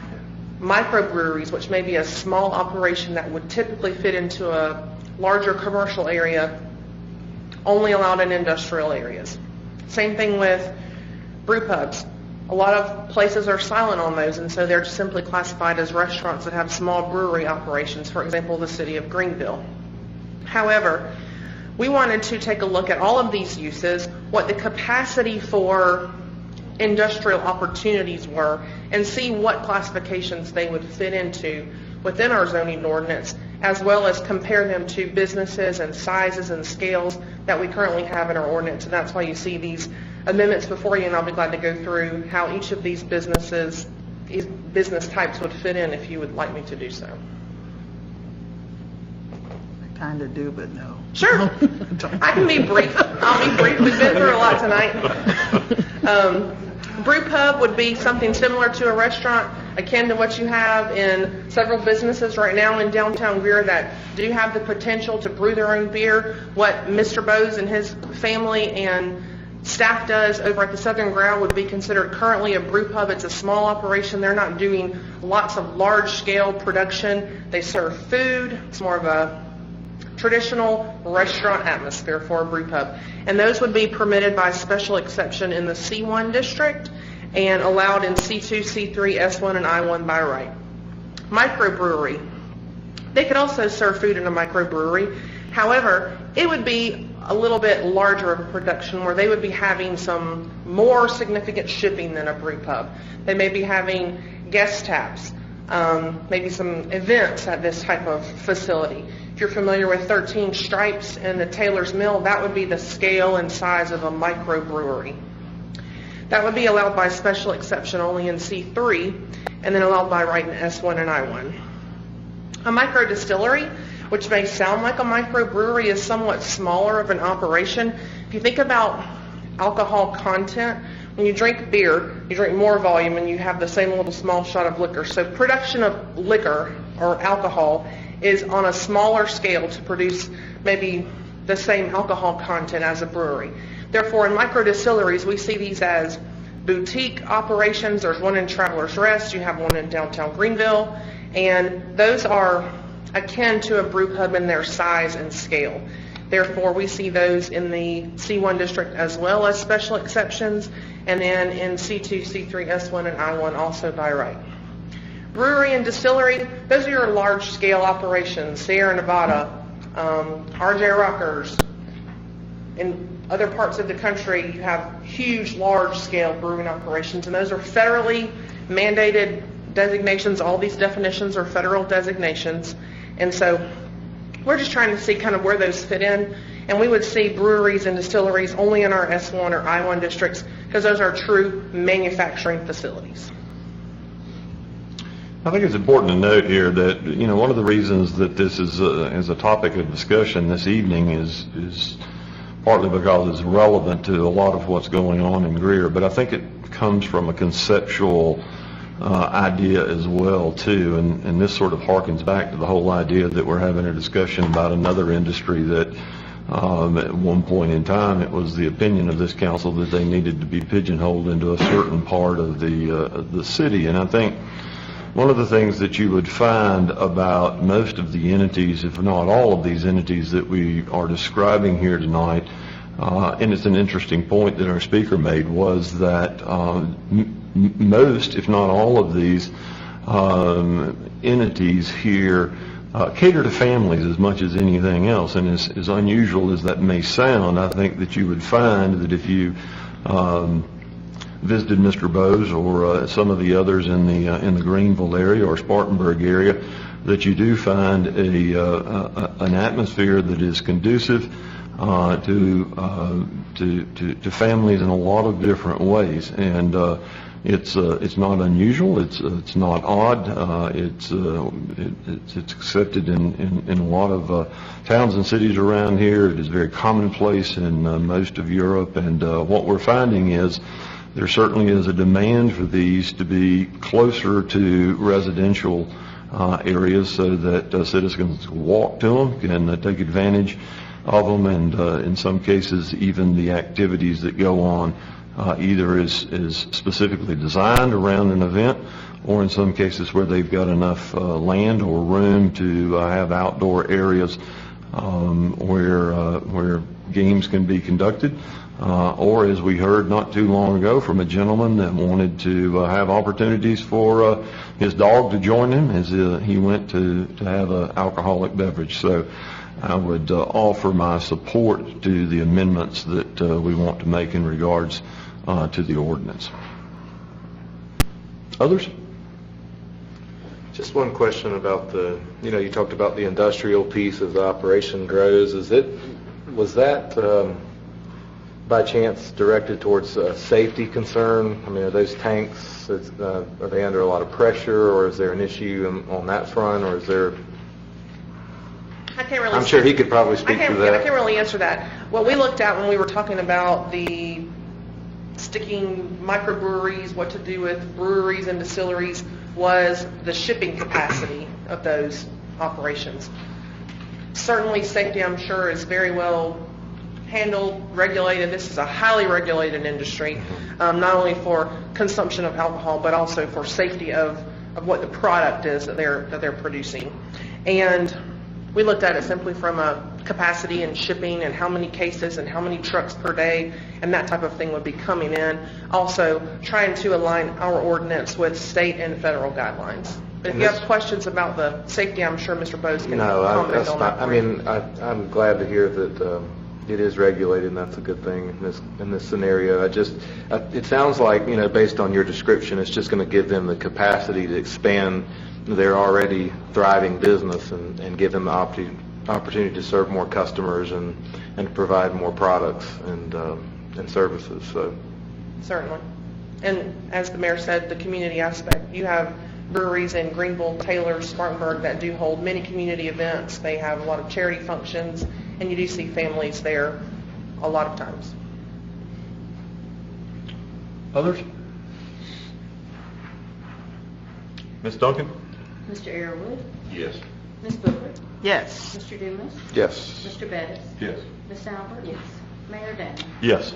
microbreweries, which may be a small operation that would typically fit into a larger commercial area, only allowed in industrial areas. Same thing with brew pubs. A lot of places are silent on those, and so they're simply classified as restaurants that have small brewery operations, for example, the City of Greenville. However, we wanted to take a look at all of these uses, what the capacity for industrial opportunities were, and see what classifications they would fit into within our zoning ordinance, as well as compare them to businesses and sizes and scales that we currently have in our ordinance. And that's why you see these amendments before you, and I'll be glad to go through how each of these business types would fit in if you would like me to do so. I kind of do, but no. Sure. I can be brief. I'll be brief. We've been through a lot tonight. Brew pub would be something similar to a restaurant, akin to what you have in several businesses right now in downtown Greer that do have the potential to brew their own beer. What Mr. Bose and his family and staff does over at the Southern Growl would be considered currently a brew pub. It's a small operation. They're not doing lots of large-scale production. They serve food. It's more of a traditional restaurant atmosphere for a brew pub. And those would be permitted by special exception in the C1 district and allowed in C2, C3, S1, and I1 by right. Microbrewery. They could also serve food in a microbrewery. However, it would be a little bit larger of a production where they would be having some more significant shipping than a brew pub. They may be having guest taps, maybe some events at this type of facility. If you're familiar with 13 Stripes and the Taylor's Mill, that would be the scale and size of a microbrewery. That would be allowed by special exception only in C3, and then allowed by right in S1 and I1. A micro distillery, which may sound like a microbrewery, is somewhat smaller of an operation. If you think about alcohol content, when you drink beer, you drink more volume and you have the same little small shot of liquor. So production of liquor or alcohol is on a smaller scale to produce maybe the same alcohol content as a brewery. Therefore, in micro distilleries, we see these as boutique operations. There's one in Travelers Rest, you have one in downtown Greenville, and those are akin to a brew pub in their size and scale. Therefore, we see those in the C1 district as well as special exceptions, and then in C2, C3, S1, and I1 also by right. Brewery and distillery, those are your large-scale operations. Sierra Nevada, RJ Rockers. In other parts of the country, you have huge, large-scale brewing operations, and those are federally mandated designations. All these definitions are federal designations, and so we're just trying to see kind of where those fit in, and we would see breweries and distilleries only in our S1 or I1 districts because those are true manufacturing facilities. I think it's important to note here that, you know, one of the reasons that this is a topic of discussion this evening is partly because it's relevant to a lot of what's going on in Greer, but I think it comes from a conceptual idea as well too, and this sort of harkens back to the whole idea that we're having a discussion about another industry that at one point in time it was the opinion of this council that they needed to be pigeonholed into a certain part of the city. And I think one of the things that you would find about most of the entities, if not all of these entities that we are describing here tonight, and it's an interesting point that our speaker made, was that most, if not all of these entities here cater to families as much as anything else. And as unusual as that may sound, I think that you would find that if you visited Mr. Bose or some of the others in the Greenville area or Spartanburg area, that you do find an atmosphere that is conducive to families in a lot of different ways, and it's not unusual. It's not odd. It's accepted in a lot of towns and cities around here. It is very commonplace in most of Europe, and what we're finding is there certainly is a demand for these to be closer to residential areas so that citizens can walk to them, can take advantage of them, and in some cases even the activities that go on either is specifically designed around an event, or in some cases where they've got enough land or room to have outdoor areas where games can be conducted. Or, as we heard not too long ago from a gentleman that wanted to have opportunities for his dog to join him as he went to have an alcoholic beverage. So I would offer my support to the amendments that we want to make in regards to the ordinance. Others? Just one question about you talked about the industrial piece as the operation grows. Was that by chance directed towards a safety concern? I mean, are those tanks, are they under a lot of pressure, or is there an issue on that front, or is there? I can't really. I'm sure he could probably speak to that. I can't really answer that. What we looked at when we were talking about the sticking microbreweries, what to do with breweries and distilleries, was the shipping capacity of those operations. Certainly, safety, I'm sure, is very well handled, regulated. This is a highly regulated industry, not only for consumption of alcohol, but also for safety of what the product is that they're producing. And we looked at it simply from a capacity and shipping and how many cases and how many trucks per day and that type of thing would be coming in. Also trying to align our ordinance with state and federal guidelines. But if you have questions about the safety, I'm sure Mr. Bose can comment on that. I mean, I'm glad to hear that it is regulated, and that's a good thing in this scenario. It sounds like, based on your description, it's just going to give them the capacity to expand their already thriving business and give them the opportunity to serve more customers and provide more products and services. So Certainly. And as the mayor said, the community aspect, you have breweries in Greenville, Taylor, Spartanburg that do hold many community events. They have a lot of charity functions, and you do see families there a lot of times. Others? Ms. Duncan? Mr. Airwood? Yes. Ms. Booker? Yes. Mr. Dumas? yes. Mr. Bettis? Yes. Ms. Albert? Yes. Mayor Danner? Yes.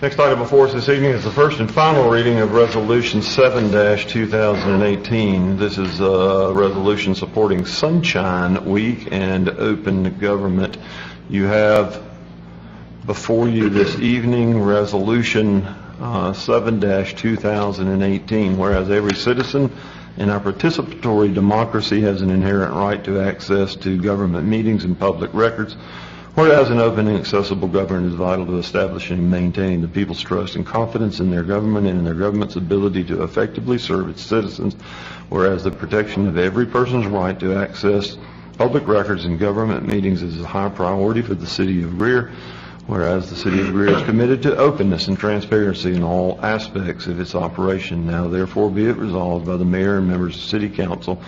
Next item before us this evening is the first and final reading of Resolution 7-2018. This is a resolution supporting Sunshine Week and open government. You have before you this evening Resolution 7-2018, whereas every citizen in our participatory democracy has an inherent right to access to government meetings and public records. Whereas an open and accessible government is vital to establishing and maintaining the people's trust and confidence in their government and in their government's ability to effectively serve its citizens. Whereas the protection of every person's right to access public records and government meetings is a high priority for the City of Greer. Whereas the City of Greer is committed to openness and transparency in all aspects of its operation. Now therefore be it resolved by the Mayor and members of the City Council,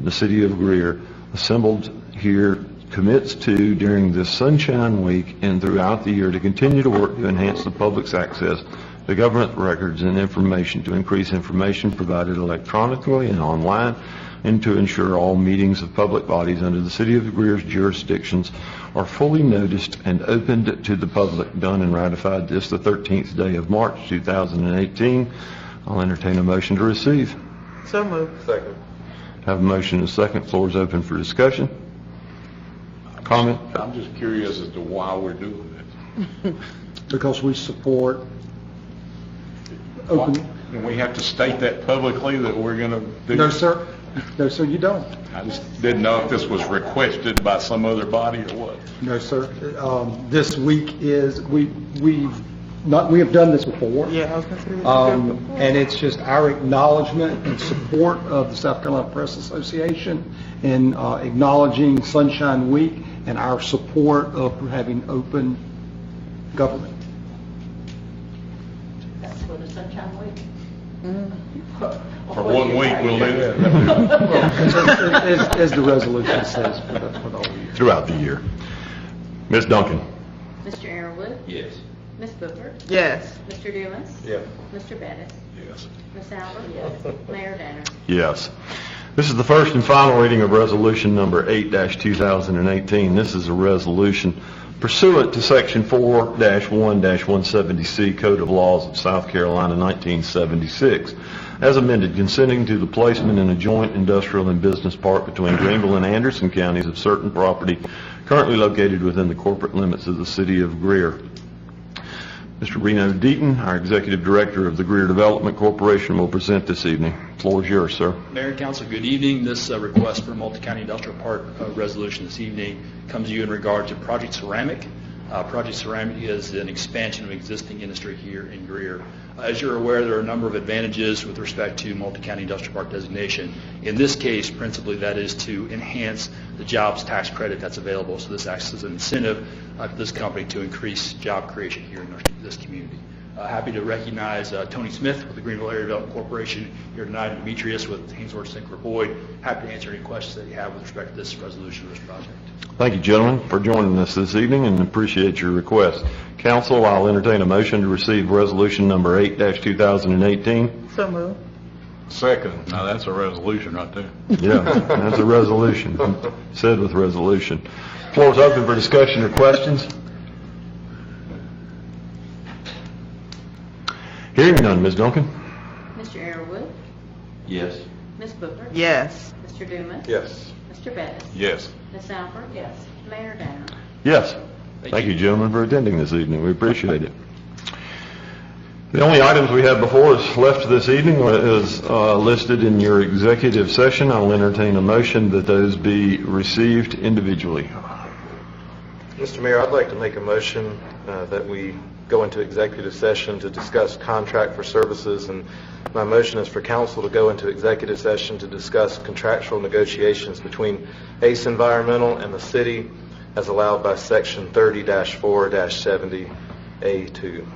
the City of Greer, assembled here, commits to, during this Sunshine Week and throughout the year, to continue to work to enhance the public's access to government records and information, to increase information provided electronically and online, and to ensure all meetings of public bodies under the City of Greer's jurisdictions are fully noticed and opened to the public, done and ratified this the 13th day of March 2018. I'll entertain a motion to receive. So moved. Second. Have a motion and a second. Floor is open for discussion. Comment? I'm just curious as to why we're doing it. Because we support open. And we have to state that publicly that we're going to do. No, sir. No, sir, you don't. I just didn't know if this was requested by some other body or what. No, sir. This week is, we have done this before. Yeah, I was going to say we did before. And it's just our acknowledgement and support of the South Carolina Press Association in acknowledging Sunshine Week and our support of having open government. That's for the Sunshine Week. For 1 week, we'll do that. As the resolution says, for the whole year. Throughout the year. Ms. Duncan? Mr. Airwood? Yes. Ms. Booker? Yes. Mr. Dumas? Yes. Mr. Bettis? Yes. Ms. Albert? Yes. Mayor Danner? Yes. This is the first and final reading of Resolution Number 8-2018. This is a resolution pursuant to Section 4-1-170C Code of Laws of South Carolina, 1976, as amended, consenting to the placement in a joint industrial and business park between Greenville and Anderson counties of certain property currently located within the corporate limits of the City of Greer. Mr. Reno Deaton, our Executive Director of the Greer Development Corporation, will present this evening. The floor is yours, sir. Mayor and Council, good evening. This request for multi-county industrial park resolution this evening comes to you in regard to Project Ceramic. Project Ceramic is an expansion of existing industry here in Greer. As you're aware, there are a number of advantages with respect to multi-county industrial park designation. In this case, principally, that is to enhance the jobs tax credit that's available. So this acts as an incentive for this company to increase job creation here in this community. Happy to recognize Tony Smith with the Greenville Area Development Corporation here tonight, and Demetrius with Hainsworth Sinclair Boyd. Happy to answer any questions that you have with respect to this resolution or this project. Thank you, gentlemen, for joining us this evening, and appreciate your request. Council, I'll entertain a motion to receive Resolution Number 8-2018. So moved. Second. Now that's a resolution right there. Yeah, that's a resolution. Said with resolution. Floor is open for discussion or questions. Hearing none, Ms. Duncan? Mr. Airwood? Yes. Ms. Booker? Yes. Mr. Dumas? Yes. Mr. Bettis? Yes. Ms. Albert? Yes. Mayor Danner? Yes. Thank you, gentlemen, for attending this evening. We appreciate it. The only items we have before us left this evening is listed in your executive session. I'll entertain a motion that those be received individually. Mr. Mayor, I'd like to make a motion that we go into executive session to discuss contract for services, and my motion is for council to go into executive session to discuss contractual negotiations between ACE Environmental and the city as allowed by Section 30-4-70A2.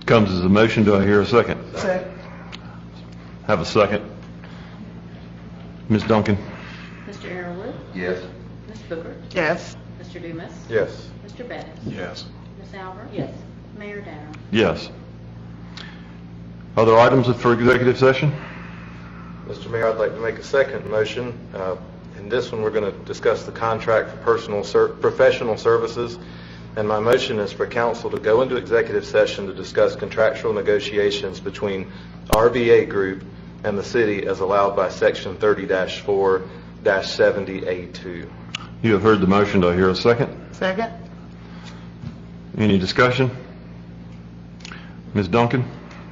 Comes as a motion. Do I hear a second? Second. Have a second. Ms. Duncan? Mr. Arrowood? Yes. Ms. Booker? Yes. Mr. Dumas? Yes. Mr. Bettis? Yes. Ms. Albert? Yes. Mayor Danner? Yes. Other items for executive session? Mr. Mayor, I'd like to make a second motion. In this one, we're going to discuss the contract for professional services, and my motion is for council to go into executive session to discuss contractual negotiations between RBA Group and the city as allowed by Section 30-4-70A2. You have heard the motion. Do I hear a second? Second. Any discussion? Ms. Duncan?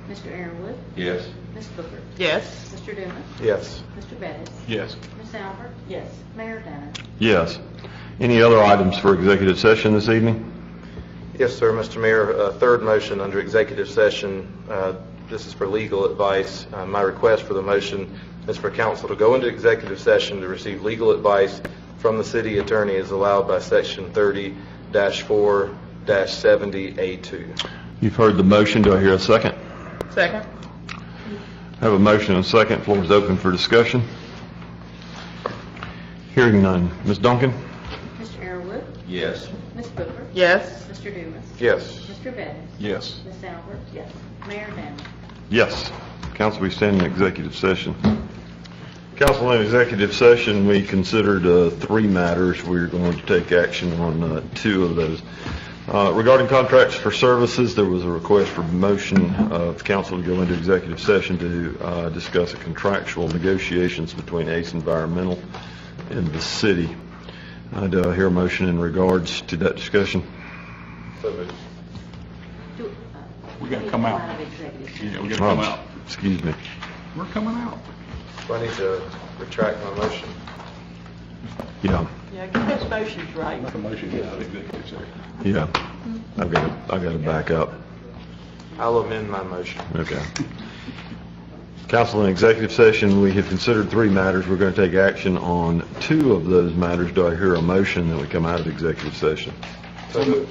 Mr. Arrowood? Yes. Ms. Booker? Yes. Mr. Dumas? Yes. Mr. Bettis? Yes. Ms. Albert? Yes. Mayor Danner? Yes. Any other items for executive session this evening? Yes, sir, Mr. Mayor. Third motion under executive session. This is for legal advice. My request for the motion is for council to go into executive session to receive legal advice from the city attorney as allowed by Section 30-4-70A2. You've heard the motion. Do I hear a second? Second. Have a motion and a second. Floor is open for discussion. Hearing none. Ms. Duncan? Mr. Arrowood? Yes. Ms. Booker? Yes. Mr. Dumas? Yes. Mr. Bettis? Yes. Ms. Albert? Yes. Mayor Danner? Yes. Council, we stand in executive session. Council, in executive session, we considered three matters. We're going to take action on two of those. Regarding contracts for services, there was a request for motion of council to go into executive session to discuss contractual negotiations between ACE Environmental and the city. Do I hear a motion in regards to that discussion? We're going to come out. Yeah, we're going to come out. Excuse me. We're coming out. Do I need to retract my motion? Yeah. Yeah, get those motions right. Make a motion to get out of executive session. Yeah. I've got to back up. I'll amend my motion. Okay. Council, in executive session, we have considered three matters. We're going to take action on two of those matters. Do I hear a motion that we come out of executive session? Second.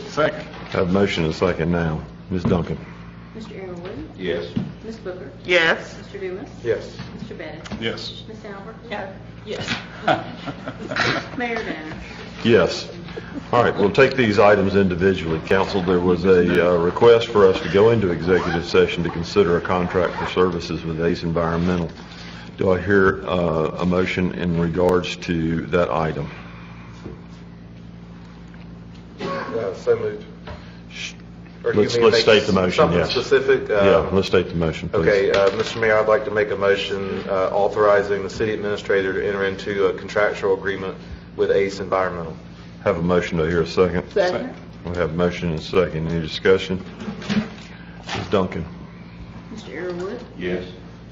Have a motion and a second now. Ms. Duncan? Mr. Arrowood? Yes. Ms. Booker? Yes. Mr. Dumas? Yes. Mr. Bettis? Yes. Ms. Albert? Yeah. Yes. Mayor Danner? Yes. All right, we'll take these items individually. Council, there was a request for us to go into executive session to consider a contract for services with ACE Environmental. Do I hear a motion in regards to that item? So moved. Or you Let's mean make state the motion, something yes. specific? Yeah, let's state the motion, please. Okay, Mr. Mayor, I'd like to make a motion authorizing the city administrator to enter into a contractual agreement with ACE Environmental. Have a motion. Do I hear a second? Second. We have a motion and a second. Any discussion? Ms. Duncan? Mr. Arrowood? Yes.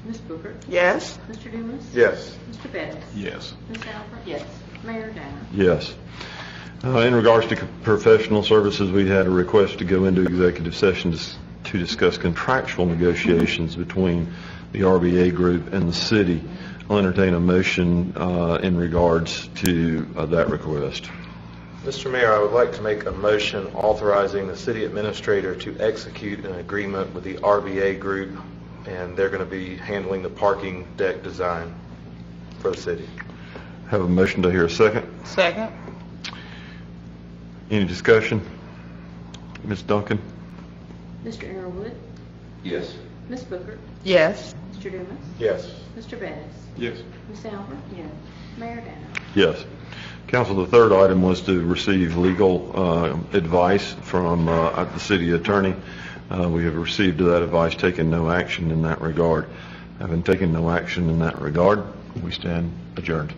Ms. Booker? Yes. Mr. Dumas? Yes. Mr. Bettis? Yes. Ms. Albert? Yes. Mayor Danner? Yes. In regards to professional services, we had a request to go into executive session to discuss contractual negotiations between the RBA Group and the city. I'll entertain a motion in regards to that request. Mr. Mayor, I would like to make a motion authorizing the city administrator to execute an agreement with the RBA Group, and they're going to be handling the parking deck design for the city. Have a motion. To hear a second? Second. Any discussion? Ms. Duncan? Mr. Arrowood? Yes. Ms. Booker? Yes. Mr. Dumas? Yes. Mr. Bettis? Yes. Ms. Albert? Yes. Mayor Danner? Yes. Council, the third item was to receive legal advice from the city attorney. We have received that advice, taken no action in that regard. Having taken no action in that regard, we stand adjourned.